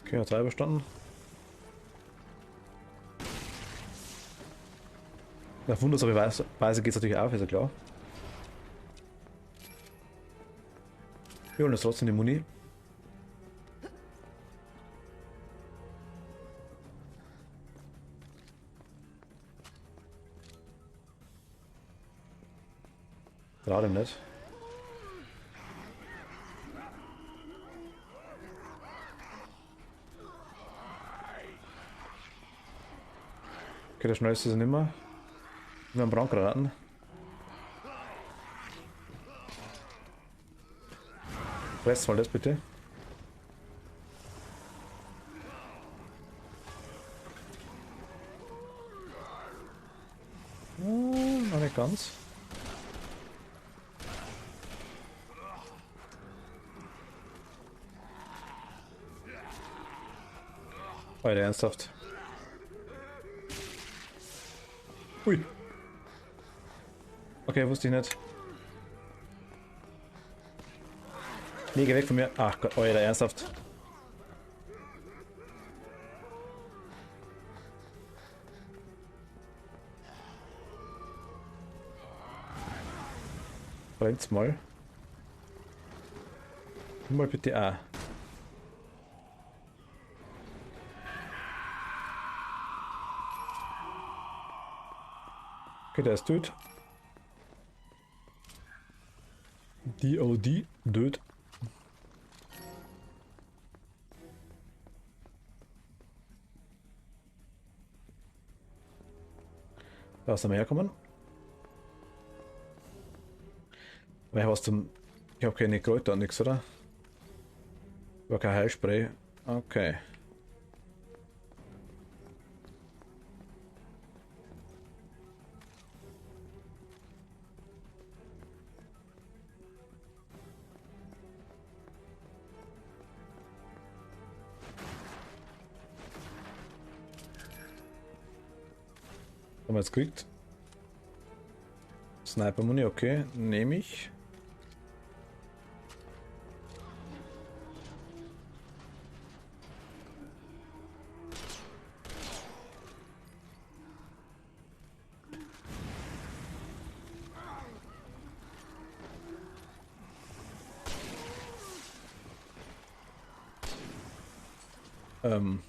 Okay, hat 3 überstanden. Auf wundersame Weise geht es natürlich auch, ist ja klar. Wir holen uns trotzdem die Muni. Gerade nicht. Okay, der schnellste ist er nicht mehr. Wir haben Brandgranaten. Presst mal das bitte. Noch nicht ganz. Alter, ernsthaft. Ui. Okay, wusste ich nicht. Nee, geh weg von mir. Ach Gott, Alter, ernsthaft. Bringt's mal. Mal bitte A. Okay, der ist tot. DOD, död. Da sind wir herkommen. Weil was zum. Ich habe keine Kräuter und nichts, oder? War kein Heilspray. Okay. Haben wir jetzt gekriegt. Sniper Muni, okay, nehme ich. Ähm.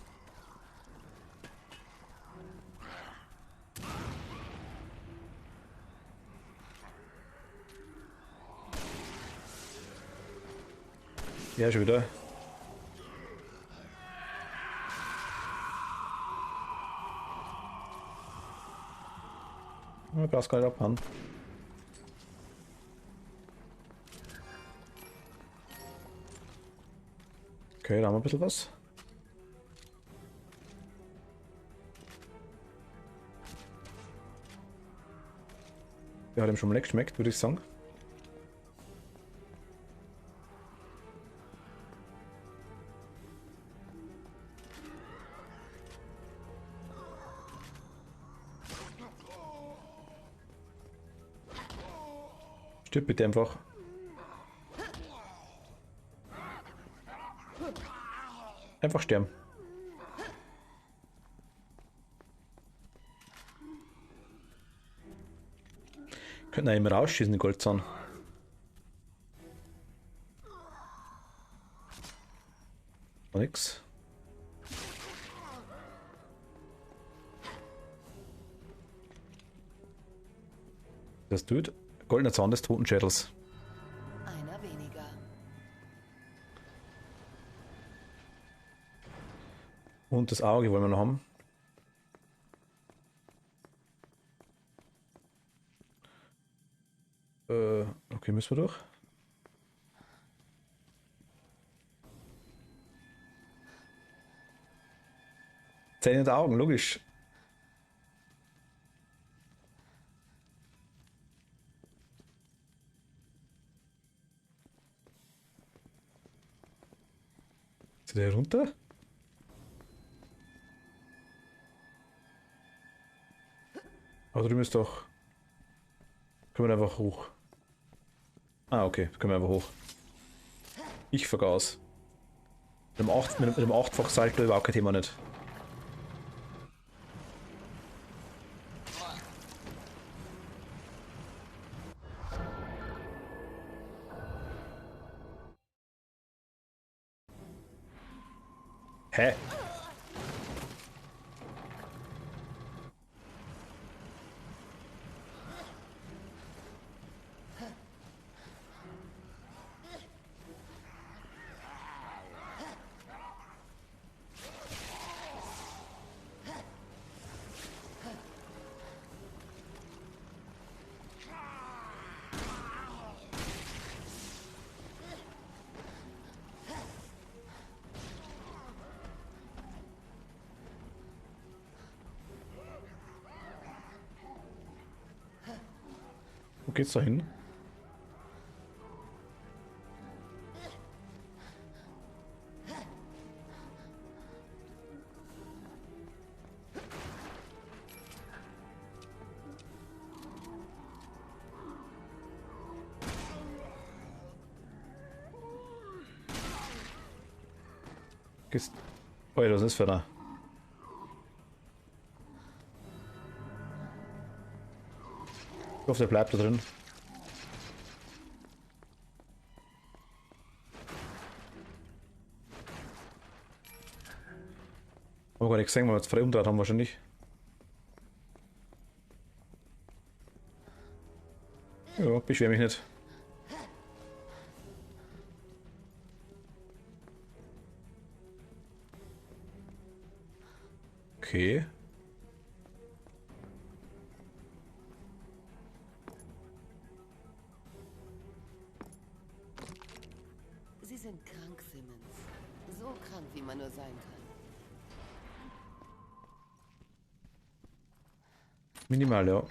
Ja, schon wieder. Ich brauch's gar nicht abhauen. Okay, da haben wir ein bisschen was. Der hat ihm schon mal geschmeckt, würde ich sagen. Stirb bitte einfach. Einfach sterben. Könnten eigentlich mal rausschießen, die Goldzahn. Nix. Das tut. Goldener Zahn des Totenschädels. Einer weniger. Und das Auge wollen wir noch haben. Okay, müssen wir durch. Zähne und Augen, logisch. Ist der runter? Aber drüben ist doch. Können wir einfach hoch. Ah, okay, können wir einfach hoch. Ich vergaß. Mit dem 8-fach Salto überhaupt kein Thema nicht. Hä? Wo geht's da hin? Geht's... Oh ja, was ist für da? Ich hoffe, der bleibt da drin. Haben wir gar nicht gesehen, weil wir jetzt frei umdreht haben wahrscheinlich. Ja, beschwer mich nicht. Okay. Sie sind krank, Simmons. So krank, wie man nur sein kann. Minimal, ja.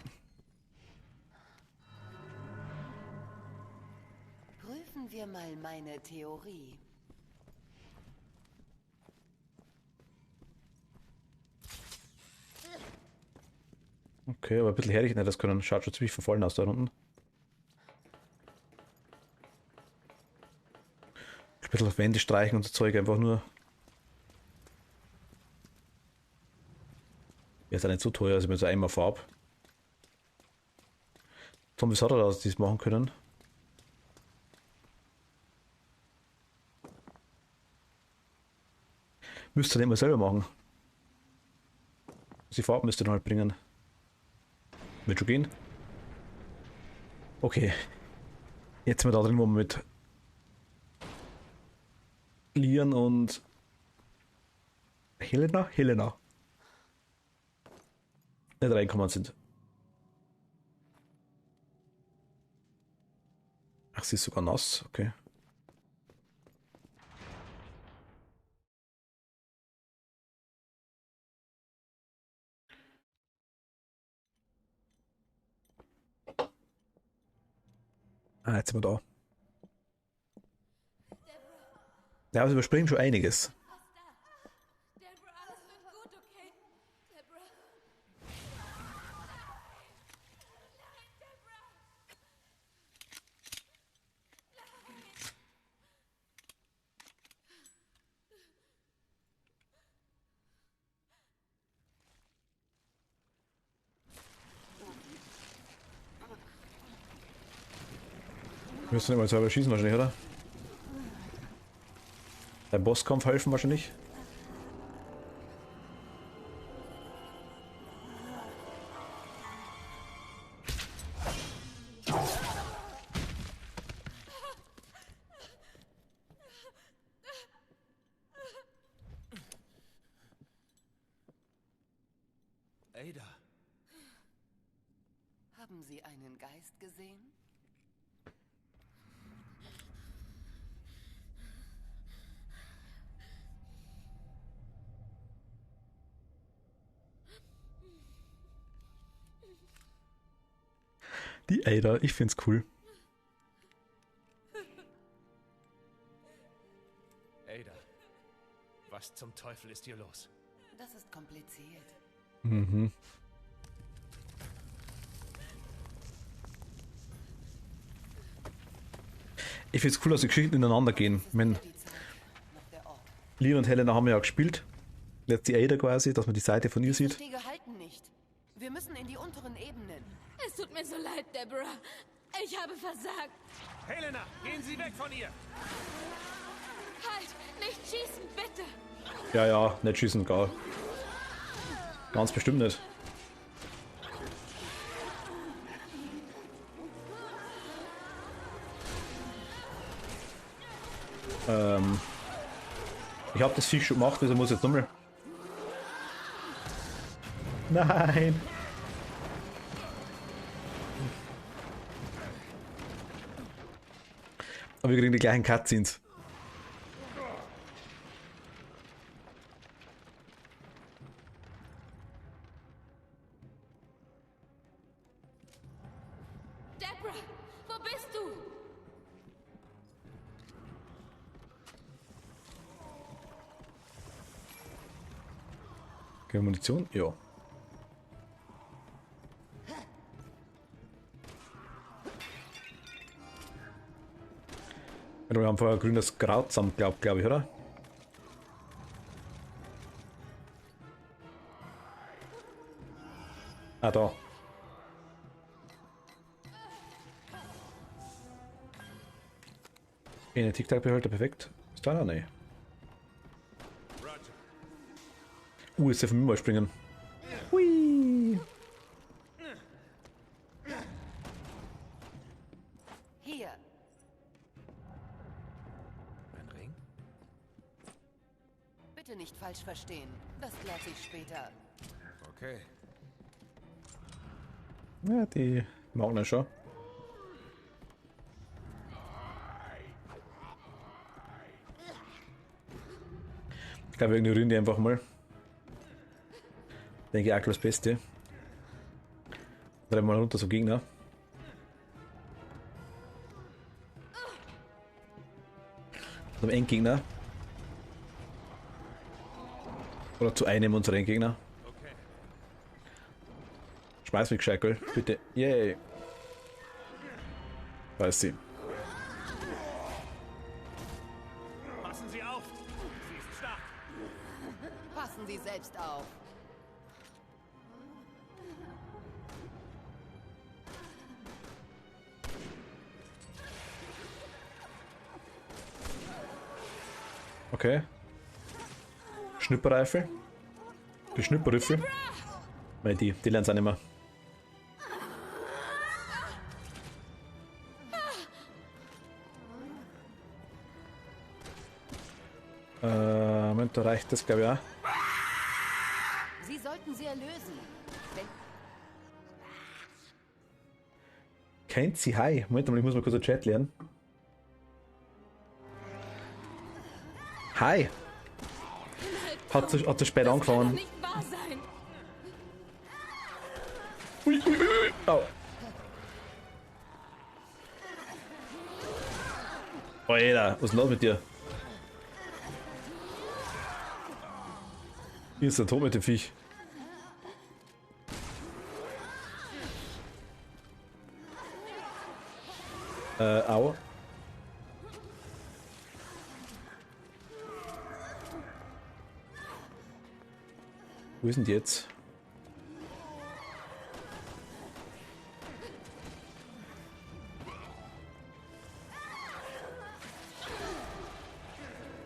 Prüfen wir mal meine Theorie. Okay, aber ein bisschen herrlich, das können. Schaut schon ziemlich verfallen aus da unten. Ein bisschen auf Wände streichen und so Zeug einfach nur. Ja, ist ja nicht so teuer, also mit so einmal Farbe. Zombies hat er da, dass die es machen können. Müsste er den mal selber machen. Die Farbe müsste er halt bringen. Wird schon gehen. Okay. Jetzt sind wir da drin, wo wir mit Lian und Helena nicht reinkommen sind. Ach, sie ist sogar nass, okay. Ah, jetzt sind wir da. Ja, aber wir überspringen schon einiges. Deborah, alles wird gut, okay? Deborah. Nein, Deborah. Wir müssen immer selber schießen wahrscheinlich, oder? Beim Bosskampf helfen wahrscheinlich. Ada. Haben Sie einen Geist gesehen? Die Ada, ich find's cool. Ada. Was zum Teufel ist hier los? Das ist kompliziert. Mhm. Ich find's cool, dass die Geschichten ineinander gehen. Das ist Wenn, wieder die Zeit nach der Ork. Leon und Helena haben ja gespielt. Jetzt die Ada quasi, dass man die Seite von ihr sieht. Stege halten nicht. Wir müssen in die unteren Ebenen. Es tut mir so leid, Deborah. Ich habe versagt. Helena, gehen Sie weg von ihr! Halt! Nicht schießen, bitte! Ja, ja, nicht schießen, gar. Ganz bestimmt nicht. Ich habe das Viech schon gemacht, also muss ich jetzt nochmal. Nein! Aber wir kriegen die gleichen Cutscenes. Deborah, wo bist du? Okay, Munition? Ja. Wir haben vorher grünes Kraut zusammen, glaube ich, oder? Ah, da. Eine Tic-Tac-Behälter, perfekt. Ist da noch? Nee. Jetzt darf ich mal springen. Hui! Hier. Ein Ring? Bitte nicht falsch verstehen. Das klärt sich später. Okay. Ja, die machen das schon. Ich glaube, wir ignorieren die einfach mal. Denke ich auch das Beste. Mal runter zum Gegner. Zum Endgegner. Oder zu einem unserer Endgegner. Okay. Schmeiß mich gescheit, gell? Bitte. Yay. Da ist sie. Passen Sie auf! Sie ist stark! Passen Sie selbst auf. Okay. Schnipperreifel. Die Schnipperriffel. Weil die lernen es auch nicht mehr. Moment, da reicht das, glaube ich, auch. Sie sollten sie erlösen. Wenn Kennt sie Hi? Moment mal, ich muss mal kurz den Chat lernen. Hi! Hat zu spät Das kann angefangen. doch nicht wahr sein. Ui, ui, ui, ui. Au. Alter, was ist los mit dir? Hier ist der Tod mit dem Viech. Au. Wo ist denn die jetzt?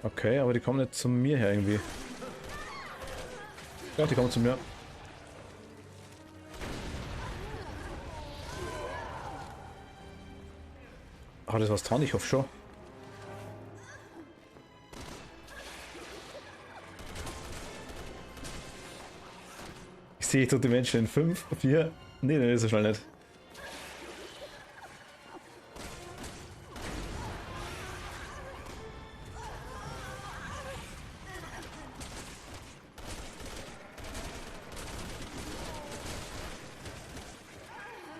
Okay, aber die kommen nicht zu mir her irgendwie. Ja, die kommen zu mir. Ah, das war's dran, ich hoffe schon. Ich sehe tote Menschen in 5, 4. Nee, nee, so schnell nicht.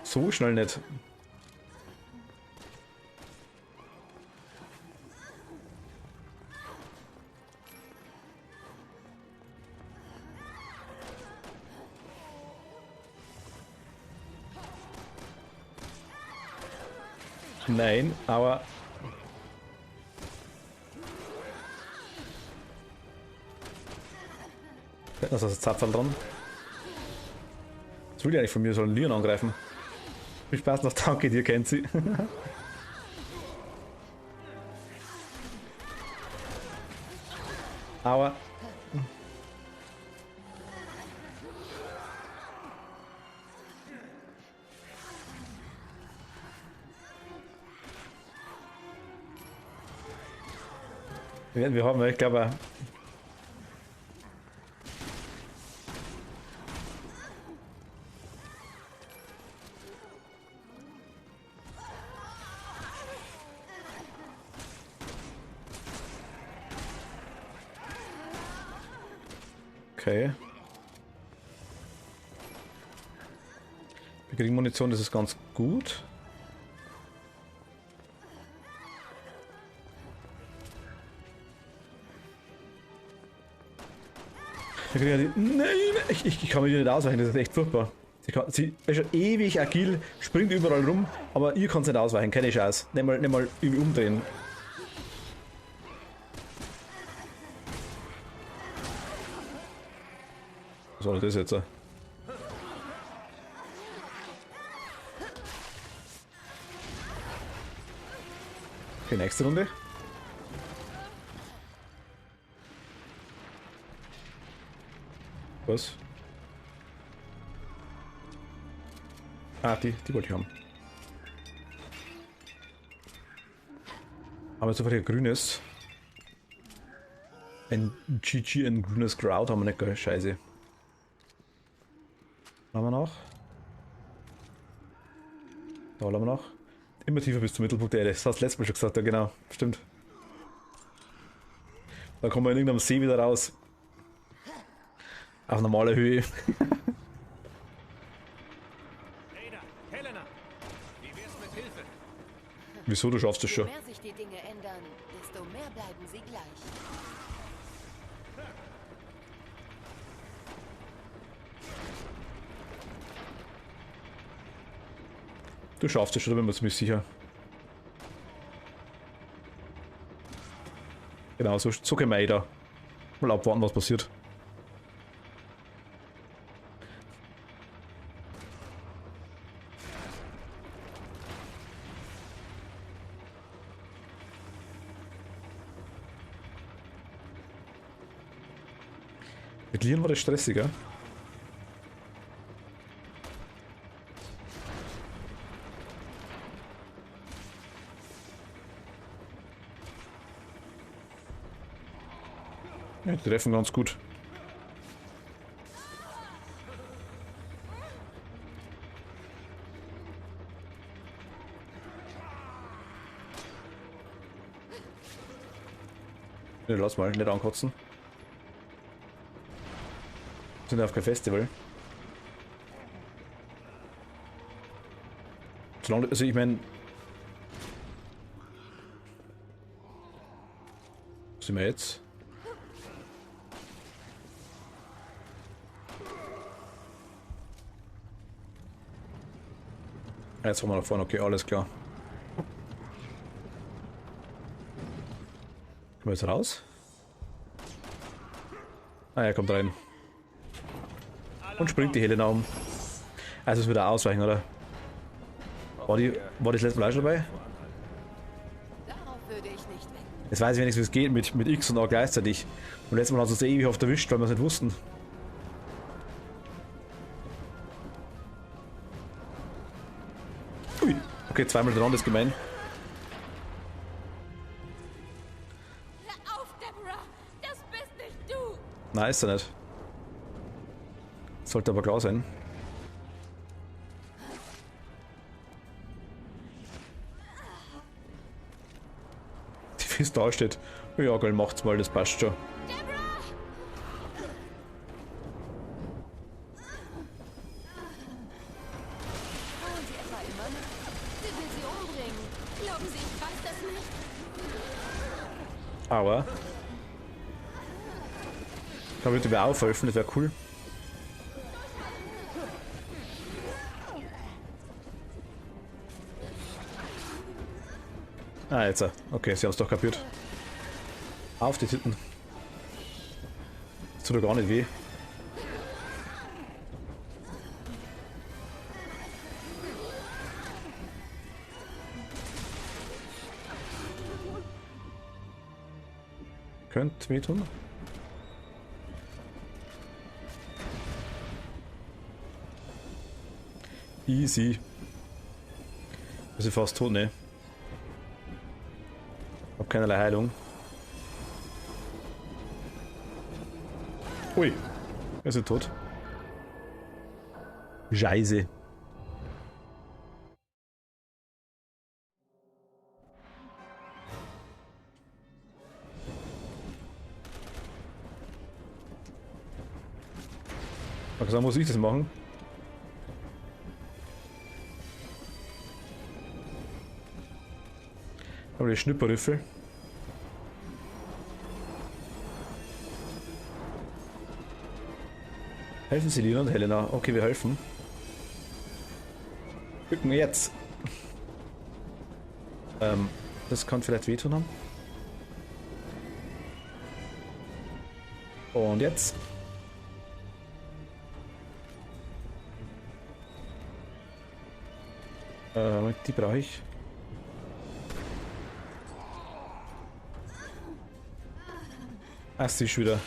So schnell nicht. Nein, aber Da ist also ein Zapferl dran. Was will die eigentlich von mir? Sollen Leon angreifen? Viel Spaß noch, danke dir, kennt sie. Aua. Wir haben, ich glaube, okay. Wir kriegen Munition, das ist ganz gut. Wir kriegen ja die, nein, ich kann mir die nicht ausweichen, das ist echt furchtbar. Sie ist schon ewig agil, springt überall rum, aber ihr könnt nicht ausweichen, keine Chance. Nicht mal irgendwie umdrehen. Was war das jetzt? Okay, nächste Runde. Was? Ah, die wollte ich haben. Aber jetzt einfach ein grünes. Ein GG, ein grünes Grout haben wir nicht, geil. Scheiße. Haben wir noch? Da haben wir noch. Immer tiefer bis zum Mittelpunkt der Erde. Das hast du letztes Mal schon gesagt, ja genau. Stimmt. Dann kommen wir in irgendeinem See wieder raus. Auf normaler Höhe. Ada, Helena, wie wär's mit Hilfe? Wieso, du schaffst es Je schon? mehr sich die Dinge ändern, desto mehr bleiben sie gleich. Du schaffst es schon, da bin ich mir ziemlich sicher. Genau, so können wir da. Mal abwarten, was passiert. Mit Leon war das stressiger. Ja, die treffen ganz gut. Ne, lass mal, nicht ankotzen. Wir sind auf kein Festival. Solange, also ich meine... Was sind wir jetzt? Jetzt fahren wir nach vorne, okay, alles klar. Kommen wir jetzt raus? Ah, er kommt rein. Und springt die Helena um. Also es wird ausweichen, oder? War das letzte Mal auch schon dabei? Darauf würde ich nicht wetten. Jetzt weiß ich wenigstens, wie es geht mit X und A gleichzeitig. Und letztes Mal hat es uns ewig oft erwischt, weil wir es nicht wussten. Ui. Okay, zweimal dran, das ist gemein. Hör auf, Deborah! Das bist nicht du! Nein, ist er nicht. Sollte aber klar sein. Die Fist da steht. Ja, geil, macht's mal, das passt schon. Wollen sie etwa immer noch? Sie will sie umbringen. Glauben Sie, ich weiß das nicht? Aber. Da würde mir aufhelfen, das wäre cool. Ah, jetzt. Okay, sie haben es doch kapiert. Auf die Titten. Das tut doch gar nicht weh. Könnte wehtun. Easy. Ist sie fast tot, ne? Hab keinerlei Heilung. Ui. Ist sie tot. Scheiße. Okay, dann muss ich das machen. Aber die Schnipperrüffel. Helfen Sie Lina und Helena? Okay, wir helfen. Rücken jetzt. Das kann vielleicht wehtun haben. Und jetzt. Die brauche ich. Ach, sie ist wieder.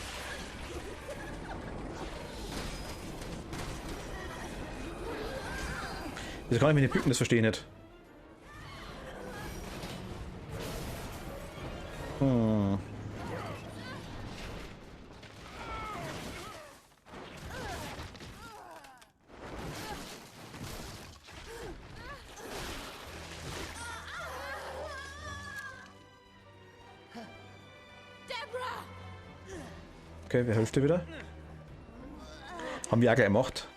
Das kann ich mich nicht bücken, das verstehe ich nicht. Hm. Okay, wer hilft dir wieder? Haben wir auch gleich gemacht.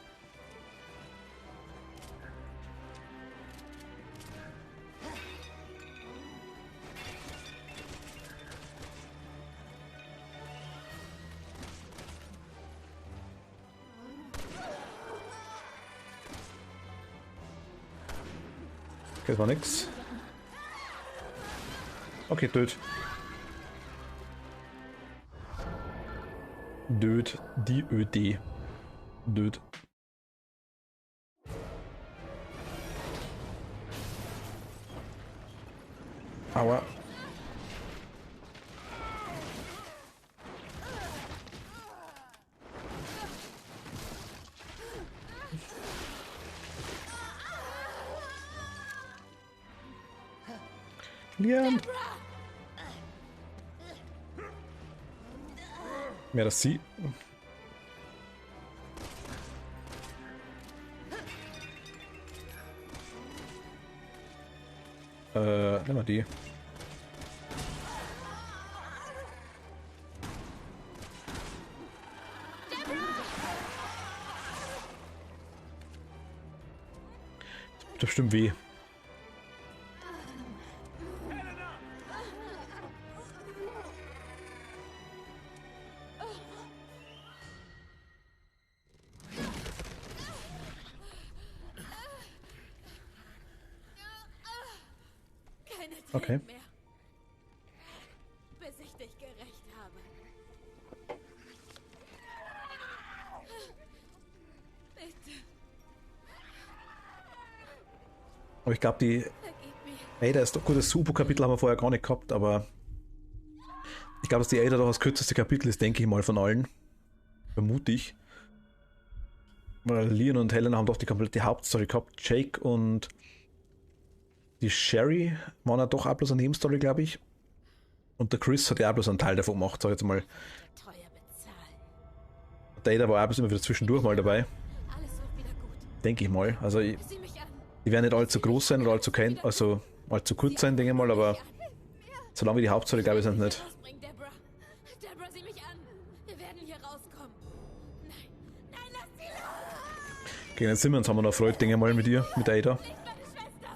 Okay, das war nix. Okay, töt. Död, die ÖD. Död. Aua. Liam. Merci. Nimm mal die. Das tut bestimmt weh. Okay. Mehr, bis ich dich gerecht habe. Bitte, Aber ich glaube, die vergib mir. Ada ist doch gut. Das Super-Kapitel haben wir vorher gar nicht gehabt, aber ich glaube, dass die Ada doch das kürzeste Kapitel ist, denke ich mal, von allen. Vermute ich. Weil Leon und Helena haben doch die komplette Hauptstory gehabt. Jake und die Sherry waren ja doch auch bloß eine Nebenstory, glaube ich. Und der Chris hat ja auch bloß einen Teil davon gemacht, sag ich jetzt mal. Teuer bezahlen. Der Ada war auch bloß immer wieder zwischendurch mal dabei. Alles wird wieder gut. Denke ich mal. Also, Sieh mich an. die werden nicht allzu groß sein oder allzu klein, also allzu kurz sein, denke ich mal, aber solange wir die Hauptstory, glaube ich, sind nicht. Rausbringen, Deborah. Deborah, sieh mich an. Wir werden hier rauskommen. Nein, nein, lass sie los. Gegen den Simmons haben wir noch Freude, denke ich mal, mit ihr, mit der Ada. Nicht meine Schwester.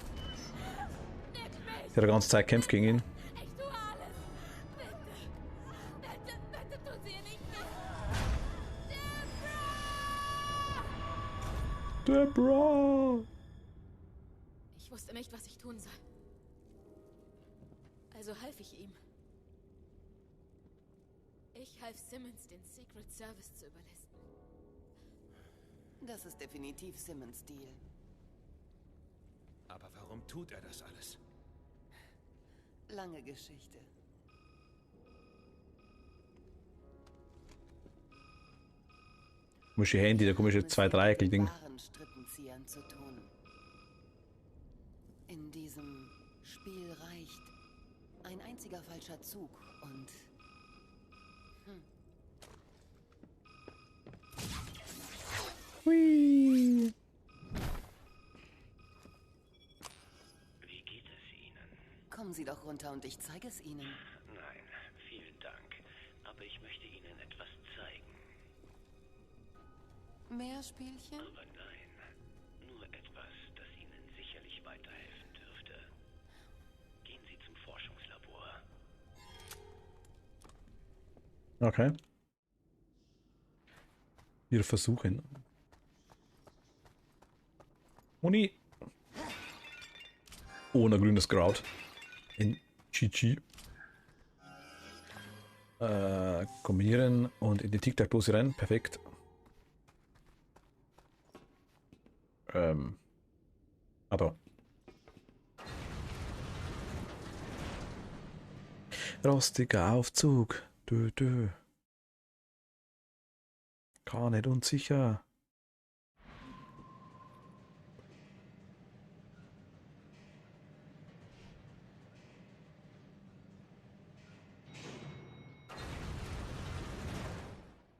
Nimm mich. Die hat die ganze Zeit gekämpft gegen ihn. Ich tue alles. Bitte. Bitte tut sie ihr nicht mehr. Deborah! Ich wusste nicht, was ich tun soll. Also half ich ihm. Ich half Simmons, den Secret Service zu überlisten. Das ist definitiv Simmons Stil. Aber warum tut er das alles? Lange Geschichte. Komische Handy, der komische zwei Dreieckel-Ding. Wahren Strippenziehern zu tun. In diesem Spiel reicht ein einziger falscher Zug und... Hui. Wie geht es Ihnen? Kommen Sie doch runter und ich zeige es Ihnen. Nein, vielen Dank. Aber ich möchte Ihnen etwas zeigen. Mehr Spielchen? Aber nein, nur etwas, das Ihnen sicherlich weiterhelfen dürfte. Gehen Sie zum Forschungslabor. Okay. Wir versuchen. Uni. Ohne grünes Kraut. In GG. Kombinieren und in die Tic-Tac-Dose rein. Perfekt. Aber. Rostiger Aufzug. Dö, dö. Gar nicht unsicher.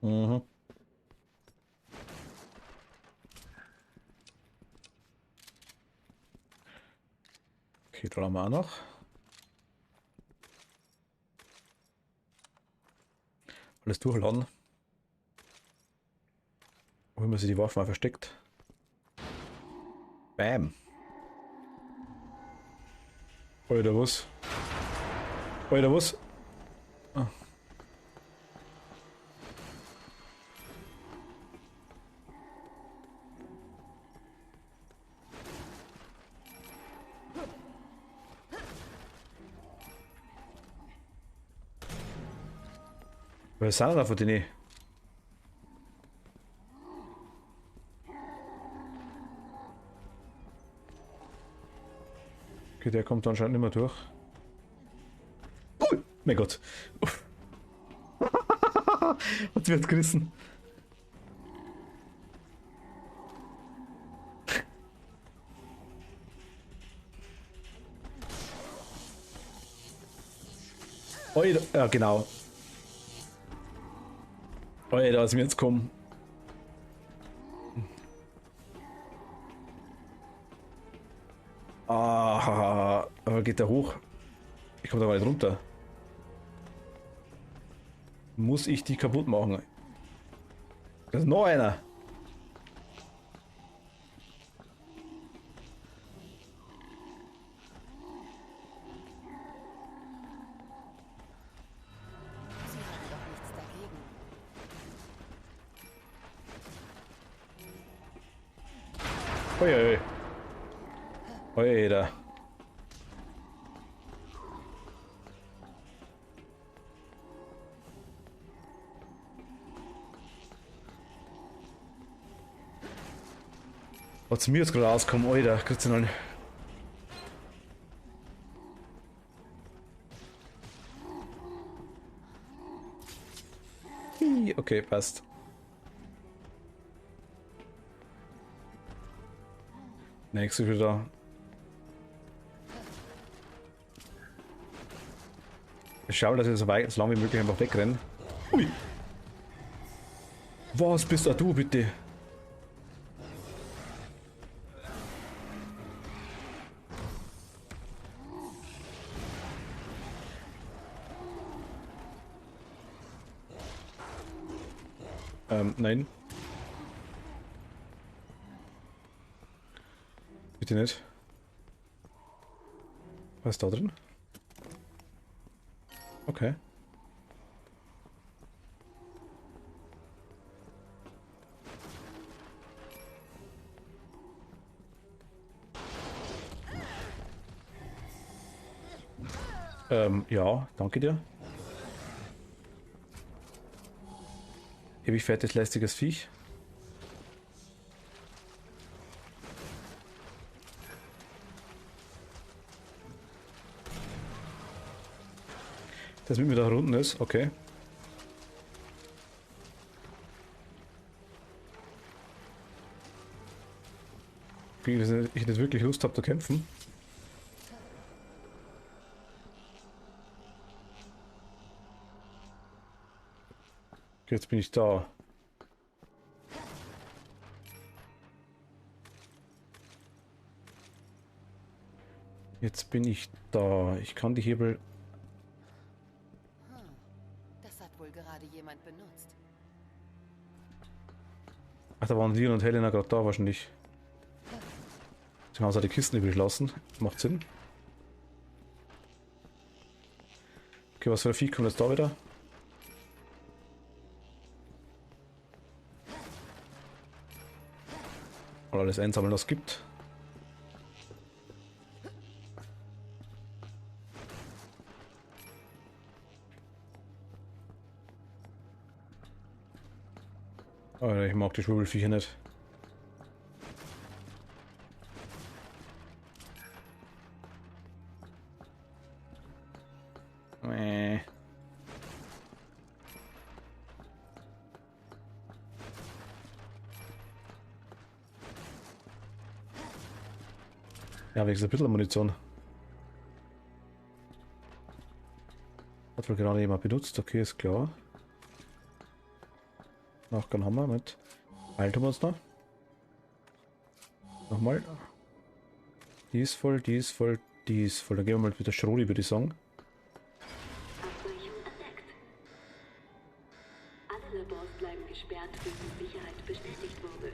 Mhm. Okay, da haben wir auch noch. Alles durchladen. Wo man sich die Waffen mal versteckt. Bam. Alter, was? Alter, was? Ah. Was sind da von denen? Okay, der kommt anscheinend nicht mehr durch. Oh, mein Gott. Hat wird gerissen. Alter, ja genau. Alter, da ist mir jetzt kommen. Ah, aber geht der hoch? Ich komme da gar nicht runter. Muss ich die kaputt machen? Da ist noch einer. Sie haben doch nichts dagegen. Uiuiui. Alter. Was mir jetzt gerade rauskommen, Alter, kriegst du noch nicht. Okay, passt. Nächste wieder. Ich schaue, dass ich so weit, so lange wie möglich einfach wegrennen. Ui! Was bist da du, bitte? Nein. Bitte nicht. Was ist da drin? Okay. Ja, danke dir. Ewig fettes, lästiges Viech. Das mit mir da unten ist, okay. ich nicht wirklich Lust habe zu kämpfen. Okay, jetzt bin ich da. Jetzt bin ich da. Ich kann die Hebel... Das hat wohl gerade jemand benutzt. Ach, da waren Leon und Helena gerade da wahrscheinlich. Sie haben also die Kisten übrig lassen. Macht Sinn. Okay, was für ein Vieh kommt jetzt da wieder? Und alles einsammeln, was es gibt. Alter, ich mag die Schwurbelviecher nicht. Ja, wegen ein bisschen Munition. Hat wohl gerade jemand benutzt, okay, ist klar. Nachgang haben wir mit. Heilt haben wir uns noch. Nochmal. Die ist voll, die ist voll, die ist voll. Dann gehen wir mal wieder Schrodi, würde ich sagen. Abweichung entdeckt. Alle Labors bleiben gesperrt, bis die Sicherheit bestätigt wurde.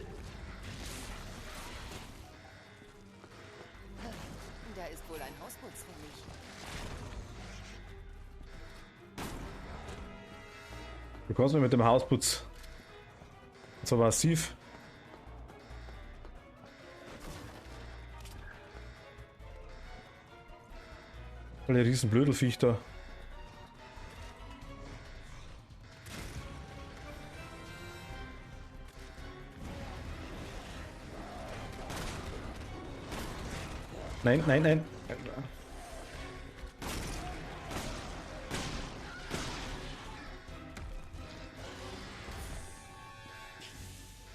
Da ist wohl ein Hausputz für mich. Du kannst mir mit dem Hausputz. So massiv. Alle riesen Blödelviech da. Nein, nein, nein.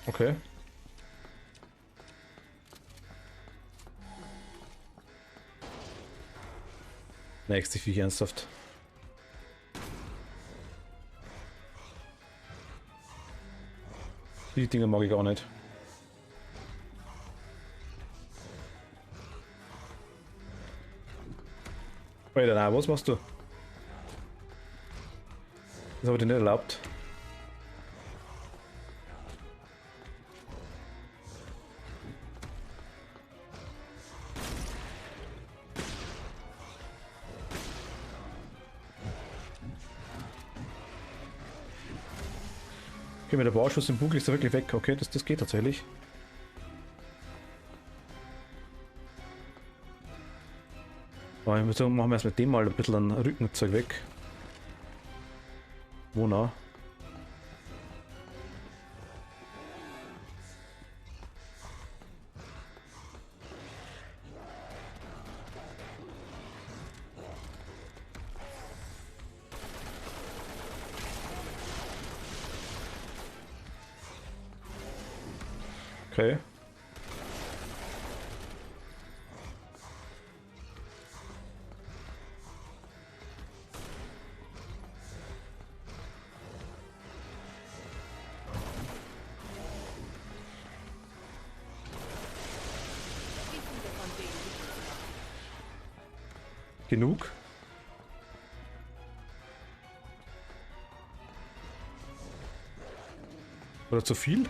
Okay. Nächste Viech ernsthaft. Die Dinger mag ich gar nicht. Alter, nein, was machst du? Das habe ich dir nicht erlaubt. Okay, mit der Bauschuss im Bug ist er wirklich weg. Okay, das geht tatsächlich. Aber ich würde sagen, machen wir erst mit dem mal ein bisschen ein Rückenzeug weg. Mona. Okay. Wie viele von denen gibt es noch? Genug. Oder zu viel?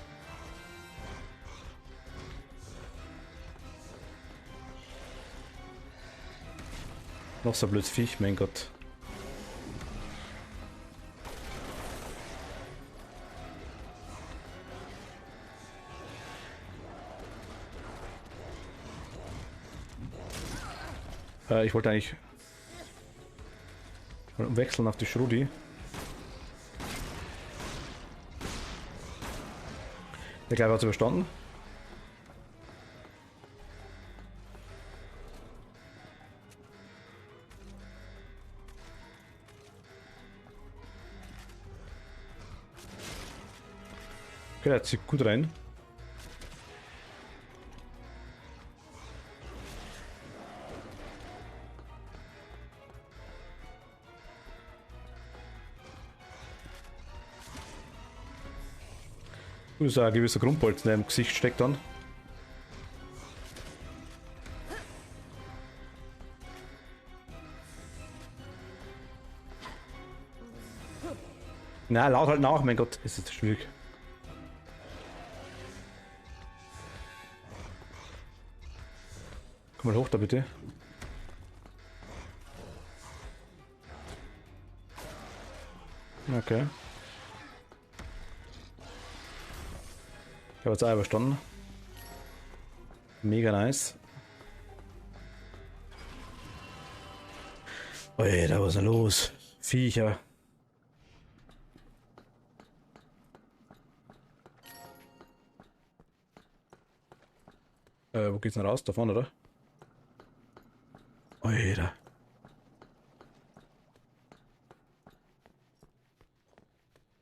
Noch so ein blödes Viech, mein Gott. Ich wollte eigentlich wechseln auf die Schrudi. Der Gleiter hat es überstanden. Okay, der zieht gut rein. Ist auch ein gewisser Grundbolzen, der im Gesicht steckt dann. Na, laut halt nach, mein Gott, ist das schwierig. Komm mal hoch da bitte. Okay. Ich habe jetzt auch überstanden. Mega nice. Ui, da was ist denn los? Viecher. Wo geht's denn raus? Davon, oder? Alter.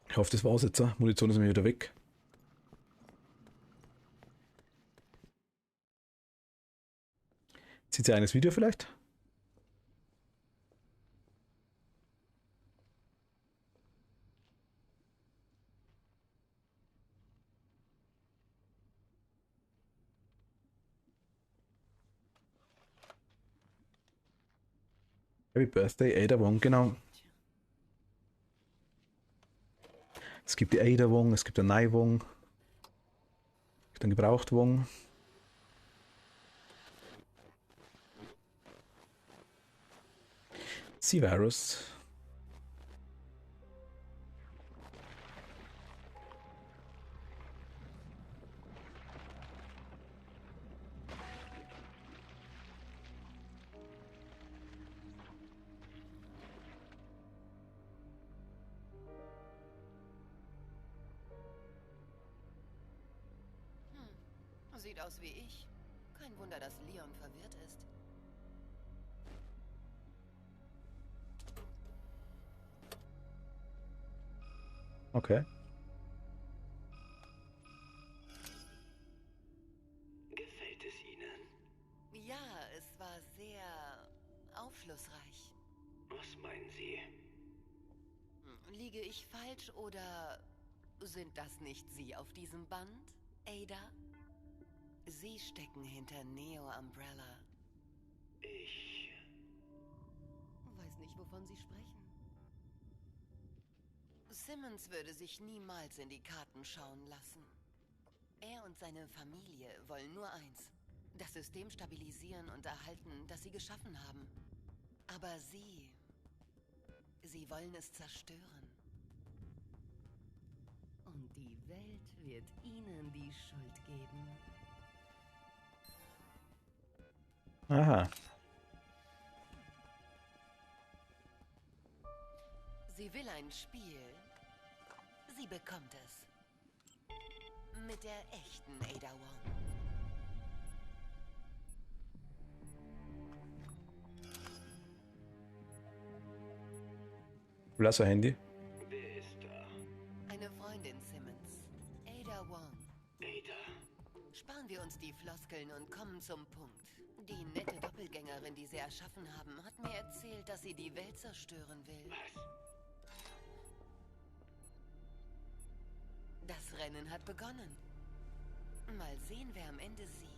Ich hoffe, das war's jetzt. Munition ist mir wieder weg. Sieht ihr eines Video vielleicht? Happy Birthday, Ada Wong, genau. Es gibt die Ada Wong, es gibt eine Nai Wong, es gibt einen Gebraucht Wong. C-Virus. Sieht aus wie ich. Kein Wunder, dass Leon verwirrt ist. Okay. Gefällt es Ihnen? Ja, es war sehr aufschlussreich. Was meinen Sie? Liege ich falsch oder sind das nicht Sie auf diesem Band, Ada? Sie stecken hinter Neo Umbrella. Ich... Weiß nicht, wovon Sie sprechen. Simmons würde sich niemals in die Karten schauen lassen. Er und seine Familie wollen nur eins: das System stabilisieren und erhalten, das sie geschaffen haben. Aber sie wollen es zerstören. Und die Welt wird ihnen die Schuld geben. Aha. Sie will ein Spiel. Sie bekommt es. Mit der echten Ada Wong. Lass ein Handy. Wer ist da? Eine Freundin Simmons. Ada Wong. Ada? Sparen wir uns die Floskeln und kommen zum Punkt. Die nette Doppelgängerin, die sie erschaffen haben, hat mir erzählt, dass sie die Welt zerstören will. Was? Das Rennen hat begonnen. Mal sehen, wer am Ende siegt.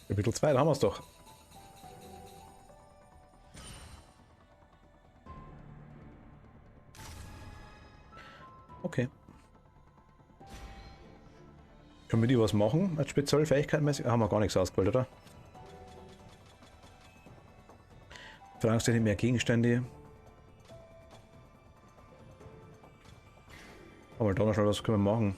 Kapitel 2, da haben wir es doch. Okay. Können wir die was machen? Als spezielle Fähigkeitenmäßig? Haben wir gar nichts ausgewählt, oder? Verlangst mehr Gegenstände. Aber da noch schnell was können wir machen.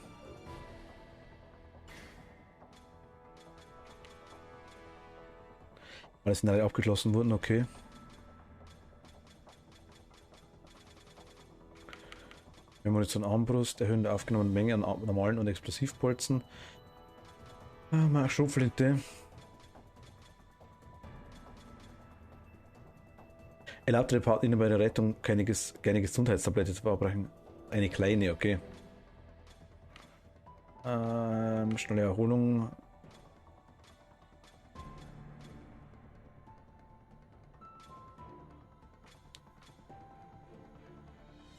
Alles sind alle abgeschlossen wurden, okay. Wir haben jetzt eine Armbrust, erhöhen die aufgenommene Menge an normalen und Explosivbolzen. Mal eine Schrotflinte. Erlaubt der Partner bei der Rettung keine Gesundheitstablette zu verabreichen. Eine kleine, okay. Schnelle Erholung.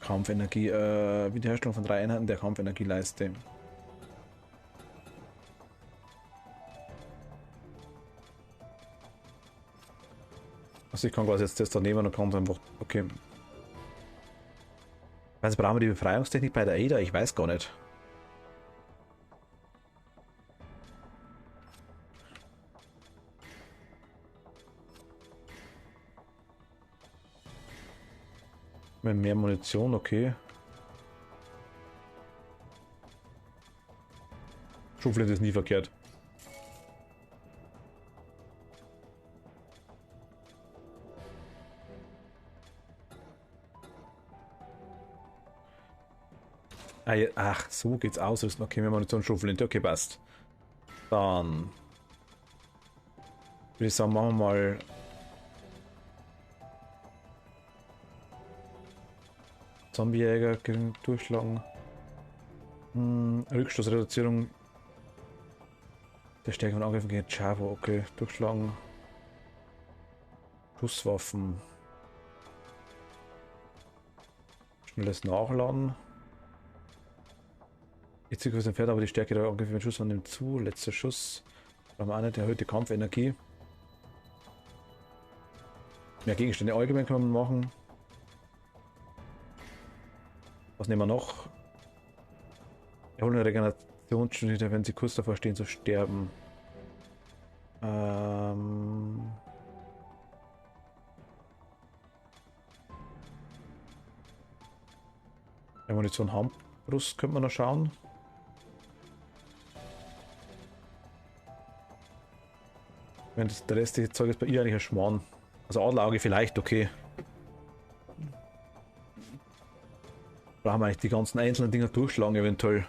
Kampfenergie, Wiederherstellung von 3 Einheiten der Kampfenergieleiste. Also ich kann quasi jetzt das da nehmen und kann dann einfach, okay. Also brauchen wir die Befreiungstechnik bei der Ada? Ich weiß gar nicht. Mit mehr Munition, okay. Schrotflinte ist nie verkehrt. Ach, so geht's ausrüsten. Okay, mehr Munition, Schrotflinte, okay, passt. Dann würde ich sagen, machen wir mal Zombiejäger gegen Durchschlagen. Rückstoßreduzierung der Stärke von Angriffen gegen Chavo, okay. Durchschlagen. Schusswaffen. Schnelles Nachladen. Jetzt ist entfernt, aber die Stärke der Angriffe mit Schusswaffen nimmt zu. Letzter Schuss. Brauchen wir auch nicht. Erhöhte Kampfenergie. Mehr Gegenstände allgemein kann man machen. Was nehmen wir noch? Erholen Regenerationsschnitte, wenn sie kurz davor stehen zu sterben. Munition Handbrust könnte man noch schauen. Wenn das der restliche Zeug ist bei ihr eigentlich ein Schmarrn. Also Adlerauge vielleicht, okay. Brauchen wir eigentlich die ganzen einzelnen Dinger durchschlagen eventuell.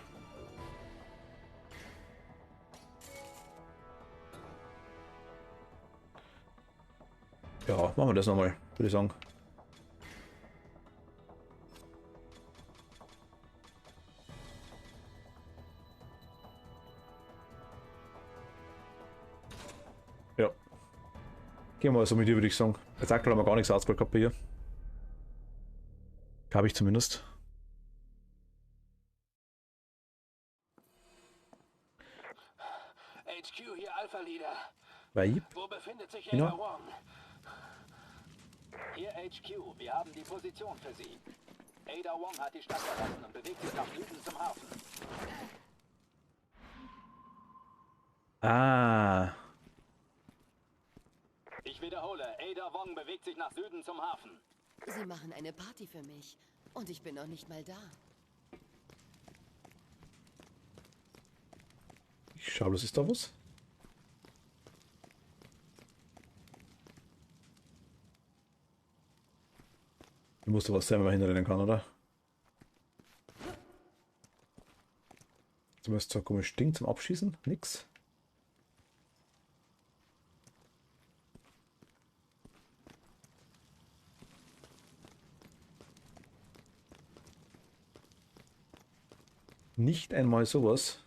Ja, machen wir das nochmal, würde ich sagen. Ja. Gehen wir also mit dir, würde ich sagen. Jetzt aktuell haben wir gar nichts ausgeholt gehabt bei ihr. Habe ich zumindest. HQ, hier Alpha Leader. Weib? Wo befindet sich Genau. Ada Wong? Hier HQ, wir haben die Position für Sie. Ada Wong hat die Stadt verlassen und bewegt sich nach Süden zum Hafen. Ah. Ich wiederhole, Ada Wong bewegt sich nach Süden zum Hafen. Sie machen eine Party für mich. Und ich bin noch nicht mal da. Ich schau, bloß ist da was? Ich muss da was sein, wenn man hinrennen kann, oder? Zumindest so ein komisches Ding zum Abschießen. Nix. Nicht einmal sowas.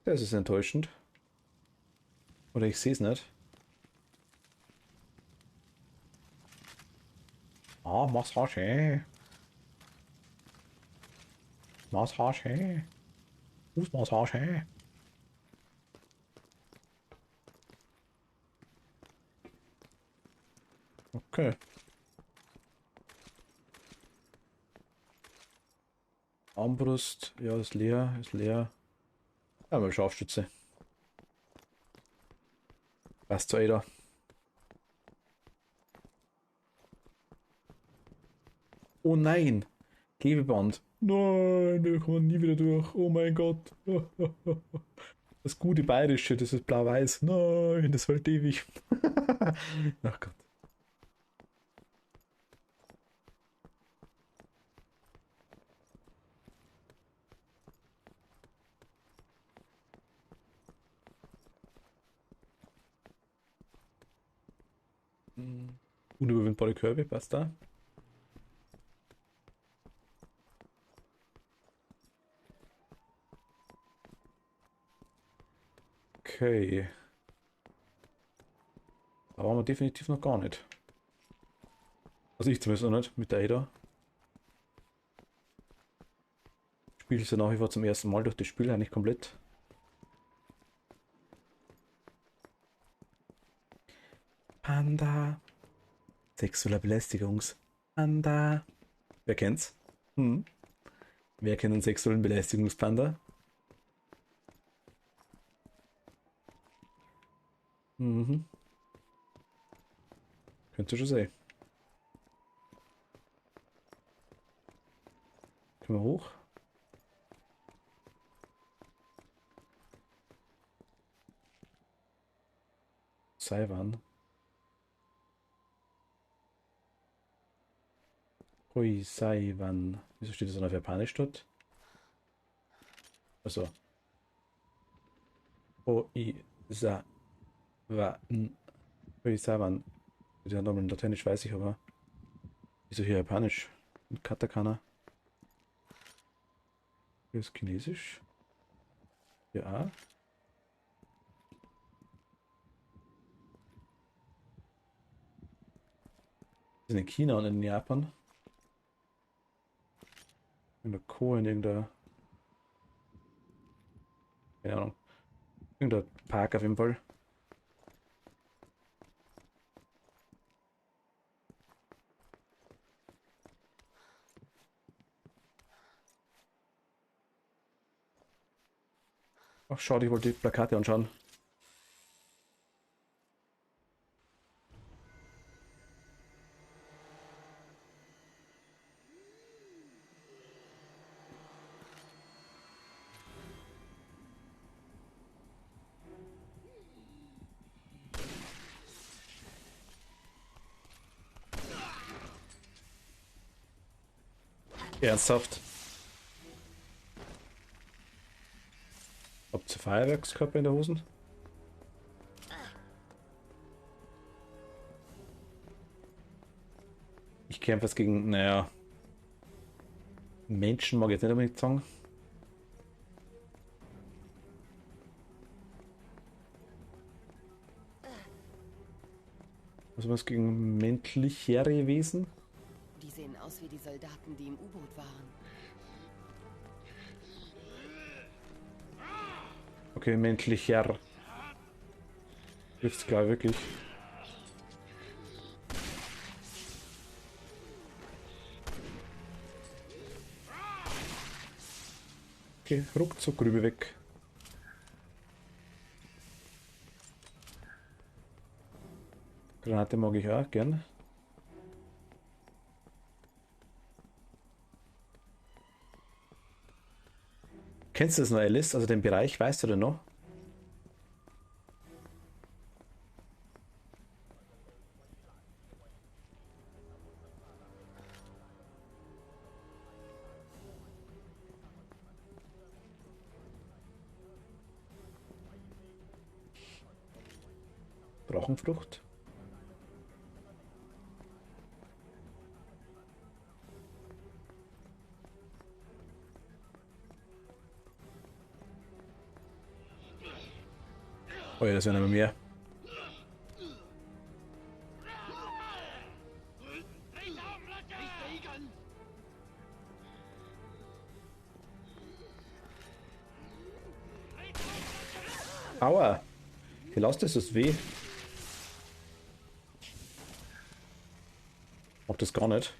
Das ist enttäuschend. Oder ich sehe es nicht. Ah, Massage. Massage. Fußmassage. Okay. Armbrust, ja, ist leer, ist leer. Ja, mal Scharfschütze. Passt zu Ada. Oh nein! Klebeband. Nein, da kommt man nie wieder durch. Oh mein Gott. Das gute Bayerische, das ist blau-weiß. Nein, das hält ewig. Ach Gott. Unüberwindbare Körbe, passt da. Okay. Da waren wir definitiv noch gar nicht. Also ich zumindest noch nicht mit der Ada. Spiele es ja nach wie vor zum ersten Mal durch das Spiel eigentlich komplett. Panda. Sexueller Belästigungspanda. Wer kennt's? Hm. Wer kennt einen sexuellen Belästigungspanda? Mhm. Könnt ihr schon sehen. Können wir hoch? Saiwan. Hui, Saiwan. Wieso steht das dann auf Japanisch dort? Also. Hui, Sa. Wa. Hui, Saiwan. Der Name in Lateinisch weiß ich aber. Wieso hier Japanisch? In Katakana. Hier ist Chinesisch. Ja. Das sind in China und in Japan. In der Co. in irgendeiner. Keine Ahnung. Irgendein Park auf jeden Fall. Ach, schade, ich wollte die Plakate anschauen. Ernsthaft? Habt ihr Feuerwerkskörper in der Hosen? Ich kämpfe jetzt gegen, naja, Menschen mag ich jetzt nicht unbedingt sagen. Was was gegen menschlichere Wesen? Die sehen aus wie die Soldaten, die im U-Boot waren. Okay, menschlicher. Trifft's klar wirklich. Okay, ruckzuck rüber weg. Granate mag ich auch gern. Kennst du das noch, Alice? Also den Bereich, weißt du denn noch? Drachenfrucht? Oh ja, das wäre noch mehr. Aua! Hier lasst es das weh. Macht das gar nicht.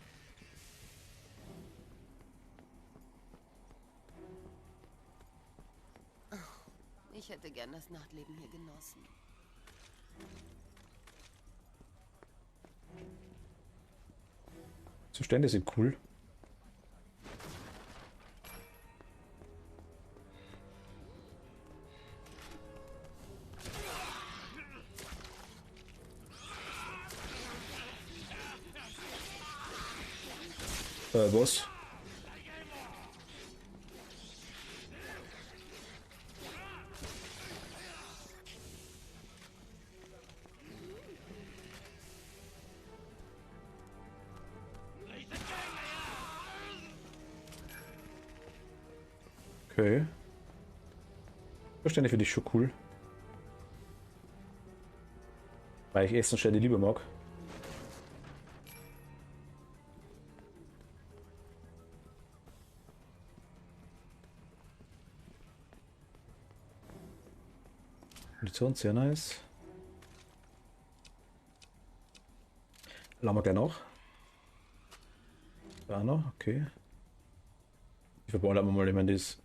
Ich hätte gern das Nachtleben hier genossen. Zustände sind cool. Was? Okay. Zustände finde ich schon cool. Weil ich Essenstände lieber mag. Munition, sehr nice. Lassen wir gleich noch. Da noch, okay. Ich verballern wir mal, ich meine, das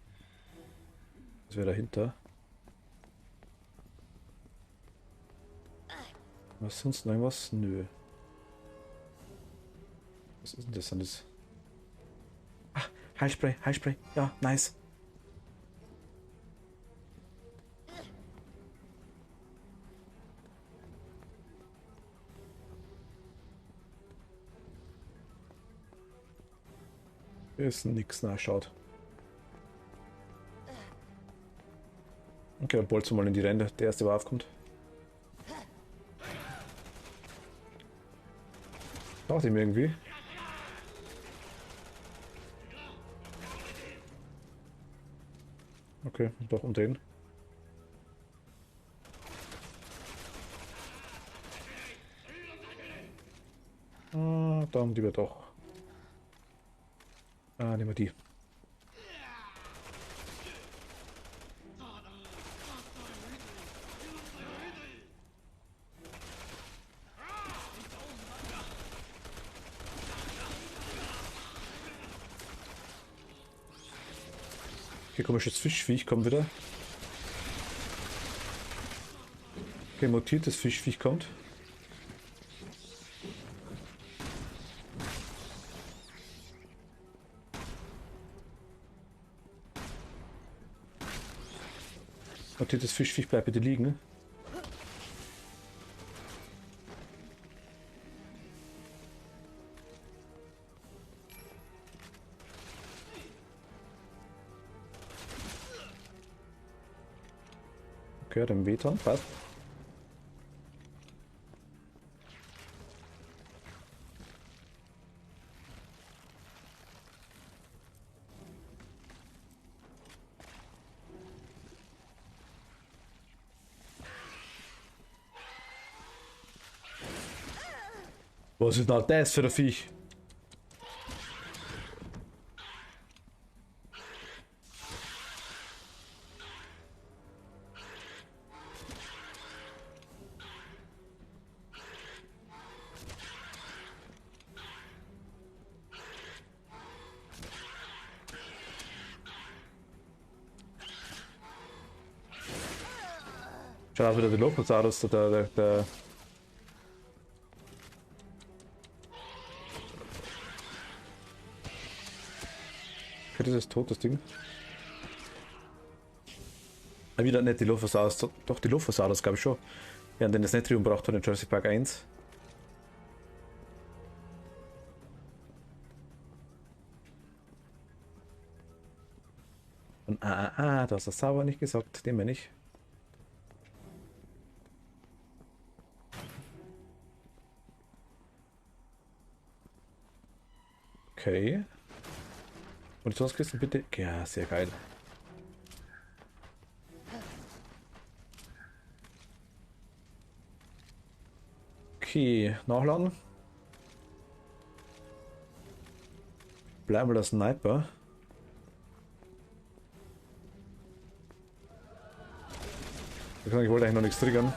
wäre dahinter. Was sonst noch irgendwas? Nö. Was ist denn das? Sind das? Heilspray, Heilspray. Ja, nice. Hier ist nix nachschaut. Okay, dann bolzen wir mal in die Ränder. Der erste, der aufkommt. Dauert ihm irgendwie. Okay, doch umdrehen. Ah, dann lieber doch. Ah, nehmen wir die. Hier komisches Fischviech kommt wieder. Okay, mutiertes Fischviech kommt. Mutiertes Fischviech, bleibt bitte liegen. Ne? Okay, dann Veton, passt. Was ist denn das für ein Viech? Schau auch wieder der Dilophosaurus, der okay, das ist tot, das Ding. Wieder nicht die Dilophosaurus, doch die Dilophosaurus glaube ich schon. Ja, den das Netrium braucht von den Jurassic Park 1. Und du hast das sauber nicht gesagt, den meine ich. Okay. Munitionskisten bitte. Ja, sehr geil. Okay, nachladen. Bleiben wir der Sniper. Ich wollte eigentlich noch nichts triggern.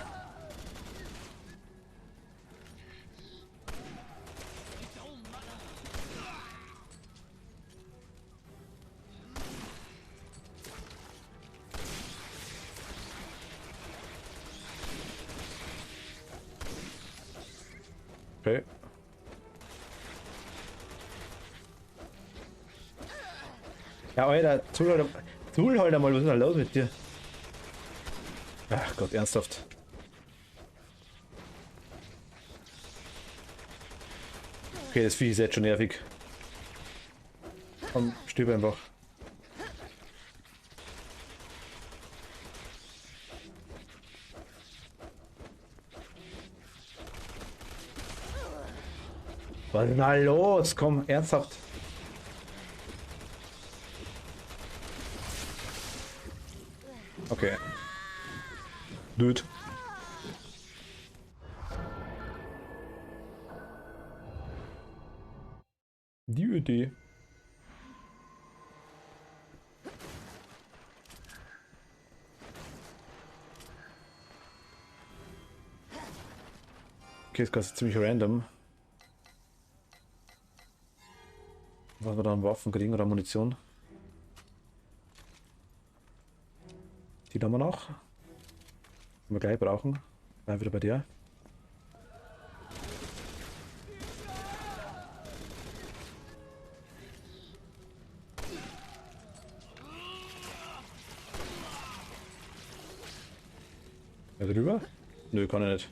Okay. Ja, Alter, Zul halt einmal, was ist denn los mit dir? Ach Gott, ernsthaft. Okay, das Vieh ist jetzt schon nervig. Komm, stirb einfach. Was ist denn da los? Komm, ernsthaft. Okay. Dude. Die Idee. Okay, das Ganze ziemlich random. Was wir da an Waffen kriegen oder Munition. Die haben wir noch. Die wir gleich brauchen. Dann wieder bei dir. Ja, drüber? Nö, kann ich nicht.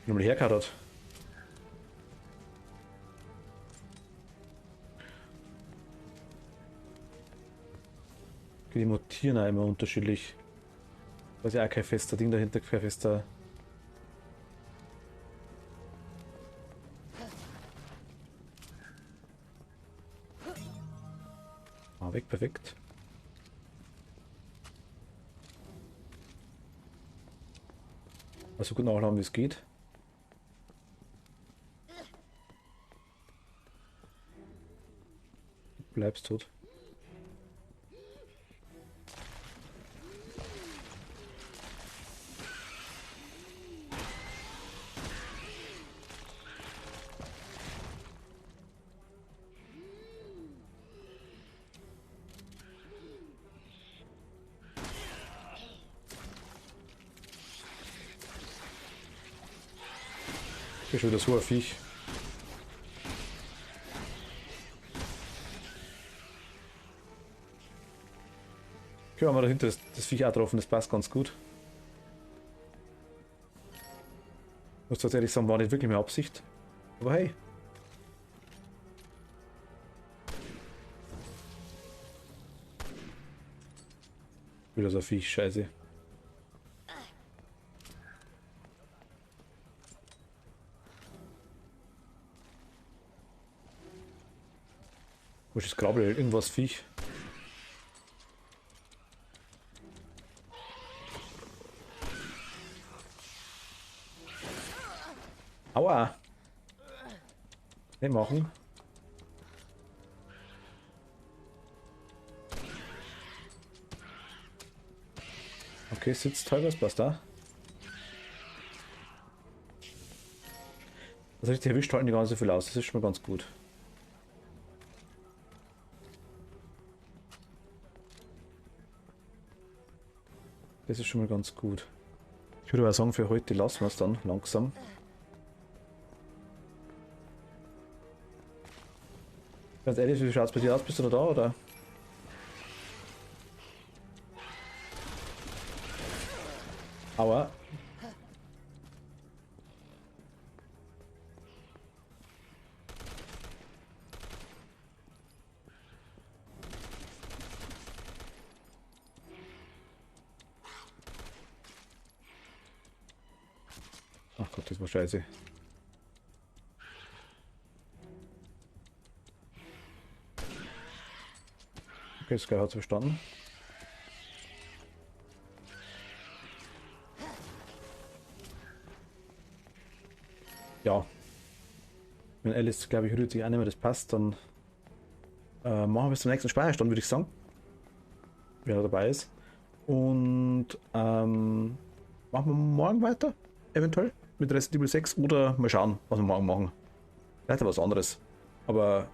Nochmal hergehauen hat. Die mutieren auch immer unterschiedlich. Da ist ja auch kein fester Ding dahinter, kein fester. Ah, weg, perfekt. Also gut nachladen, wie es geht. Du bleibst tot. Hier ist schon wieder so ein Viech. Okay, haben wir dahinter das Viech auch getroffen, das passt ganz gut. Ich muss tatsächlich sagen, war nicht wirklich mehr Absicht. Aber hey. Wieder so ein Viech, scheiße. Wo ist das Grabbel? Irgendwas Viech. Aua! Nicht machen. Okay, sitzt teilweise, passt da. Das richtig erwischt halten die gar nicht so viel aus, das ist schon mal ganz gut. Das ist schon mal ganz gut. Ich würde aber sagen, für heute lassen wir es dann langsam. Ganz ehrlich, wie schaut es bei dir aus? Bist du noch da oder? Aua. Ach Gott, das war scheiße. Okay, das Geil hat es verstanden. Ja. Wenn Alice, glaube ich, rührt sich auch nicht mehr, das passt, dann machen wir bis zum nächsten Speicherstand, würde ich sagen. Wer dabei ist. Und machen wir morgen weiter, eventuell, mit Resident Evil 6 oder mal schauen, was wir morgen machen. Vielleicht was anderes. Aber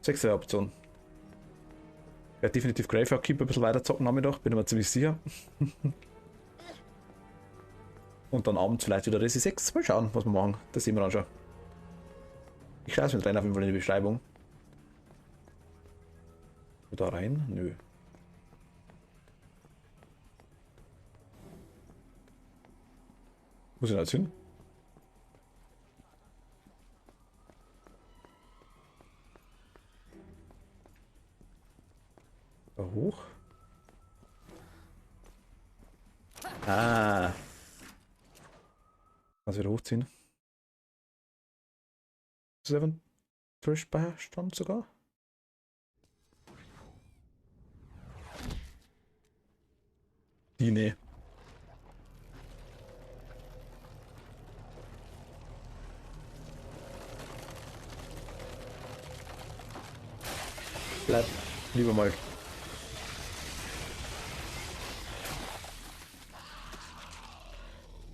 6 wäre Option. Ich werde definitiv Graveyard Keeper ein bisschen weiter zocken Nachmittag, bin ich mir ziemlich sicher. Und dann abends vielleicht wieder Resi 6. Mal schauen, was wir machen. Das sehen wir dann schon. Ich schreibe es mit rein auf jeden Fall in die Beschreibung. Da rein? Nö. Muss ich da jetzt hin? Da hoch? Ah. Also wieder hochziehen. Ist das eventuell Speicherstand sogar? Die, nee. Bleib. Lieber mal.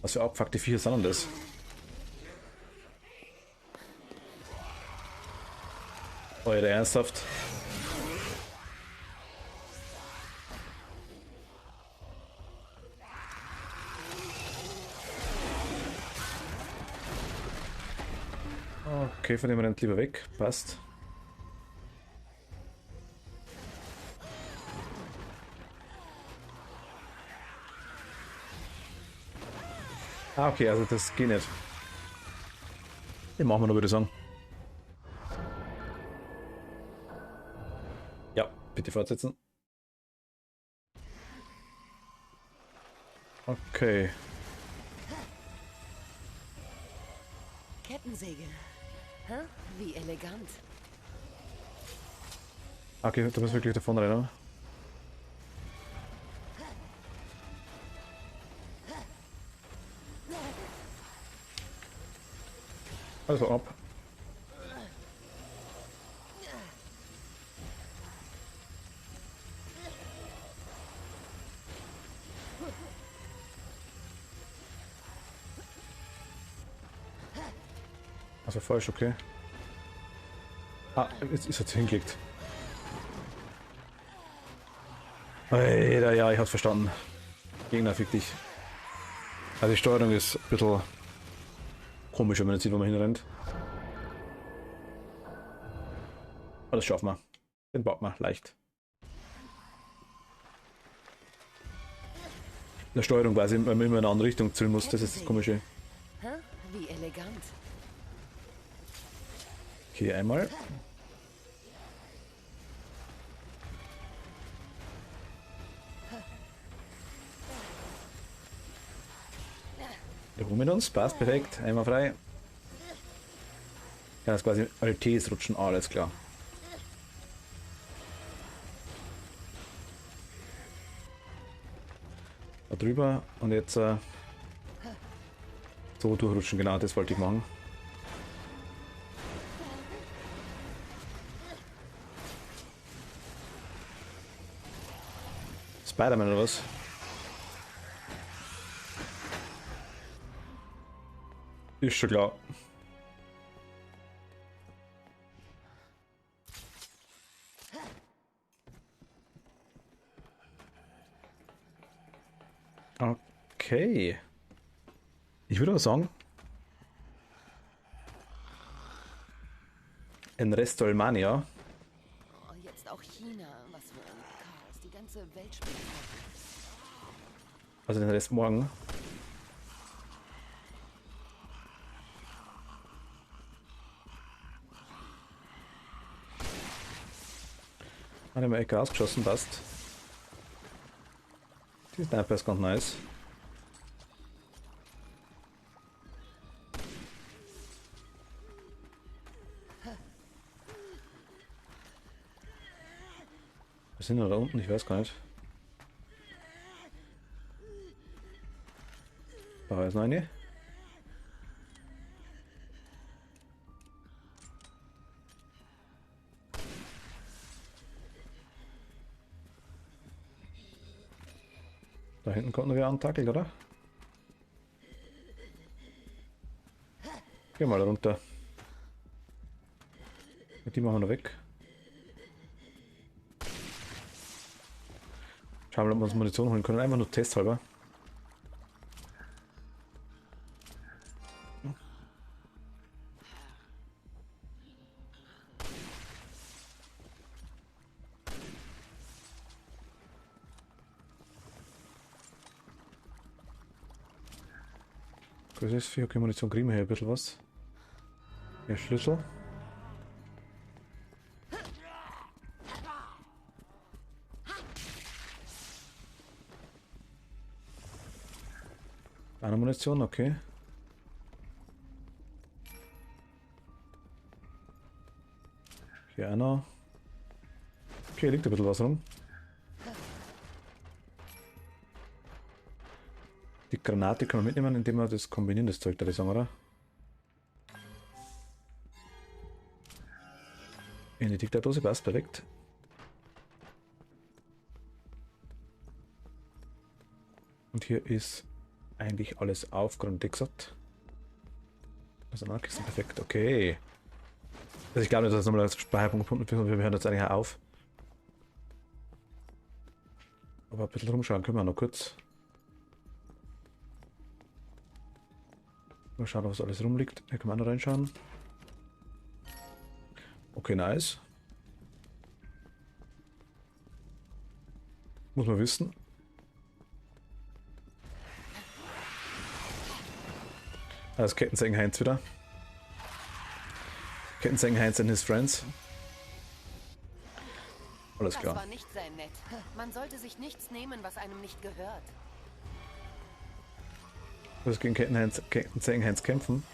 Was für abgefuckte Viecher sind denn das? Alter, ernsthaft? Okay, von dem rennt lieber weg. Passt. Ah, okay, also das geht nicht. Den machen wir noch, würde ich sagen. Ja, bitte fortsetzen. Okay. Kettensäge. Hä? Wie elegant. Okay, du musst wirklich davon rennen. Also ab. Also falsch, okay. Ah, jetzt ist er hingelegt. Alter, ja, ich hab's verstanden. Gegner, fick dich. Also die Steuerung ist ein bisschen komisch, wenn man nicht sieht, wo man hinrennt. Aber das schaffen wir. Den backen wir leicht. In der Steuerung weiß ich, wenn man immer in eine andere Richtung zielen muss, das ist das Komische. Hä? Wie elegant. Okay, einmal. Da rum mit uns, passt perfekt, einmal frei. Ja, das quasi alle Ts rutschen, alles klar. Da drüber und jetzt so durchrutschen, genau, das wollte ich machen. Spider-Man oder was? Ist schon klar. Okay. Ich würde aber sagen, in Restolmania. Oh, jetzt auch China. Was für ein Chaos. Die ganze Welt spielt. Also den Rest morgen. Haben wir Ecke ausgeschossen, passt. Die Sniper ist ganz nice. Wir sind da unten, ich weiß gar nicht. Da ist noch eine. Da hinten kommt noch wer antackelt, oder? Geh mal da runter. Die machen wir noch weg. Schauen wir mal, ob wir uns Munition holen können. Einfach nur testhalber. Das ist viel, okay, Munition kriegen wir hier ein bisschen was. Hier Schlüssel. Eine Munition, okay. Hier einer. Okay, liegt ein bisschen was rum. Die Granate können wir mitnehmen, indem wir das kombinieren, das Zeug, da ich sagen, oder? In die Diktardose passt, perfekt. Und hier ist eigentlich alles aufgrund gesagt. Also Nachkisten, perfekt, okay. Also ich glaube nicht, dass es nochmal als Speicherpunkt kommt, wir hören jetzt eigentlich auf. Aber ein bisschen rumschauen können wir noch kurz. Mal schauen, was alles rumliegt. Hier können wir auch noch reinschauen. Okay, nice. Muss man wissen. Das Kettensägen Heinz wieder. Kettensägen Heinz and his friends. Alles Das klar. war nicht sehr nett. Man sollte sich nichts nehmen, was einem nicht gehört. Du musst gegen Kettensägen Heinz kämpfen.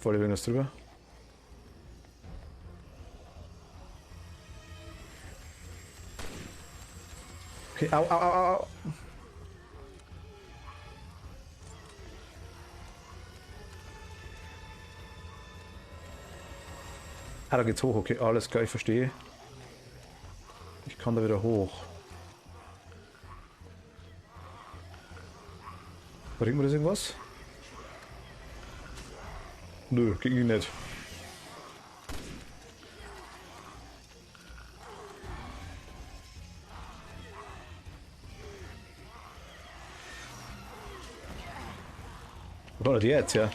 Voll irgendwas drüber. Okay, au, au, au, au. Ah, da geht's hoch, okay, alles klar, ich verstehe. Ich kann da wieder hoch. Bringt mir das irgendwas? Nö, ging ihn nicht. Wo war die jetzt, ja?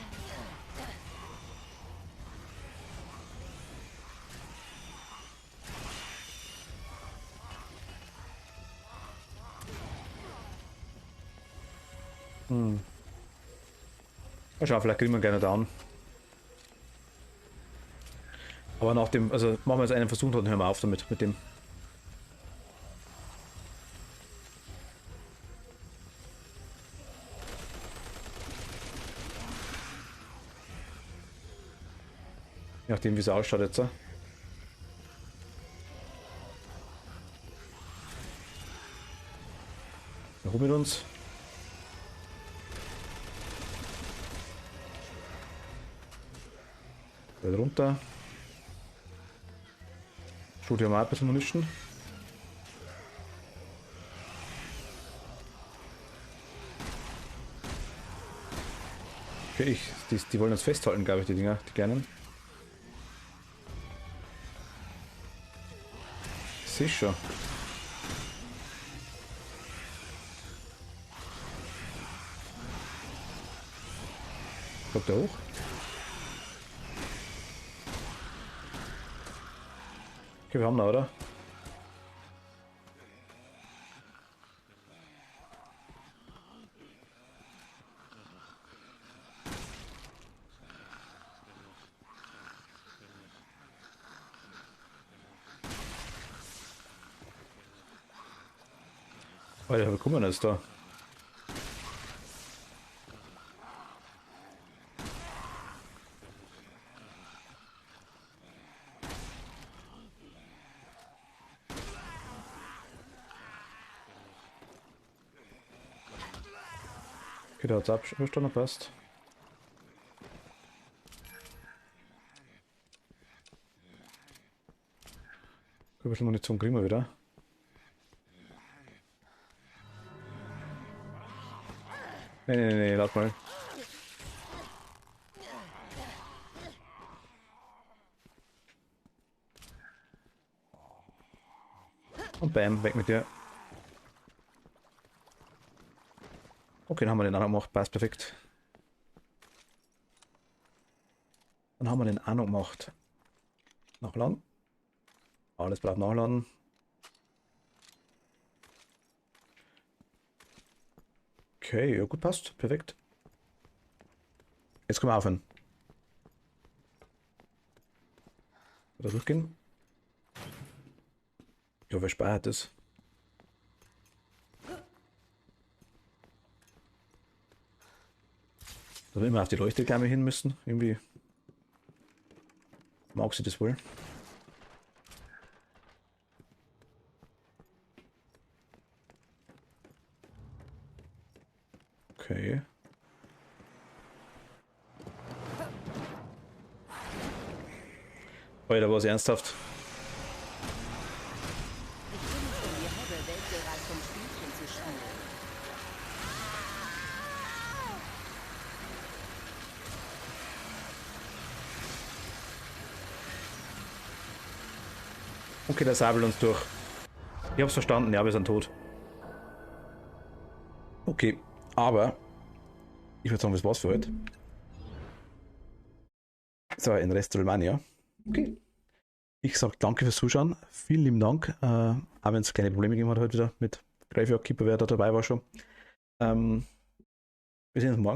Mal schauen, vielleicht kriegen wir gerne down. Aber nach dem, also machen wir jetzt einen Versuch, dann hören wir auf damit, mit dem. Je nachdem, wie es ausschaut jetzt. Ja, hoch mit uns. Wieder runter. Schaut ja mal ein bisschen Munition. Okay, die wollen uns festhalten, glaube ich, die Dinger, die kleinen. Sicher. Kommt der hoch? Okay, wir haben da, oder? Alter, wie kommen wir denn jetzt da? Okay, da hat's Abstand passt. Ein bisschen Munition kriegen wir wieder. Nee, warte mal. Und bam, weg mit dir. Okay, dann haben wir den anderen gemacht. Passt perfekt. Dann haben wir den anderen gemacht. Nachladen. Alles bleibt nachladen. Okay, ja gut, passt. Perfekt. Jetzt können wir aufhören. Oder durchgehen? Ja, wer speichert das? Da wir immer auf die Leuchtegärme hin müssen. Irgendwie mag sie das wohl. Okay. Alter, war es ernsthaft. Okay, der sabelt uns durch. Ich hab's verstanden, ja, wir sind tot. Okay, aber ich würde sagen, das war's für heute. So, in WrestleMania. Okay. Ich sag danke fürs Zuschauen. Vielen lieben Dank. Auch wenn es keine Probleme gegeben hat heute wieder mit Graveyard Keeper, wer da dabei war schon. Wir sehen uns morgen.